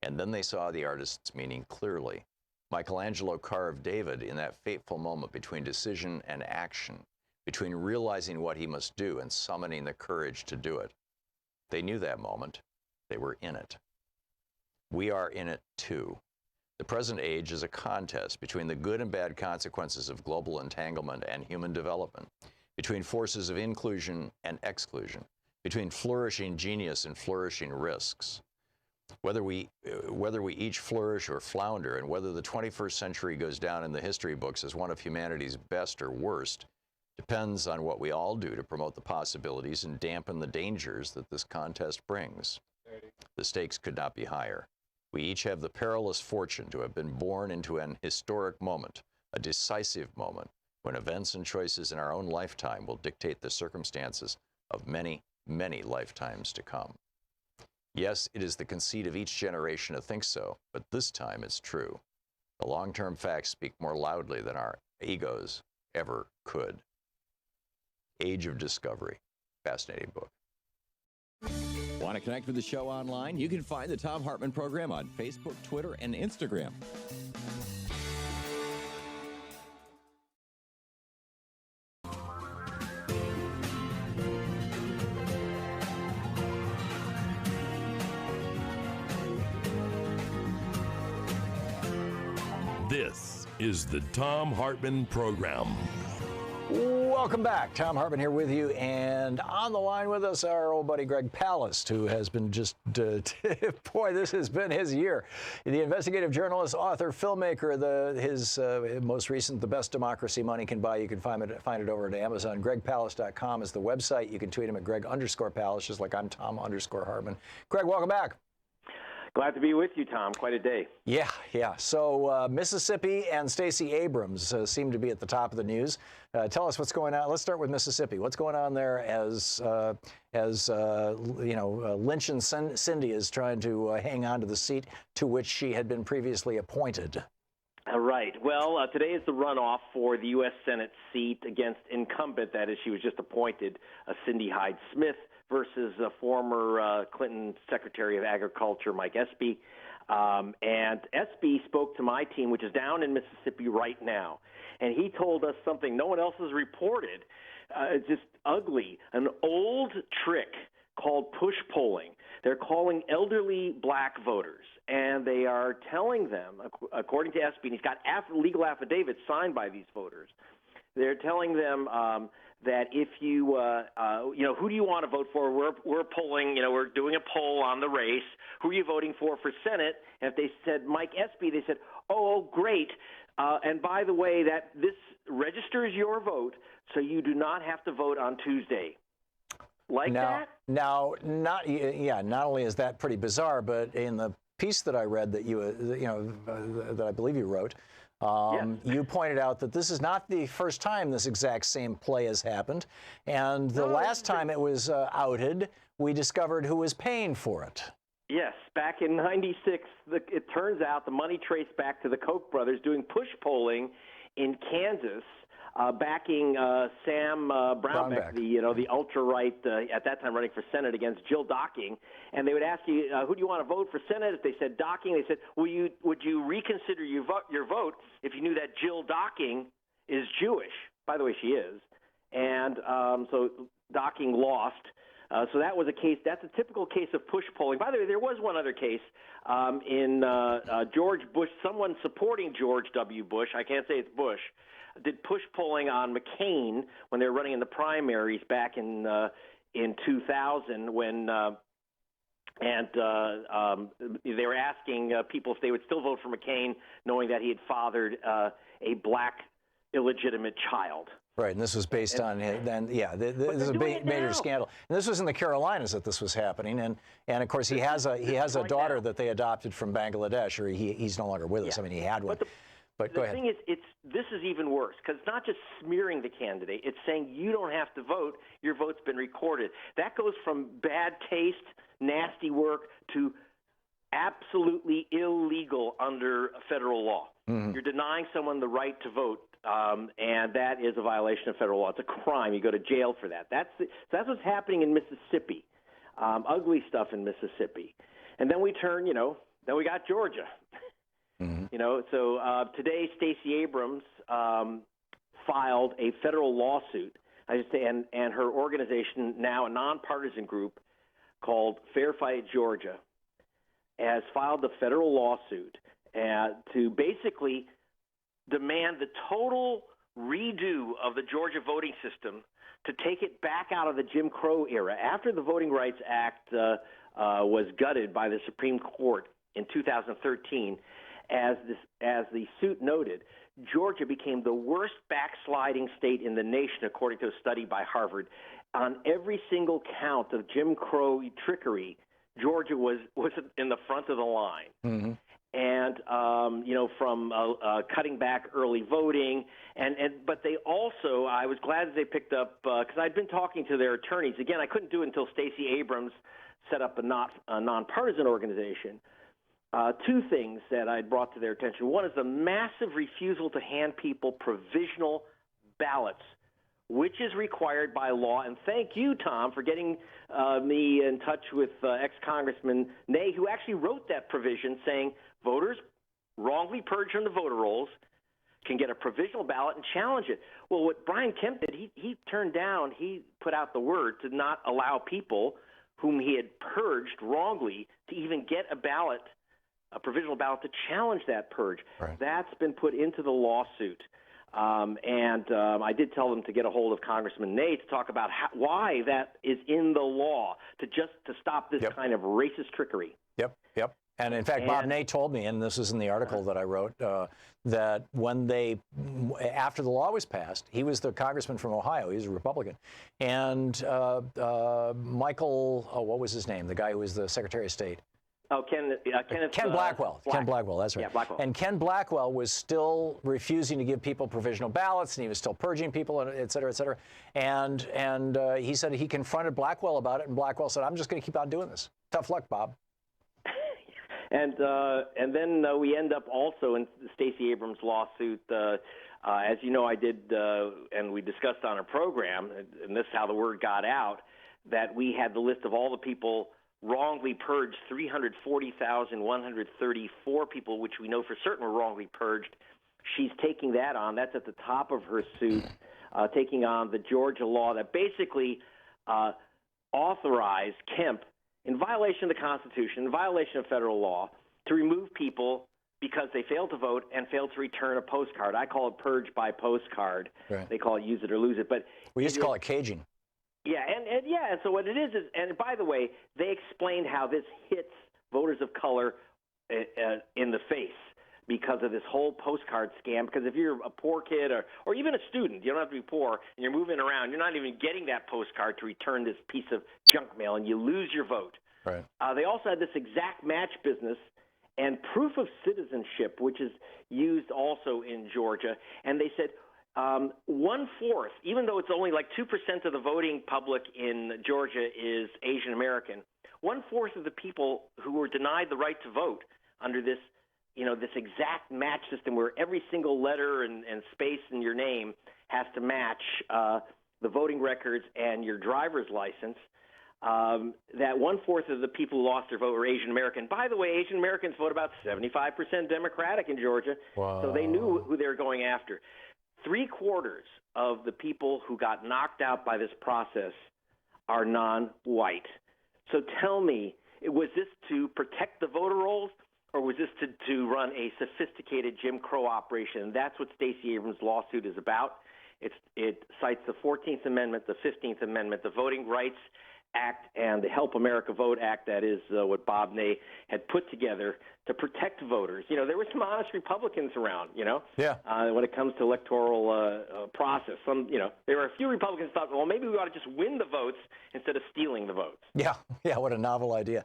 And then they saw the artist's meaning clearly. Michelangelo carved David in that fateful moment between decision and action, between realizing what he must do and summoning the courage to do it. They knew that moment. They were in it. We are in it too. The present age is a contest between the good and bad consequences of global entanglement and human development, between forces of inclusion and exclusion, between flourishing genius and flourishing risks. Whether we each flourish or flounder, and whether the 21st century goes down in the history books as one of humanity's best or worst, depends on what we all do to promote the possibilities and dampen the dangers that this contest brings. The stakes could not be higher. We each have the perilous fortune to have been born into an historic moment, a decisive moment, when events and choices in our own lifetime will dictate the circumstances of many, many lifetimes to come. Yes, it is the conceit of each generation to think so, but this time it's true. The long-term facts speak more loudly than our egos ever could. Age of Discovery. Fascinating book. Want to connect with the show online? You can find the Thom Hartmann Program on Facebook, Twitter, and Instagram. This is the Thom Hartmann Program. Welcome back. Thom Hartmann here with you, and on the line with us, our old buddy Greg Palast, who has been just, boy, this has been his year. The investigative journalist, author, filmmaker, his most recent, The Best Democracy Money Can Buy. You can find it over at Amazon. GregPalast.com is the website. You can tweet him at Greg_Palast, just like I'm Thom_Hartmann. Greg, welcome back. Glad to be with you, Tom. Quite a day. Yeah. So Mississippi and Stacey Abrams seem to be at the top of the news. Tell us what's going on. Let's start with Mississippi. What's going on there as Lynch and Cindy is trying to hang on to the seat to which she had been previously appointed? Right. Well, today is the runoff for the U.S. Senate seat against incumbent, that is, she was just appointed, Cindy Hyde-Smith, versus former Clinton Secretary of Agriculture, Mike Espy. And Espy spoke to my team, which is down in Mississippi right now. And he told us something no one else has reported. It's just ugly. An old trick called push polling. They're calling elderly black voters, and they are telling them, according to Espy, and he's got legal affidavits signed by these voters, they're telling them that if you, who do you want to vote for? We're polling, we're doing a poll on the race. Who are you voting for Senate? And if they said Mike Espy, they said, oh, great. And by the way, that this registers your vote, so you do not have to vote on Tuesday. That? Now, not only is that pretty bizarre, but in the piece that I read that that I believe you wrote, you pointed out that this is not the first time this exact same play has happened, and the last time it was outed, we discovered who was paying for it. Yes, back in '96, it turns out the money traced back to the Koch brothers doing push polling in Kansas, backing Sam Brownback, the ultra-right, at that time running for Senate against Jill Docking. And they would ask you, who do you want to vote for Senate? If they said Docking, they said, would you reconsider your vote if you knew that Jill Docking is Jewish? By the way, she is. And so Docking lost. So that was a case. That's a typical case of push polling. By the way, there was one other case in George Bush. Someone supporting George W. Bush, I can't say it's Bush, did push polling on McCain when they were running in the primaries back in 2000 when they were asking people if they would still vote for McCain, knowing that he had fathered a black illegitimate child. Right, and this was based on then, yeah. This is a major scandal, and this was in the Carolinas that this was happening, and of course he has a daughter that they adopted from Bangladesh, or he's no longer with us. I mean, he had one. But go ahead. The thing is, this is even worse because it's not just smearing the candidate; it's saying you don't have to vote; your vote's been recorded. That goes from bad taste, nasty work, to absolutely illegal under federal law. Mm-hmm. You're denying someone the right to vote. And that is a violation of federal law. It's a crime. You go to jail for that. That's what's happening in Mississippi. Ugly stuff in Mississippi. And then we turn, then we got Georgia. Mm-hmm. So today Stacey Abrams filed a federal lawsuit. I just say, and her organization, now a nonpartisan group called Fair Fight Georgia, has filed a federal lawsuit to basically demand the total redo of the Georgia voting system to take it back out of the Jim Crow era. After the Voting Rights Act was gutted by the Supreme Court in 2013, as the suit noted, Georgia became the worst backsliding state in the nation, according to a study by Harvard. On every single count of Jim Crow trickery, Georgia was in the front of the line. Mm-hmm. And from cutting back early voting, but they also, I was glad that they picked up because I'd been talking to their attorneys. Again, I couldn't do it until Stacey Abrams set up a nonpartisan organization. Two things that I'd brought to their attention. One is the massive refusal to hand people provisional ballots, which is required by law. And thank you, Tom, for getting me in touch with ex-Congressman Ney, who actually wrote that provision saying voters wrongly purged from the voter rolls can get a provisional ballot and challenge it. Well, what Brian Kemp did, he put out the word to not allow people whom he had purged wrongly to even get a provisional ballot to challenge that purge. Right. That's been put into the lawsuit. I did tell them to get a hold of Congressman Ney to talk about why that is in the law to stop this kind of racist trickery. Yep. And in fact, Bob Ney told me, and this is in the article that I wrote, that after the law was passed, he was the congressman from Ohio. He was a Republican. And Michael, what was his name? The guy who was the Secretary of State. Oh, Ken Blackwell. Ken Blackwell, that's right. Yeah, Blackwell. And Ken Blackwell was still refusing to give people provisional ballots, and he was still purging people, et cetera, et cetera. And he said he confronted Blackwell about it, and Blackwell said, I'm just going to keep on doing this. Tough luck, Bob. And then we end up also in the Stacey Abrams lawsuit. As you know, I did, and we discussed on our program, and this is how the word got out, that we had the list of all the people wrongly purged, 340,134 people, which we know for certain were wrongly purged. She's taking that on. That's at the top of her suit, taking on the Georgia law that basically authorized Kemp, in violation of the Constitution, in violation of federal law, to remove people because they failed to vote and failed to return a postcard. I call it purge by postcard. Right. They call it use it or lose it. But we used to call it caging. Yeah, and so what it is, and by the way, they explained how this hits voters of color in the face because of this whole postcard scam. Because if you're a poor kid or even a student, you don't have to be poor, and you're moving around, you're not even getting that postcard to return this piece of junk mail, and you lose your vote. Right. They also had this exact match business and proof of citizenship, which is used also in Georgia, and they said 1/4, even though it's only like 2% of the voting public in Georgia is Asian American, 1/4 of the people who were denied the right to vote under this, this exact match system where every single letter and space in your name has to match the voting records and your driver's license, that 1/4 of the people who lost their vote were Asian American. By the way, Asian Americans vote about 75% Democratic in Georgia, so they knew who they were going after. 3/4 of the people who got knocked out by this process are non-white. So tell me, was this to protect the voter rolls, or was this to run a sophisticated Jim Crow operation? And that's what Stacey Abrams' lawsuit is about. It cites the 14th Amendment, the 15th Amendment, the Voting Rights Act, and the Help America Vote Act. That is what Bob Ney had put together to protect voters. You know, there were some honest Republicans around, you know, when it comes to electoral process. There were a few Republicans thought, well, maybe we ought to just win the votes instead of stealing the votes. Yeah, what a novel idea.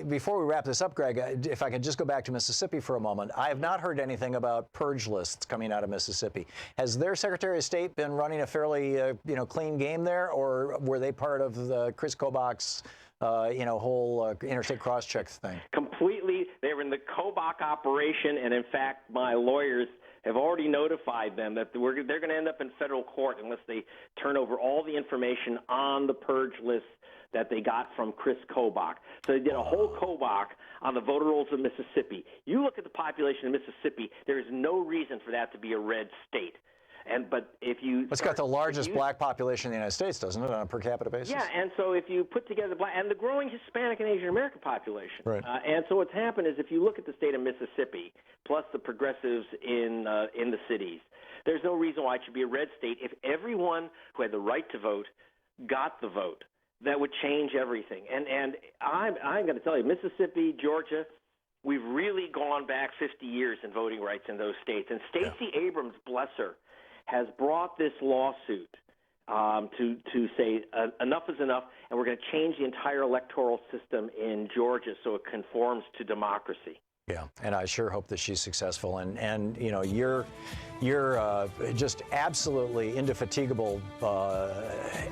Before we wrap this up, Greg, if I could just go back to Mississippi for a moment. I have not heard anything about purge lists coming out of Mississippi. Has their Secretary of State been running a fairly, clean game there, or were they part of the Chris Kobach's, whole interstate cross-check thing? Completely. They were in the Kobach operation, and in fact, my lawyers have already notified them that they're going to end up in federal court unless they turn over all the information on the purge list that they got from Chris Kobach. So they did a whole Kobach on the voter rolls of Mississippi. You look at the population of Mississippi, there is no reason for that to be a red state. But if you... It's got the largest black population in the United States, doesn't it, on a per capita basis? Yeah, and so if you put together and the growing Hispanic and Asian American population. Right. And so what's happened is if you look at the state of Mississippi, plus the progressives in the cities, there's no reason why it should be a red state. If everyone who had the right to vote got the vote, that would change everything. And I'm going to tell you, Mississippi, Georgia, we've really gone back 50 years in voting rights in those states. And Stacey Abrams, bless her, has brought this lawsuit to say enough is enough, and we're going to change the entire electoral system in Georgia so it conforms to democracy. Yeah, and I sure hope that she's successful. And you're just absolutely indefatigable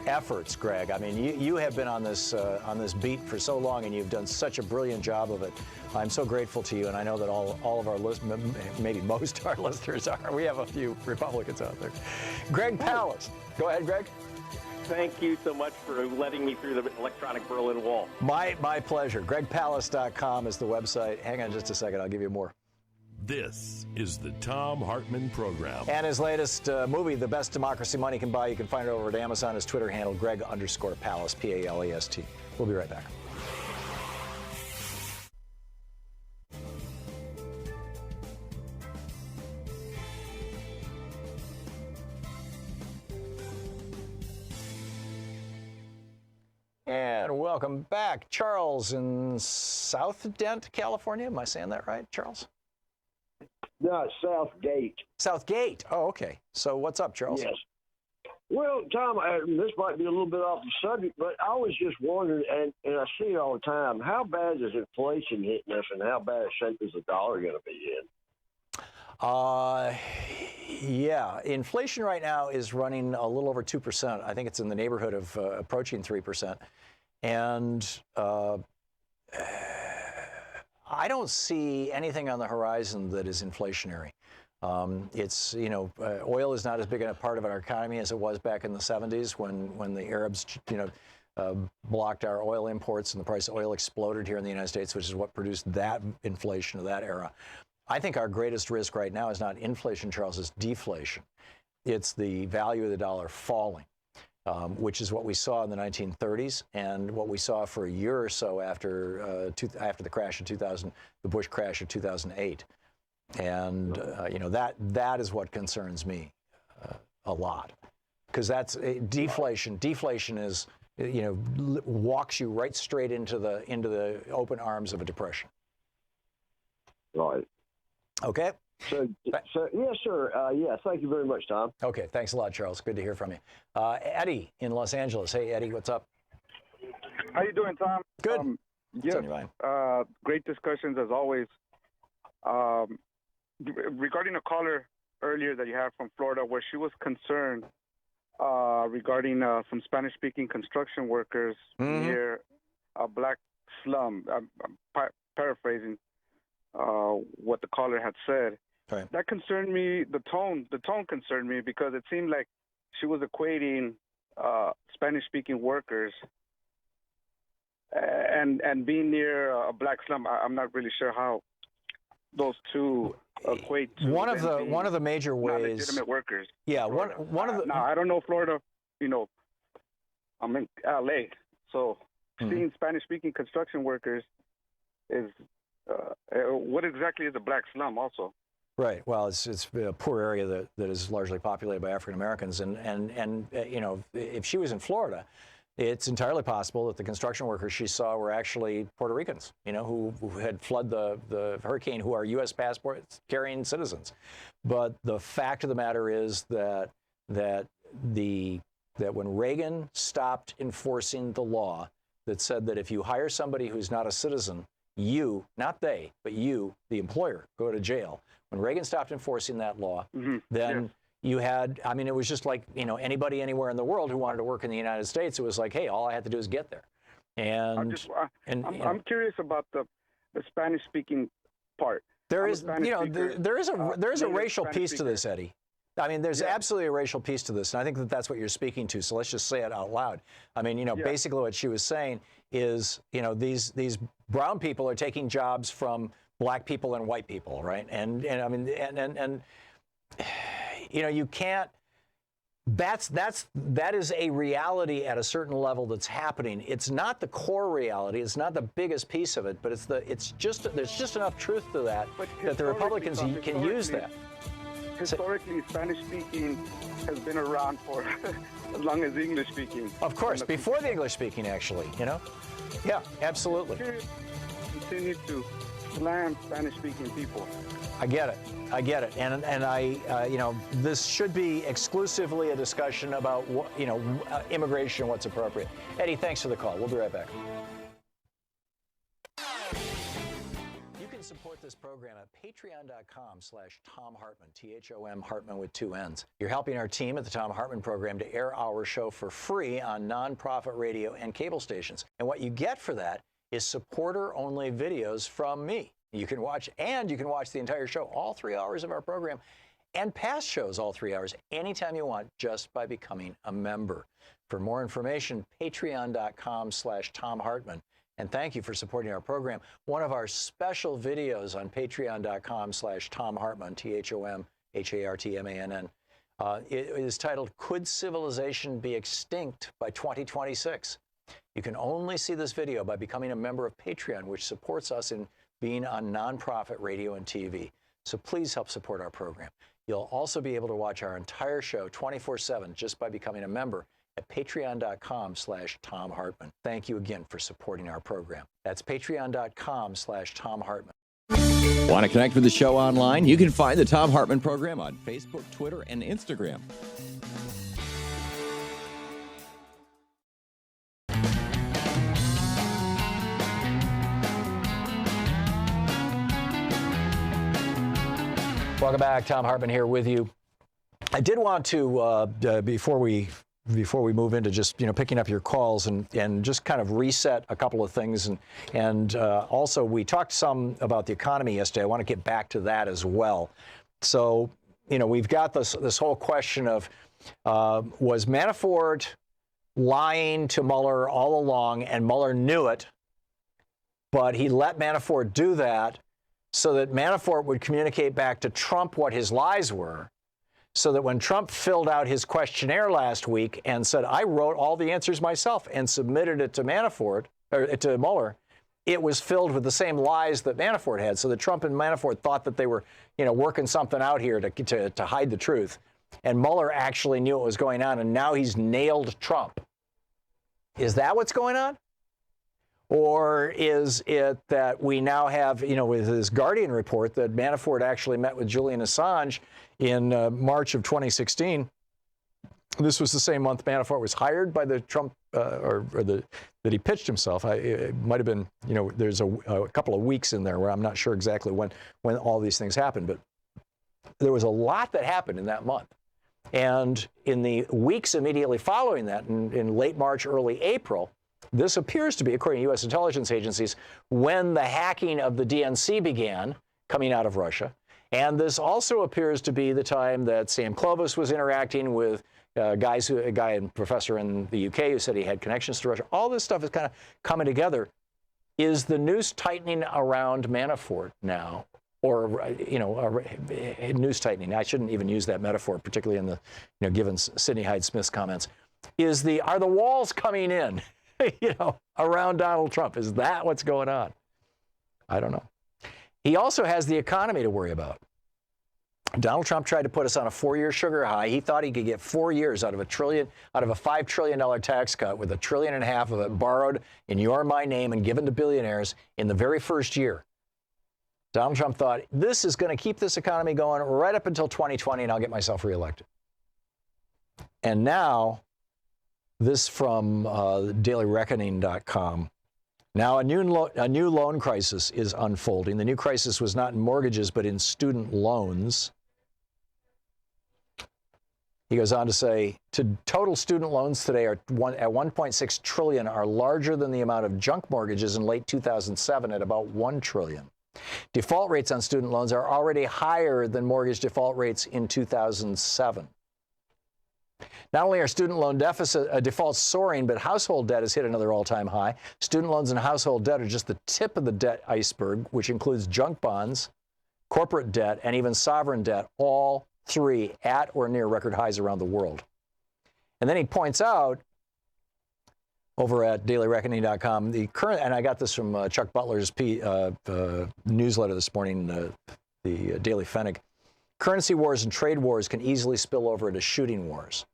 efforts, Greg. I mean, you have been on this beat for so long, and you've done such a brilliant job of it. I'm so grateful to you, and I know that all of our listeners, maybe most of our listeners are. We have a few Republicans out there. Greg Palast. Go ahead, Greg. Thank you so much for letting me through the electronic Berlin Wall. My pleasure. GregPalast.com is the website. Hang on just a second. I'll give you more. This is the Thom Hartmann Program. And his latest movie, The Best Democracy Money Can Buy, you can find it over at Amazon. His Twitter handle, Greg_Palast, P-A-L-A-S-T. We'll be right back. And welcome back. Charles in South Dent, California. Am I saying that right, Charles? No, it's Southgate. Southgate. Oh, okay. So what's up, Charles? Yes. Well, Tom, this might be a little bit off the subject, but I was just wondering, and I see it all the time, how bad is inflation hitting us, and how bad a shape is the dollar going to be in? Yeah, inflation right now is running a little over 2%. I think it's in the neighborhood of approaching 3%. And I don't see anything on the horizon that is inflationary. It's, oil is not as big a part of our economy as it was back in the 70s when the Arabs, blocked our oil imports and the price of oil exploded here in the United States, which is what produced that inflation of that era. I think our greatest risk right now is not inflation, Charles, it's deflation. It's the value of the dollar falling, which is what we saw in the 1930s and what we saw for a year or so after the crash of the Bush crash of 2008. And that is what concerns me a lot, because that's deflation. Deflation is walks you right straight into the open arms of a depression. Right. Okay. So yes, sir. Thank you very much, Tom. Okay, thanks a lot, Charles. Good to hear from you. Eddie in Los Angeles. Hey, Eddie, what's up? How you doing, Tom? Good. Great discussions as always. Regarding a caller earlier that you had from Florida, where she was concerned regarding some Spanish-speaking construction workers near a black slum. I'm paraphrasing what the caller had said. Right. That concerned me. The tone concerned me because it seemed like she was equating Spanish-speaking workers and being near a black slum. I'm not really sure how those two equate to one of the major ways legitimate workers. Yeah, one of the. Now I don't know Florida, I'm in LA, so seeing Spanish-speaking construction workers is what exactly is a black slum? Also, Right. Well, it's a poor area that is largely populated by African Americans, and you know, if she was in Florida, it's entirely possible that the construction workers she saw were actually Puerto Ricans, you know, who had fled the hurricane, who are U.S. passport carrying citizens. But the fact of the matter is that when Reagan stopped enforcing the law that said that if you hire somebody who's not a citizen, you, not they, but you, the employer, go to jail. When Reagan stopped enforcing that law, then you had, I mean, it was just like, you know, anybody anywhere in the world who wanted to work in the United States, it was like, hey, all I had to do is get there. And I'm curious about the Spanish-speaking part. There is, you know, there is a racial piece to this, Eddie. I mean, there's absolutely a racial piece to this, and I think that that's what you're speaking to. So let's just say it out loud. I mean, you know, basically what she was saying is, you know, these brown people are taking jobs from black people and white people, right? And I mean, and you know, you can't. That is a reality at a certain level that's happening. It's not the core reality. It's not the biggest piece of it, but there's just enough truth to that that the Republicans can use that. Historically, Spanish-speaking has been around for as long as English-speaking. Of course, before the English-speaking, actually, you know? Yeah, absolutely. Continue to slam Spanish-speaking people. I get it. I get it. And I, you know, this should be exclusively a discussion about, you know, immigration and what's appropriate. Eddie, thanks for the call. We'll be right back. You can support this program at patreon.com/Thom Hartmann, Thom Hartmann with 2 N's. You're helping our team at the Thom Hartmann Program to air our show for free on nonprofit radio and cable stations. And what you get for that is supporter-only videos from me. You can watch the entire show, all 3 hours of our program, and past shows, all 3 hours, anytime you want, just by becoming a member. For more information, patreon.com/Thom Hartmann. And thank you for supporting our program. One of our special videos on patreon.com/Thom Hartmann, ThomHartmann, it is titled, Could Civilization Be Extinct by 2026? You can only see this video by becoming a member of Patreon, which supports us in being on nonprofit radio and TV. So please help support our program. You'll also be able to watch our entire show 24/7 just by becoming a member at patreon.com/Thom Hartmann. Thank you again for supporting our program. That's patreon.com/Thom Hartmann. Want to connect with the show online? You can find the Thom Hartmann Program on Facebook, Twitter, and Instagram. Welcome back. Thom Hartmann here with you. I did want to, before we move into just, you know, picking up your calls and just kind of reset a couple of things. And also, we talked some about the economy yesterday. I want to get back to that as well. So, you know, we've got this whole question of, was Manafort lying to Mueller all along, and Mueller knew it, but he let Manafort do that so that Manafort would communicate back to Trump what his lies were, so that when Trump filled out his questionnaire last week and said, I wrote all the answers myself and submitted it to Manafort, or to Mueller, it was filled with the same lies that Manafort had, so that Trump and Manafort thought that they were, you know, working something out here to hide the truth. And Mueller actually knew what was going on, and now he's nailed Trump. Is that what's going on? Or is it that we now have, you know, with his Guardian report, that Manafort actually met with Julian Assange in March of 2016? This was the same month Manafort was hired by the Trump, that he pitched himself. It might have been, you know, there's a couple of weeks in there where I'm not sure exactly when all these things happened, but there was a lot that happened in that month. And in the weeks immediately following that, in late March, early April, this appears to be, according to U.S. intelligence agencies, when the hacking of the DNC began coming out of Russia. And this also appears to be the time that Sam Clovis was interacting with a guy and professor in the UK who said he had connections to Russia. All this stuff is kind of coming together. Is the noose tightening around Manafort now? Or, you know, noose tightening. I shouldn't even use that metaphor, particularly in the, you know, given Sidney Hyde-Smith's comments. are the walls coming in, around Donald Trump? Is that what's going on? I don't know. He also has the economy to worry about. Donald Trump tried to put us on a 4-year sugar high. He thought he could get 4 years out of a $5 trillion tax cut with $1.5 trillion of it borrowed in your and my name and given to billionaires in the very first year. Donald Trump thought, this is going to keep this economy going right up until 2020, and I'll get myself reelected. And now, this from dailyreckoning.com. Now, a new loan crisis is unfolding. The new crisis was not in mortgages, but in student loans. He goes on to say, total student loans today are at $1.6 trillion, are larger than the amount of junk mortgages in late 2007 at about $1 trillion. Default rates on student loans are already higher than mortgage default rates in 2007. Not only are student loan defaults soaring, but household debt has hit another all-time high. Student loans and household debt are just the tip of the debt iceberg, which includes junk bonds, corporate debt, and even sovereign debt, all three at or near record highs around the world. And then he points out, over at dailyreckoning.com, and I got this from Chuck Butler's newsletter this morning, the Daily Fennec. Currency wars and trade wars can easily spill over into shooting wars.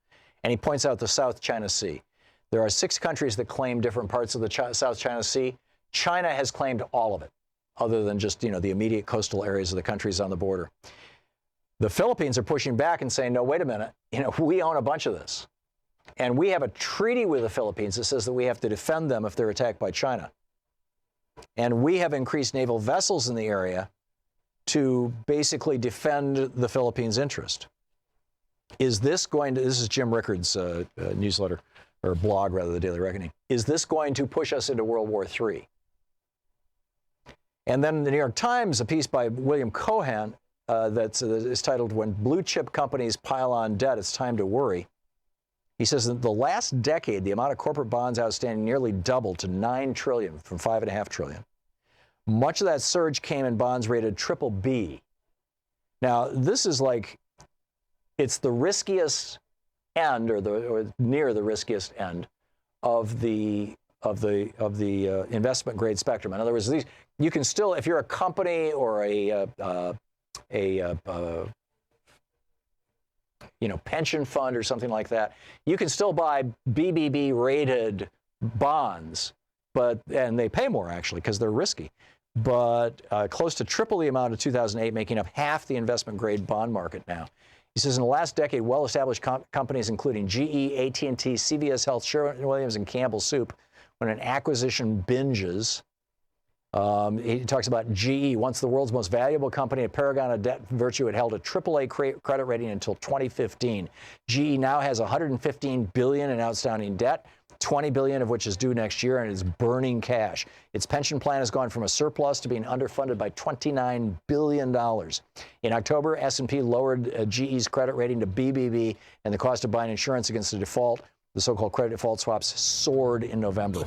And he points out the South China Sea. There are 6 countries that claim different parts of the South China Sea. China has claimed all of it, other than just, the immediate coastal areas of the countries on the border. The Philippines are pushing back and saying, no, wait a minute, we own a bunch of this. And we have a treaty with the Philippines that says that we have to defend them if they're attacked by China. And we have increased naval vessels in the area to basically defend the Philippines' interest. This is Jim Rickard's newsletter, or blog rather, the Daily Reckoning. Is this going to push us into World War III? And then the New York Times, a piece by William Cohan is titled, When Blue Chip Companies Pile on Debt, It's Time to Worry. He says that the last decade, the amount of corporate bonds outstanding nearly doubled to $9 trillion from $5.5 trillion. Much of that surge came in bonds rated BBB. Now, this is it's the riskiest end, or near the riskiest end of the investment grade spectrum. In other words, you can still, if you're a company or a pension fund or something like that, you can still buy BBB rated bonds, and they pay more actually because they're risky, but close to triple the amount of 2008, making up half the investment grade bond market now. He says in the last decade, well-established companies including GE, AT&T, CVS Health, Sherwin-Williams, and Campbell Soup, when an acquisition binges. He talks about GE, once the world's most valuable company, a paragon of debt and virtue, had held a AAA credit rating until 2015. GE now has $115 billion in outstanding debt, $20 billion of which is due next year, and is burning cash. Its pension plan has gone from a surplus to being underfunded by $29 billion. In October, S&P lowered GE's credit rating to BBB, and the cost of buying insurance against a default, the so-called credit default swaps, soared in November.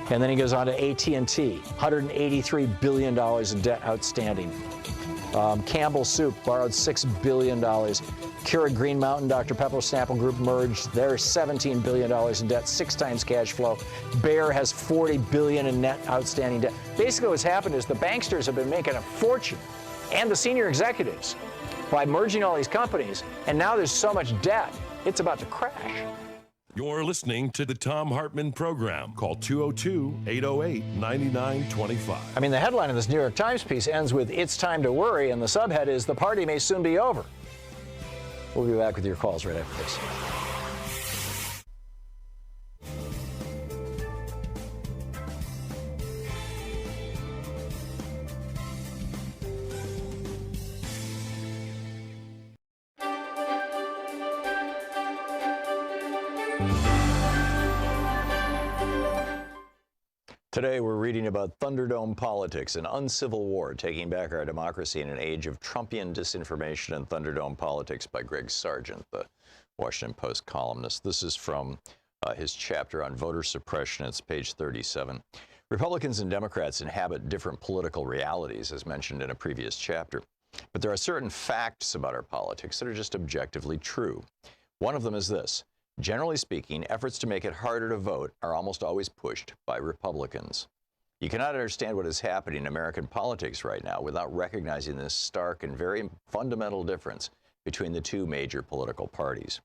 And then he goes on to AT&T, $183 billion in debt outstanding. Campbell Soup borrowed $6 billion. Keurig Green Mountain, Dr. Pepper, Snapple Group merged. They're $17 billion in debt, 6 times cash flow. Bayer has $40 billion in net outstanding debt. Basically what's happened is the banksters have been making a fortune, and the senior executives, by merging all these companies, and now there's so much debt, it's about to crash. You're listening to the Thom Hartmann Program. Call 202-808-9925. I mean, the headline of this New York Times piece ends with, "It's time to worry," and the subhead is, "The party may soon be over." We'll be back with your calls right after this. Today, we're reading about Thunderdome politics, an uncivil war taking back our democracy in an age of Trumpian disinformation and Thunderdome politics by Greg Sargent, the Washington Post columnist. This is from his chapter on voter suppression. It's page 37. Republicans and Democrats inhabit different political realities, as mentioned in a previous chapter. But there are certain facts about our politics that are just objectively true. One of them is this: Generally speaking, efforts to make it harder to vote are almost always pushed by Republicans. You cannot understand what is happening in American politics right now without recognizing this stark and very fundamental difference between the two major political parties.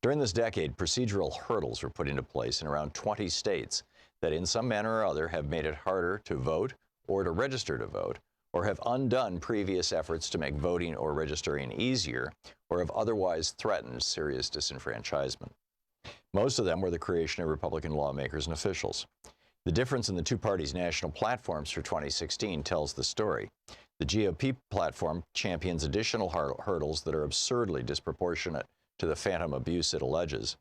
During this decade, procedural hurdles were put into place in around 20 states that in some manner or other have made it harder to vote or to register to vote, or have undone previous efforts to make voting or registering easier, or have otherwise threatened serious disenfranchisement. Most of them were the creation of Republican lawmakers and officials. The difference in the two parties' national platforms for 2016 tells the story. The GOP platform champions additional hurdles that are absurdly disproportionate to the phantom abuse it alleges,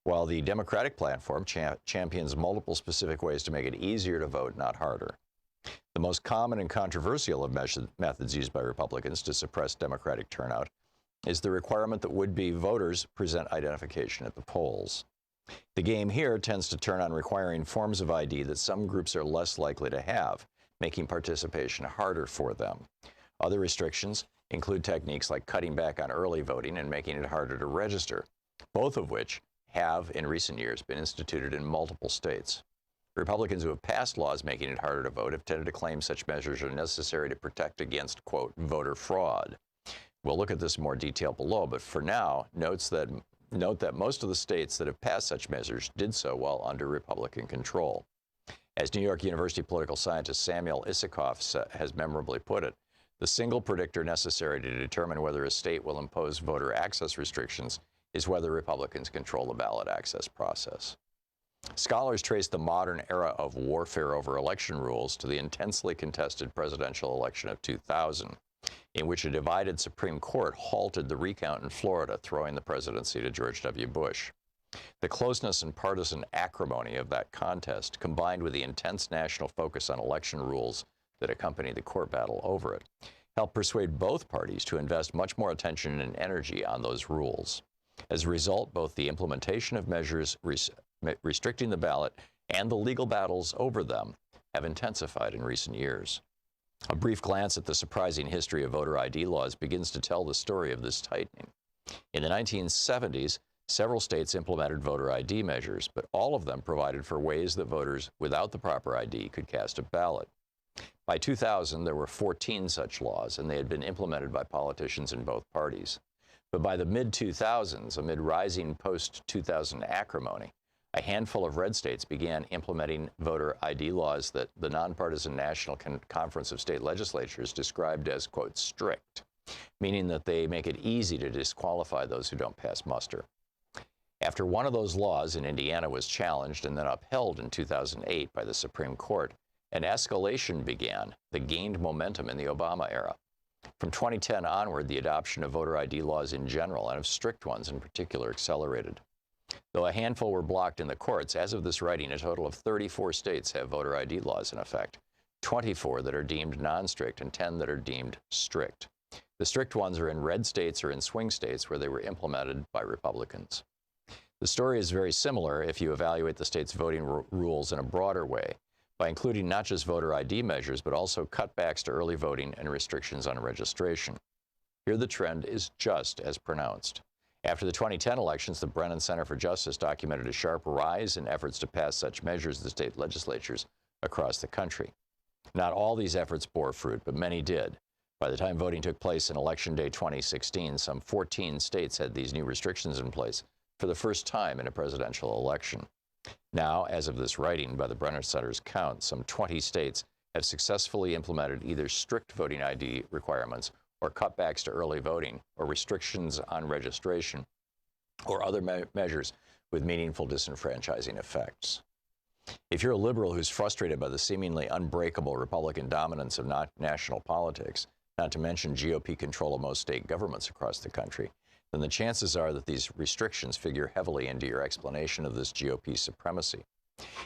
while the Democratic platform champions multiple specific ways to make it easier to vote, not harder. The most common and controversial of methods used by Republicans to suppress Democratic turnout is the requirement that would-be voters present identification at the polls. The game here tends to turn on requiring forms of ID that some groups are less likely to have, making participation harder for them. Other restrictions include techniques like cutting back on early voting and making it harder to register, both of which have, in recent years, been instituted in multiple states. Republicans who have passed laws making it harder to vote have tended to claim such measures are necessary to protect against, quote, voter fraud. We'll look at this in more detail below, but for now, note that most of the states that have passed such measures did so while under Republican control. As New York University political scientist Samuel Isikoff has memorably put it, the single predictor necessary to determine whether a state will impose voter access restrictions is whether Republicans control the ballot access process. Scholars trace the modern era of warfare over election rules to the intensely contested presidential election of 2000, in which a divided Supreme Court halted the recount in Florida, throwing the presidency to George W. Bush. The closeness and partisan acrimony of that contest, combined with the intense national focus on election rules that accompanied the court battle over it, helped persuade both parties to invest much more attention and energy on those rules. As a result, both the implementation of measures restricting the ballot and the legal battles over them have intensified in recent years. A brief glance at the surprising history of voter ID laws begins to tell the story of this tightening. In the 1970s, several states implemented voter ID measures, but all of them provided for ways that voters without the proper ID could cast a ballot. By 2000, there were 14 such laws, and they had been implemented by politicians in both parties. But by the mid-2000s, amid rising post-2000 acrimony, a handful of red states began implementing voter ID laws that the nonpartisan National Conference of State Legislatures described as, quote, strict, meaning that they make it easy to disqualify those who don't pass muster. After one of those laws in Indiana was challenged and then upheld in 2008 by the Supreme Court, an escalation began that gained momentum in the Obama era. From 2010 onward, the adoption of voter ID laws in general, and of strict ones in particular, accelerated. Though a handful were blocked in the courts, as of this writing, a total of 34 states have voter ID laws in effect, 24 that are deemed non-strict and 10 that are deemed strict. The strict ones are in red states or in swing states where they were implemented by Republicans. The story is very similar if you evaluate the state's voting rules in a broader way, by including not just voter ID measures, but also cutbacks to early voting and restrictions on registration. Here the trend is just as pronounced. After the 2010 elections, the Brennan Center for Justice documented a sharp rise in efforts to pass such measures in the state legislatures across the country. Not all these efforts bore fruit, but many did. By the time voting took place in Election Day 2016, some 14 states had these new restrictions in place for the first time in a presidential election. Now, as of this writing, by the Brennan Center's count, some 20 states have successfully implemented either strict voting ID requirements or cutbacks to early voting or restrictions on registration or other measures with meaningful disenfranchising effects. If you're a liberal who's frustrated by the seemingly unbreakable Republican dominance of national politics, not to mention GOP control of most state governments across the country, then the chances are that these restrictions figure heavily into your explanation of this GOP supremacy.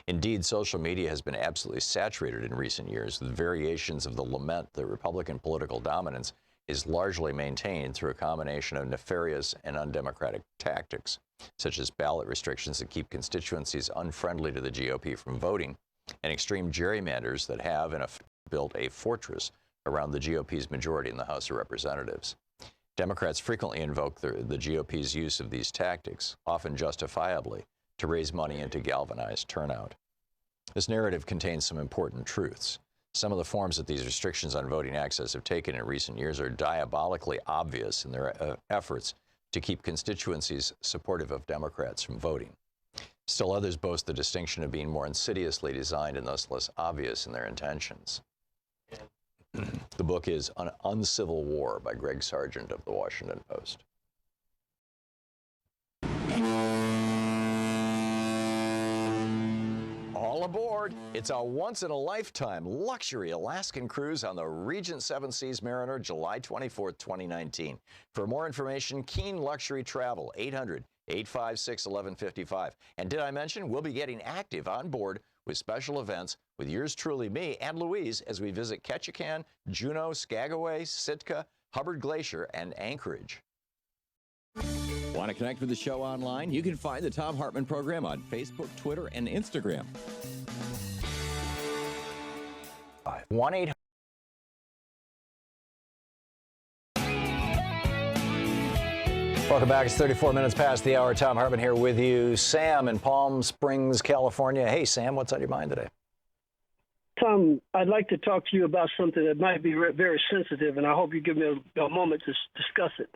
Indeed, social media has been absolutely saturated in recent years with variations of the lament that Republican political dominance is largely maintained through a combination of nefarious and undemocratic tactics, such as ballot restrictions that keep constituencies unfriendly to the GOP from voting, and extreme gerrymanders that have built a fortress around the GOP's majority in the House of Representatives. Democrats frequently invoke the GOP's use of these tactics, often justifiably, to raise money and to galvanize turnout. This narrative contains some important truths. Some of the forms that these restrictions on voting access have taken in recent years are diabolically obvious in their efforts to keep constituencies supportive of Democrats from voting. Still others boast the distinction of being more insidiously designed and thus less obvious in their intentions. The book is An Uncivil War by Greg Sargent of The Washington Post. All aboard! It's a once-in-a-lifetime luxury Alaskan cruise on the Regent Seven Seas Mariner, July 24th, 2019. For more information, Keen Luxury Travel, 800-856-1155. And did I mention we'll be getting active on board with special events with yours truly, me and Louise, as we visit Ketchikan, Juneau, Skagway, Sitka, Hubbard Glacier, and Anchorage. Want to connect with the show online? You can find the Thom Hartmann Program on Facebook, Twitter, and Instagram. 1-800. Welcome back. It's 34 minutes past the hour. Thom Hartmann here with you. Sam in Palm Springs, California. Hey, Sam, what's on your mind today? Tom, I'd like to talk to you about something that might be very sensitive, and I hope you give me a moment to discuss it.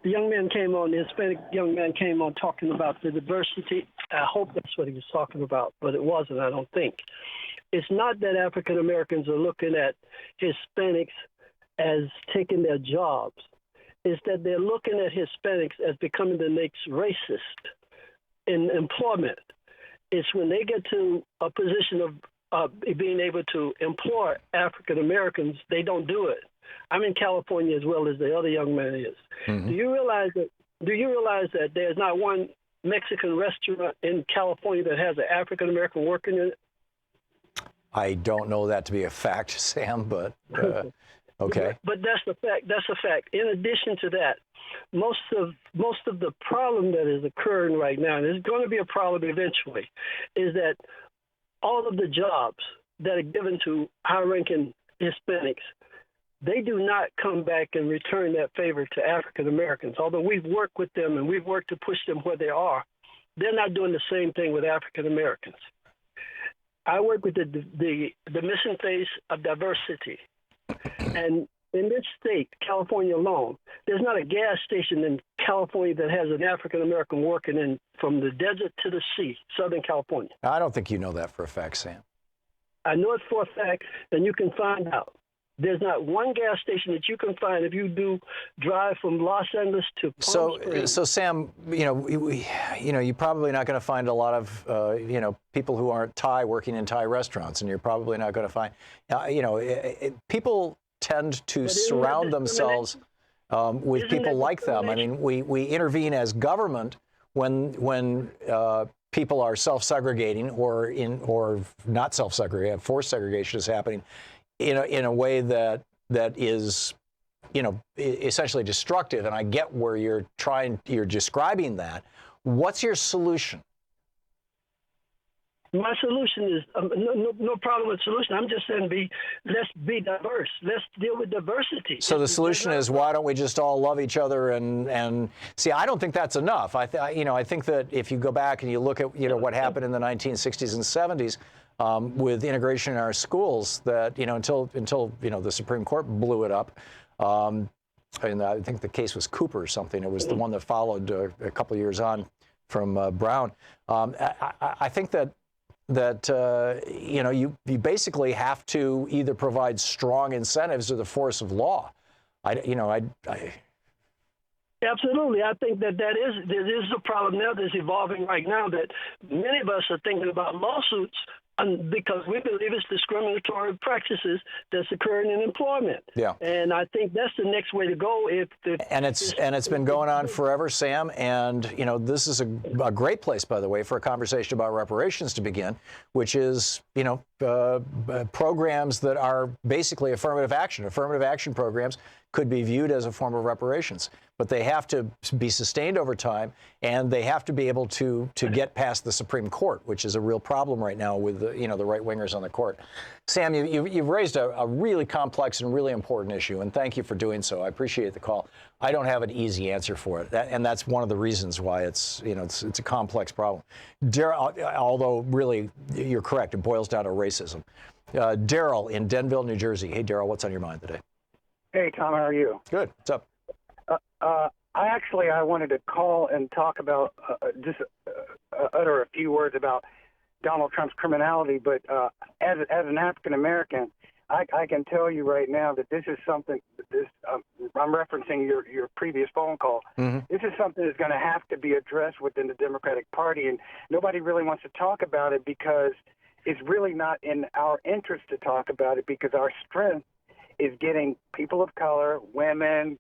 The Hispanic young man came on talking about the diversity. I hope that's what he was talking about, but it wasn't, I don't think. It's not that African Americans are looking at Hispanics as taking their jobs. It's that they're looking at Hispanics as becoming the next racist in employment. It's when they get to a position of being able to employ African Americans, they don't do it. I'm in California as well as the other young man is. Mm-hmm. Do you realize that there's not one Mexican restaurant in California that has an African American working in it? I don't know that to be a fact, Sam, but okay. But that's the fact. That's a fact. In addition to that, most of the problem that is occurring right now, and it's going to be a problem eventually, is that all of the jobs that are given to high-ranking Hispanics, they do not come back and return that favor to African Americans. Although we've worked with them and we've worked to push them where they are, they're not doing the same thing with African Americans. I work with the missing face of diversity. And in this state, California alone, there's not a gas station in California that has an African American working in from the desert to the sea, Southern California. I don't think you know that for a fact, Sam. I know it for a fact, and you can find out. There's not one gas station that you can find if you do drive from Los Angeles to Palm Springs. So Sam, you're probably not going to find a lot of, people who aren't Thai working in Thai restaurants, and you're probably not going to find, people tend to surround themselves with people like them. I mean, we intervene as government when people are self-segregating or not self-segregating, forced segregation is happening in a way that is, essentially destructive. And I get where you're describing that. What's your solution? My solution is no problem with solution. I'm just saying let's be diverse. Let's deal with diversity. So the solution is, why don't we just all love each other and see? I don't think that's enough. I think that if you go back and you look at what happened in the 1960s and 70s with integration in our schools, that until the Supreme Court blew it up. And I think the case was Cooper or something. It was the one that followed a couple of years on from Brown. I think that you basically have to either provide strong incentives or the force of law. Absolutely. I think there is a problem now that's evolving right now that many of us are thinking about lawsuits because we believe it's discriminatory practices that's occurring in employment. Yeah. And I think that's the next way to go. And it's been going on forever, Sam. And this is a great place, by the way, for a conversation about reparations to begin, which is programs that are basically affirmative action. Affirmative action programs could be viewed as a form of reparations, but they have to be sustained over time, and they have to be able to get past the Supreme Court, which is a real problem right now with the right-wingers on the court. Sam, you've raised a really complex and really important issue, and thank you for doing so. I appreciate the call. I don't have an easy answer for it, and that's one of the reasons why it's a complex problem. Although really, you're correct, it boils down to racism. Daryl in Denville, New Jersey. Hey, Daryl, what's on your mind today? Hey, Tom, how are you? Good. What's up? I wanted to call and talk about, utter a few words about Donald Trump's criminality, but as an African American, I can tell you right now that this is something. I'm referencing your previous phone call. Mm-hmm. This is something that's going to have to be addressed within the Democratic Party, and nobody really wants to talk about it because it's really not in our interest to talk about it, because our strength is getting people of color, women,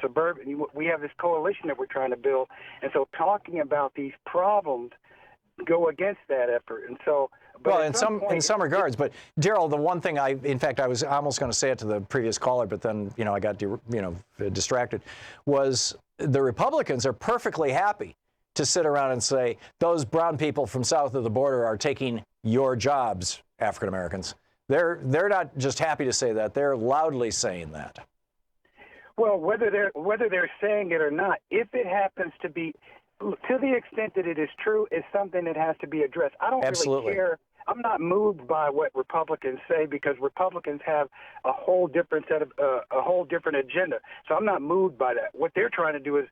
suburban. We have this coalition that we're trying to build, and so talking about these problems go against that effort. And so, well, in some regards, but Daryl, the one thing I was almost going to say it to the previous caller, but then I got distracted, was the Republicans are perfectly happy to sit around and say those brown people from south of the border are taking your jobs, African Americans. They're not just happy to say that; they're loudly saying that. Well, whether they're saying it or not, if it happens to be, to the extent that it is true, is something that has to be addressed. I don't really care. I'm not moved by what Republicans say, because Republicans have a whole different agenda. So I'm not moved by that. What they're trying to do is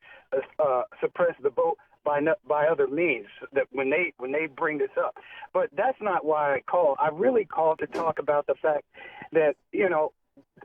suppress the vote by other means. That when they bring this up, but that's not why I called. I really called to talk about the fact that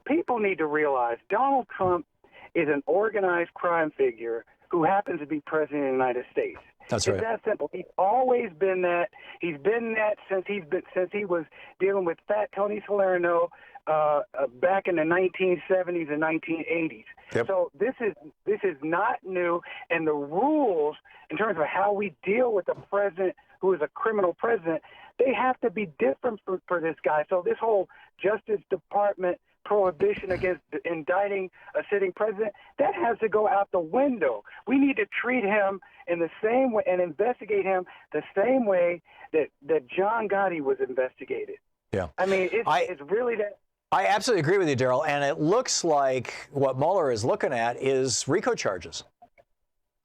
people need to realize Donald Trump is an organized crime figure who happens to be president of the United States. That's right. It's that simple. He's always been that. He's been that since he was dealing with Fat Tony Salerno back in the 1970s and 1980s. Yep. So this is not new, and the rules in terms of how we deal with a president who is a criminal president, they have to be different for this guy. So this whole Justice Department prohibition against indicting a sitting president, that has to go out the window. We need to treat him in the same way and investigate him the same way that John Gotti was investigated. Yeah. I mean, it's really that. I absolutely agree with you, Daryl. And it looks like what Mueller is looking at is RICO charges.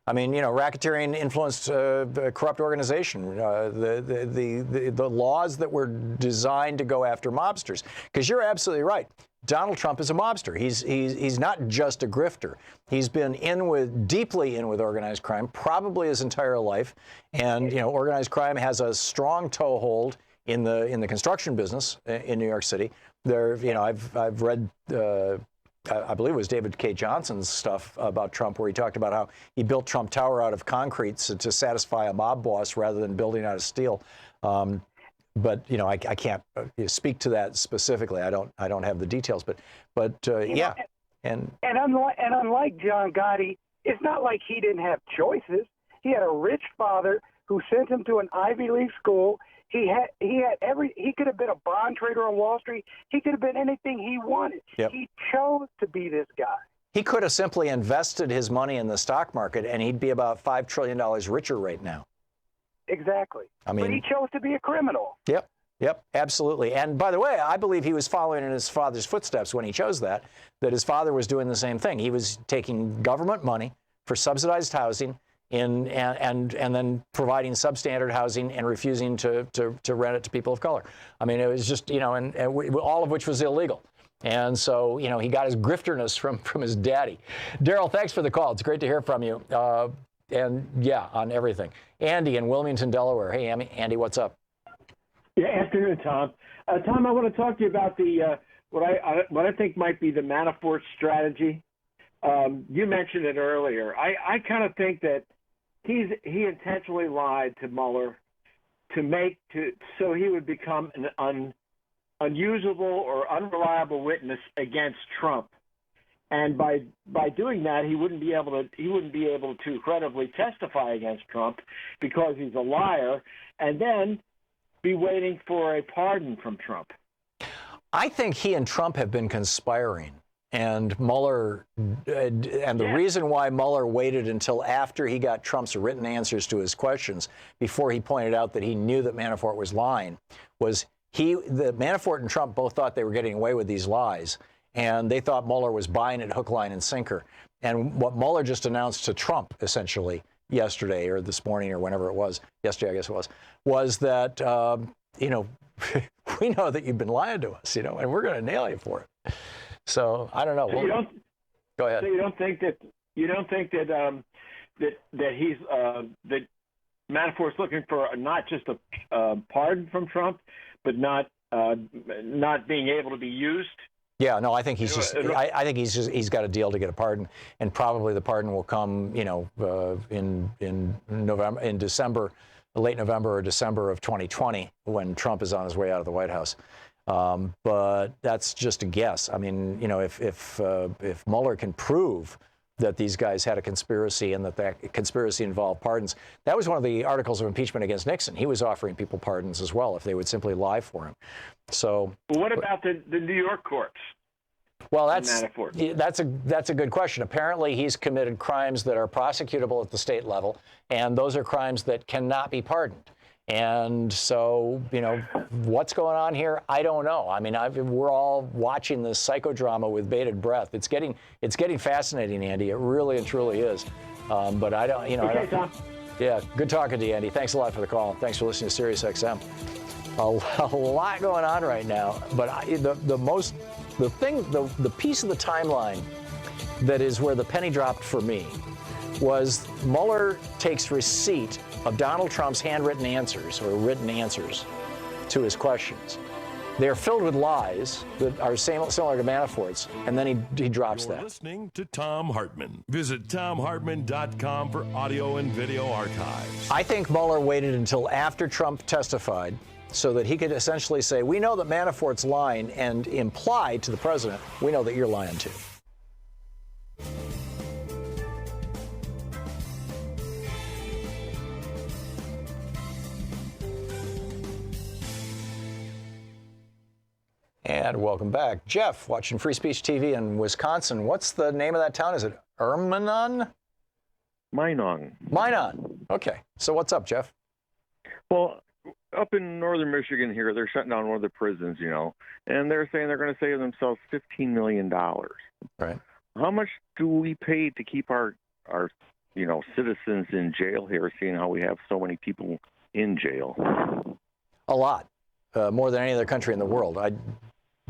I mean, racketeering, influenced, corrupt organization, the laws that were designed to go after mobsters. Because you're absolutely right. Donald Trump is a mobster. He's not just a grifter. He's been deeply in with organized crime, probably his entire life. And organized crime has a strong toehold in the construction business in New York City. I've read. I believe it was David K. Johnson's stuff about Trump, where he talked about how he built Trump Tower out of concrete to satisfy a mob boss rather than building out of steel. But I can't speak to that specifically. I don't have the details. But yeah. And unlike John Gotti, it's not like he didn't have choices. He had a rich father who sent him to an Ivy League school. He could have been a bond trader on Wall Street. He could have been anything he wanted. Yep. He chose to be this guy. He could have simply invested his money in the stock market, and he'd be about $5 trillion richer right now. Exactly. I mean, but he chose to be a criminal. Yep, absolutely. And by the way, I believe he was following in his father's footsteps when he chose that his father was doing the same thing. He was taking government money for subsidized housing and then providing substandard housing and refusing to rent it to people of color. I mean, it was just, all of which was illegal. And so, he got his grifterness from his daddy. Daryl, thanks for the call. It's great to hear from you. And yeah, on everything. Andy in Wilmington, Delaware. Hey, Andy, what's up? Yeah, afternoon, Tom. Tom, I want to talk to you about the what I think might be the Manafort strategy. You mentioned it earlier. I kind of think that he intentionally lied to Mueller so he would become an unusable or unreliable witness against Trump. And by doing that, he wouldn't be able to credibly testify against Trump because he's a liar, and then be waiting for a pardon from Trump. I think he and Trump have been conspiring And Mueller, and the reason why Mueller waited until after he got Trump's written answers to his questions before he pointed out that he knew that Manafort was lying was Manafort and Trump both thought they were getting away with these lies, and they thought Mueller was buying it hook, line, and sinker. And what Mueller just announced to Trump, essentially, yesterday or this morning or whenever it was, yesterday I guess it was that, you know, we know that you've been lying to us, you know, and we're going to nail you for it. So I don't know. So go ahead. So you don't think that that Manafort's looking for not just a pardon from Trump, but not being able to be used? Yeah, no, I think he's just. I think he's got a deal to get a pardon, and probably the pardon will come, you know, in November, in December, late November or December of 2020, when Trump is on his way out of the White House. But that's just a guess. I mean, you know, if Mueller can prove that these guys had a conspiracy and that conspiracy involved pardons, that was one of the articles of impeachment against Nixon. He was offering people pardons as well if they would simply lie for him. So, well, what about the New York courts? Well, that's a good question. Apparently, he's committed crimes that are prosecutable at the state level, and those are crimes that cannot be pardoned. And so, you know, what's going on here? I don't know. I mean, we're all watching this psychodrama with bated breath. It's getting fascinating, Andy. It really and truly is. But I don't, you know. Okay, Tom. Yeah, good talking to you, Andy. Thanks a lot for the call. Thanks for listening to Sirius XM. A lot going on right now. But the piece of the timeline that is where the penny dropped for me was Mueller takes receipt of Donald Trump's handwritten answers or written answers to his questions. They're filled with lies that are similar to Manafort's, and then he drops that. You're listening to Thom Hartmann. Visit ThomHartmann.com for audio and video archives. I think Mueller waited until after Trump testified so that he could essentially say, we know that Manafort's lying, and imply to the president, we know that you're lying too. And welcome back. Jeff, watching Free Speech TV in Wisconsin. What's the name of that town? Is it Minong? Minong. Okay. So what's up, Jeff? Well, up in northern Michigan here, they're shutting down one of the prisons, you know, and they're saying they're going to save themselves $15 million. Right. How much do we pay to keep our you know, citizens in jail here, seeing how we have so many people in jail? A lot. More than any other country in the world.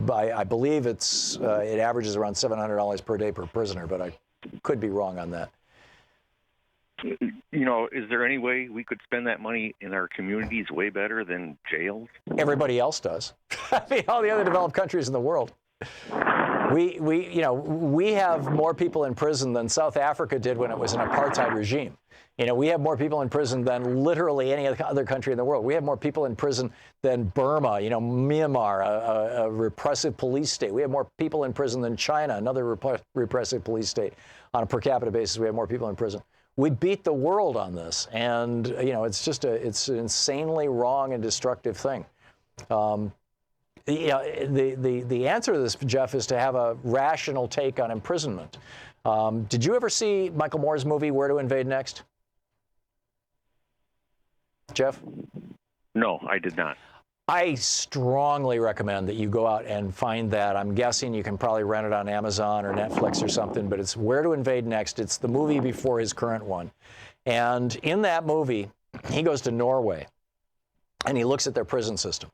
I believe it averages around $700 per day per prisoner, but I could be wrong on that. You know, is there any way we could spend that money in our communities way better than jails? Everybody else does. I mean, all the other developed countries in the world. We have more people in prison than South Africa did when it was an apartheid regime. You know, we have more people in prison than literally any other country in the world. We have more people in prison than Burma, you know, Myanmar, a repressive police state. We have more people in prison than China, another repressive police state. On a per capita basis, we have more people in prison. We beat the world on this, and you know, it's an insanely wrong and destructive thing. The answer to this, Jeff, is to have a rational take on imprisonment. Did you ever see Michael Moore's movie Where to Invade Next? Jeff? No, I did not. I strongly recommend that you go out and find that. I'm guessing you can probably rent it on Amazon or Netflix or something, but it's Where to Invade Next. It's the movie before his current one. And in that movie, he goes to Norway and he looks at their prison system.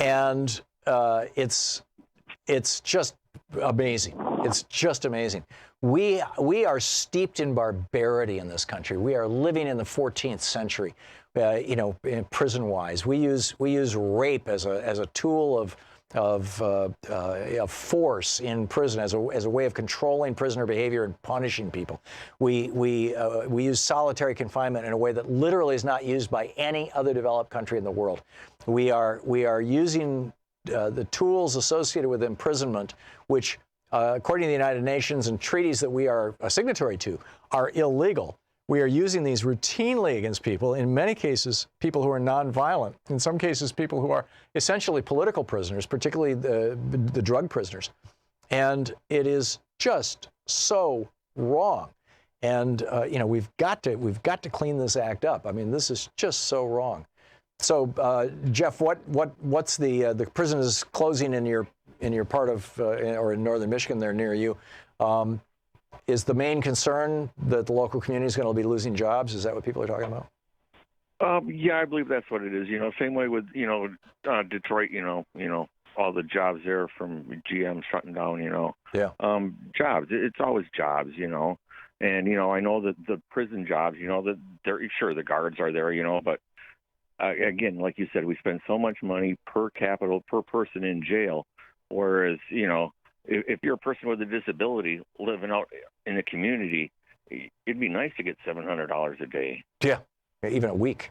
And it's just amazing. It's just amazing. We are steeped in barbarity in this country. We are living in the 14th century. Prison-wise, we use rape as a tool of force in prison, as a way of controlling prisoner behavior and punishing people. We use solitary confinement in a way that literally is not used by any other developed country in the world. We are using the tools associated with imprisonment, which, according to the United Nations and treaties that we are a signatory to, are illegal. We are using these routinely against people, in many cases, people who are nonviolent, in some cases, people who are essentially political prisoners, particularly the drug prisoners. And it is just so wrong. And you know, we've got to clean this act up. I mean, this is just so wrong. So Jeff, what's the prison is closing in your part of or in northern Michigan there near you? Is the main concern that the local community is going to be losing jobs? Is that what people are talking about? Yeah, I believe that's what it is. You know, same way with Detroit. You know, all the jobs there from GM shutting down. You know, yeah, jobs. It's always jobs. You know, and you know, I know that the prison jobs. You know, that they're sure the guards are there. You know, but again, like you said, we spend so much money per capita per person in jail, whereas you know, if you're a person with a disability living out in a community, it'd be nice to get $700 a day. Yeah, even a week.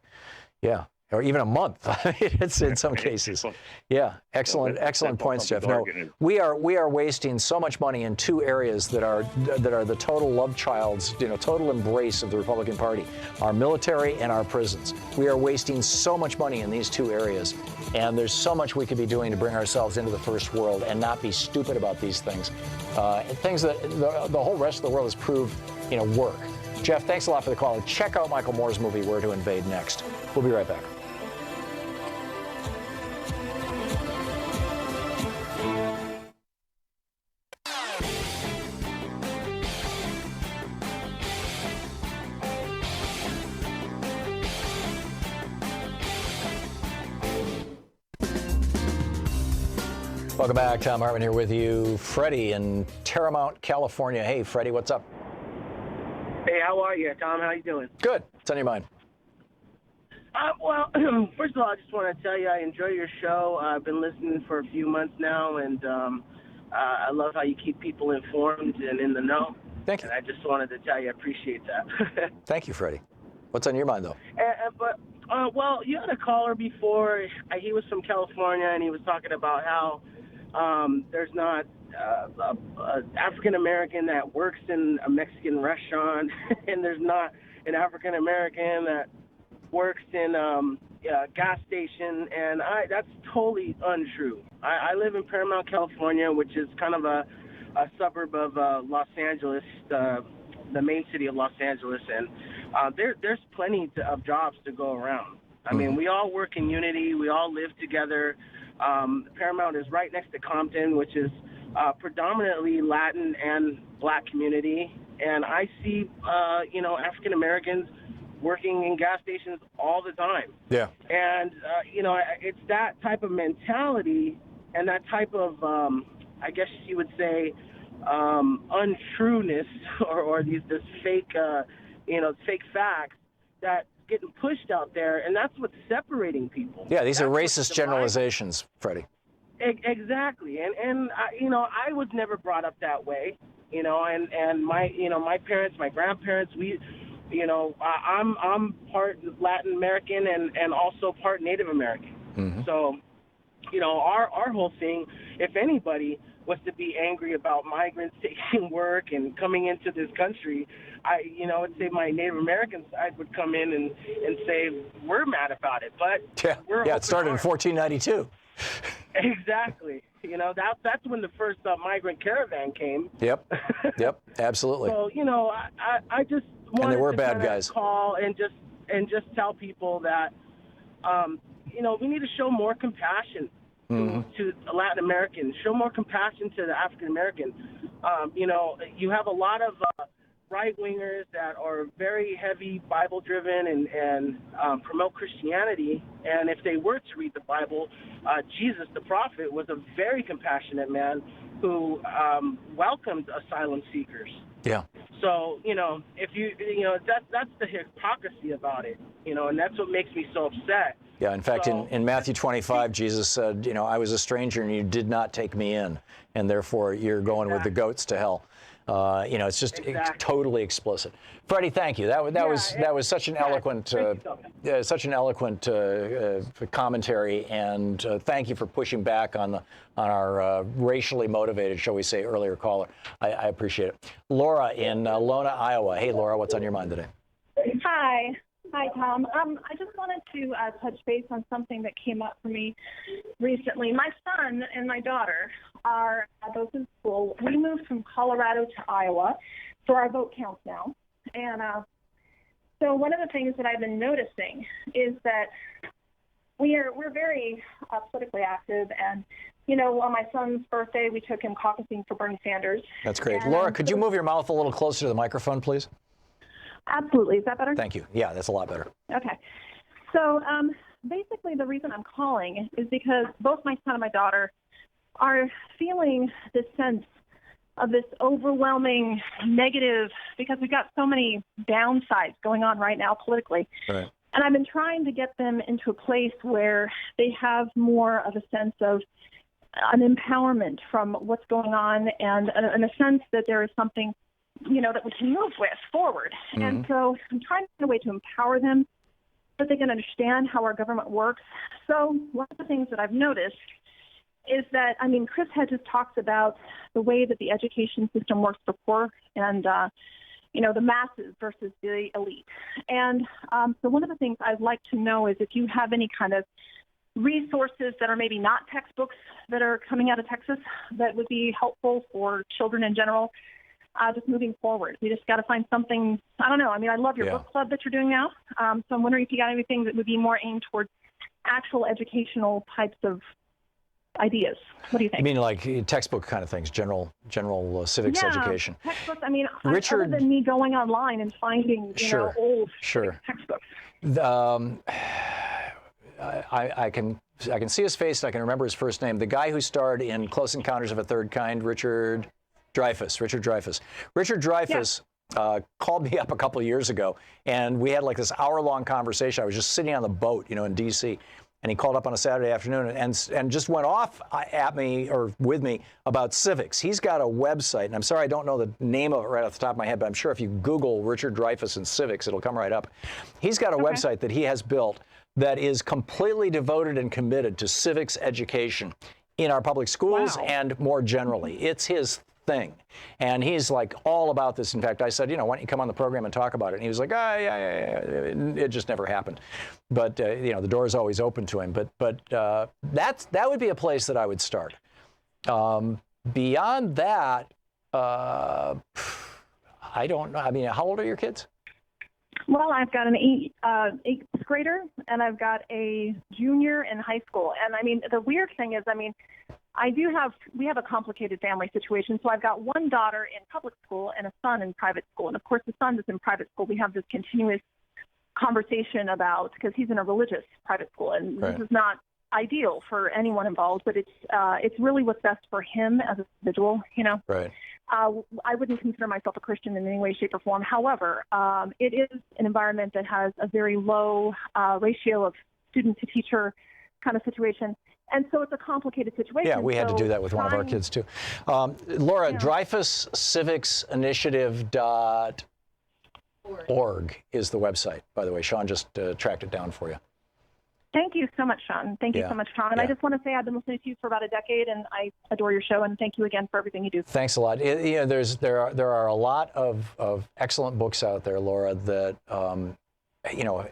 Yeah, or even a month. It's in some cases. Yeah, excellent points, Jeff. No, we are wasting so much money in two areas that are the total love childs, you know, total embrace of the Republican Party: our military and our prisons. We are wasting so much money in these two areas, and there's so much we could be doing to bring ourselves into the first world and not be stupid about these things. Things that the whole rest of the world has proved, you know, work. Jeff, thanks a lot for the call. Check out Michael Moore's movie, Where to Invade, next. We'll be right back. Welcome back. Thom Hartmann here with you. Freddie in Terramount, California. Hey, Freddie, what's up? Hey, how are you, Tom? How you doing? Good. What's on your mind? Well, first of all, I just want to tell you I enjoy your show. I've been listening for a few months now, and I love how you keep people informed and in the know. Thank you. And I just wanted to tell you I appreciate that. Thank you, Freddie. What's on your mind, though? Well, you had a caller before. He was from California, and he was talking about how there's not an African-American that works in a Mexican restaurant, and there's not an African-American that works in a gas station, and that's totally untrue. I live in Paramount, California, which is kind of a suburb of Los Angeles, the main city of Los Angeles, and there's plenty of jobs to go around. I mean, we all work in unity. We all live together. Paramount is right next to Compton, which is predominantly Latin and Black community, and I see, African Americans working in gas stations all the time. Yeah. And, it's that type of mentality and that type of, I guess you would say, untrueness or this fake, fake facts that getting pushed out there, and that's what's separating people. Yeah, these are racist generalizations, Freddie. Exactly, and I was never brought up that way, and my parents, my grandparents, I'm part Latin American and also part Native American. Mm-hmm. So, our whole thing, if anybody was to be angry about migrants taking work and coming into this country, I'd say my Native American side would come in and say we're mad about it, but it started in 1492. Exactly. That's when the first migrant caravan came. Yep, absolutely. So I just wanted they were to bad guys. Call and just tell people that we need to show more compassion to Latin Americans, show more compassion to the African American. You have a lot of right-wingers that are very heavy Bible-driven and promote Christianity. And if they were to read the Bible, Jesus, the prophet, was a very compassionate man who welcomed asylum seekers. Yeah. So, if that's the hypocrisy about it, and that's what makes me so upset. Yeah, in fact, in Matthew 25, Jesus said, I was a stranger and you did not take me in, and therefore you're going with the goats to hell. It's just totally explicit. Freddie, thank you. That was such an eloquent, commentary, and thank you for pushing back on our racially motivated, shall we say, earlier caller. I appreciate it. Laura in Lona, Iowa. Hey, Laura, what's on your mind today? Hi. Hi, Tom. I just wanted to touch base on something that came up for me recently. My son and my daughter are both in school. We moved from Colorado to Iowa for our vote counts now. And so one of the things that I've been noticing is that we're very politically active. And, you know, on my son's birthday, we took him caucusing for Bernie Sanders. That's great. And, Laura, could you move your mouth a little closer to the microphone, please? Absolutely. Is that better? Thank you. Yeah, that's a lot better. Okay. So basically the reason I'm calling is because both my son and my daughter are feeling this sense of this overwhelming negative, because we've got so many downsides going on right now politically. Right. And I've been trying to get them into a place where they have more of a sense of an empowerment from what's going on and a sense that there is something, you know, that we can move with forward. Mm-hmm. And so I'm trying to find a way to empower them so they can understand how our government works. So one of the things that I've noticed is that, I mean, Chris Hedges talks about the way that the education system works for poor and, you know, the masses versus the elite. And so one of the things I'd like to know is if you have any kind of resources that are maybe not textbooks that are coming out of Texas that would be helpful for children in general. Just moving forward. We just got to find something, I don't know. I mean, I love your book club that you're doing now. So I'm wondering if you got anything that would be more aimed towards actual educational types of ideas. What do you think? You mean like textbook kind of things, general civics education? Textbooks. I mean, Richard, other than me going online and finding, you know, old textbooks. I can see his face and I can remember his first name. The guy who starred in Close Encounters of a Third Kind, Richard Dreyfuss. Richard Dreyfuss called me up a couple of years ago, and we had like this hour-long conversation. I was just sitting on the boat, you know, in D.C., and he called up on a Saturday afternoon and just went off at me or with me about civics. He's got a website, and I'm sorry I don't know the name of it right off the top of my head, but I'm sure if you Google Richard Dreyfuss and civics, it'll come right up. He's got a website that he has built that is completely devoted and committed to civics education in our public schools and more generally. It's his thing. And he's like all about this. In fact, I said, you know, why don't you come on the program and talk about it? And he was like, it just never happened. But, you know, the door is always open to him. But that would be a place that I would start. Beyond that, I don't know. I mean, how old are your kids? Well, I've got an eighth grader and I've got a junior in high school. And I mean, the weird thing is, I mean, we have a complicated family situation. So I've got one daughter in public school and a son in private school. And of course, the son that's in private school, we have this continuous conversation about, because he's in a religious private school, and this is not ideal for anyone involved, but it's really what's best for him as an individual, you know. Right. I wouldn't consider myself a Christian in any way, shape, or form. However, it is an environment that has a very low ratio of student to teacher kind of situation. And so it's a complicated situation. Yeah, we had to do that with one of our kids, too. Laura, Dreyfuss Civics Initiative.org is the website, by the way. Sean just tracked it down for you. Thank you so much, Sean. Thank you so much, Tom. And I just want to say I've been listening to you for about a decade, and I adore your show, and thank you again for everything you do. Thanks a lot. You know, there are a lot of excellent books out there, Laura, that, you know,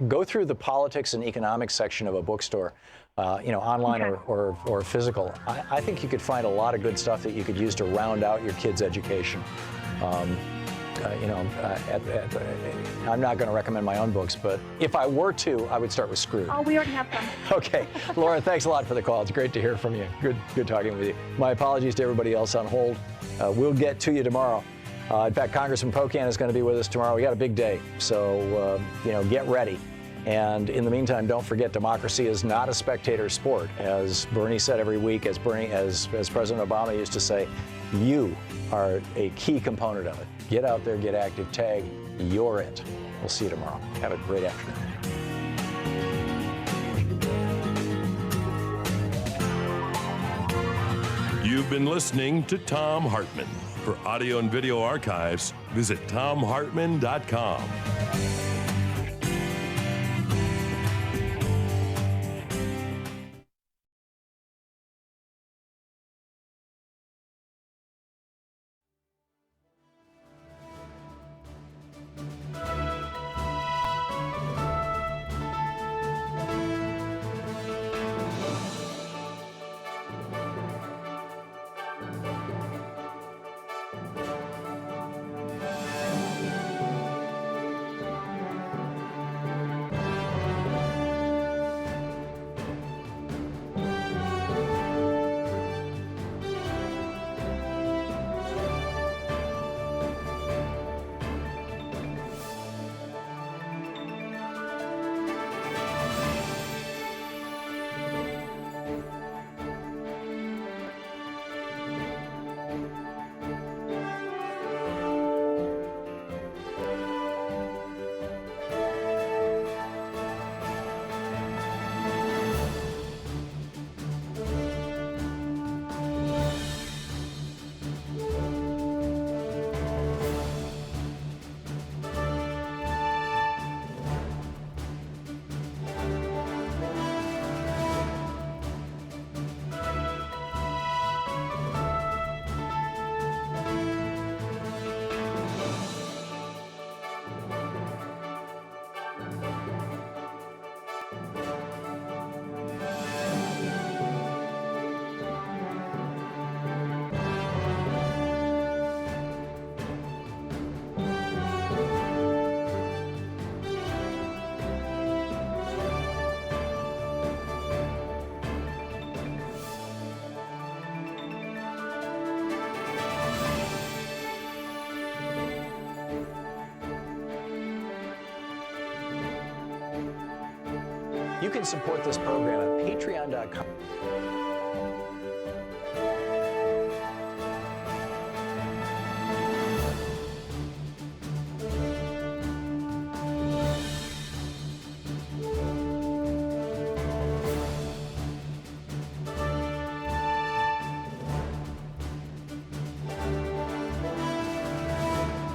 go through the politics and economics section of a bookstore, you know, online or physical. I think you could find a lot of good stuff that you could use to round out your kids' education. You know, I'm not going to recommend my own books, but if I were to, I would start with Screwed. Oh, we already have some. Okay. Laura, thanks a lot for the call. It's great to hear from you. Good talking with you. My apologies to everybody else on hold. We'll get to you tomorrow. In fact, Congressman Pocan is going to be with us tomorrow. We got a big day, so, you know, get ready. And in the meantime, don't forget, democracy is not a spectator sport. As Bernie said every week, as President Obama used to say, you are a key component of it. Get out there, get active, tag, you're it. We'll see you tomorrow. Have a great afternoon. You've been listening to Thom Hartmann. For audio and video archives, visit thomhartmann.com. You can support this program at patreon.com.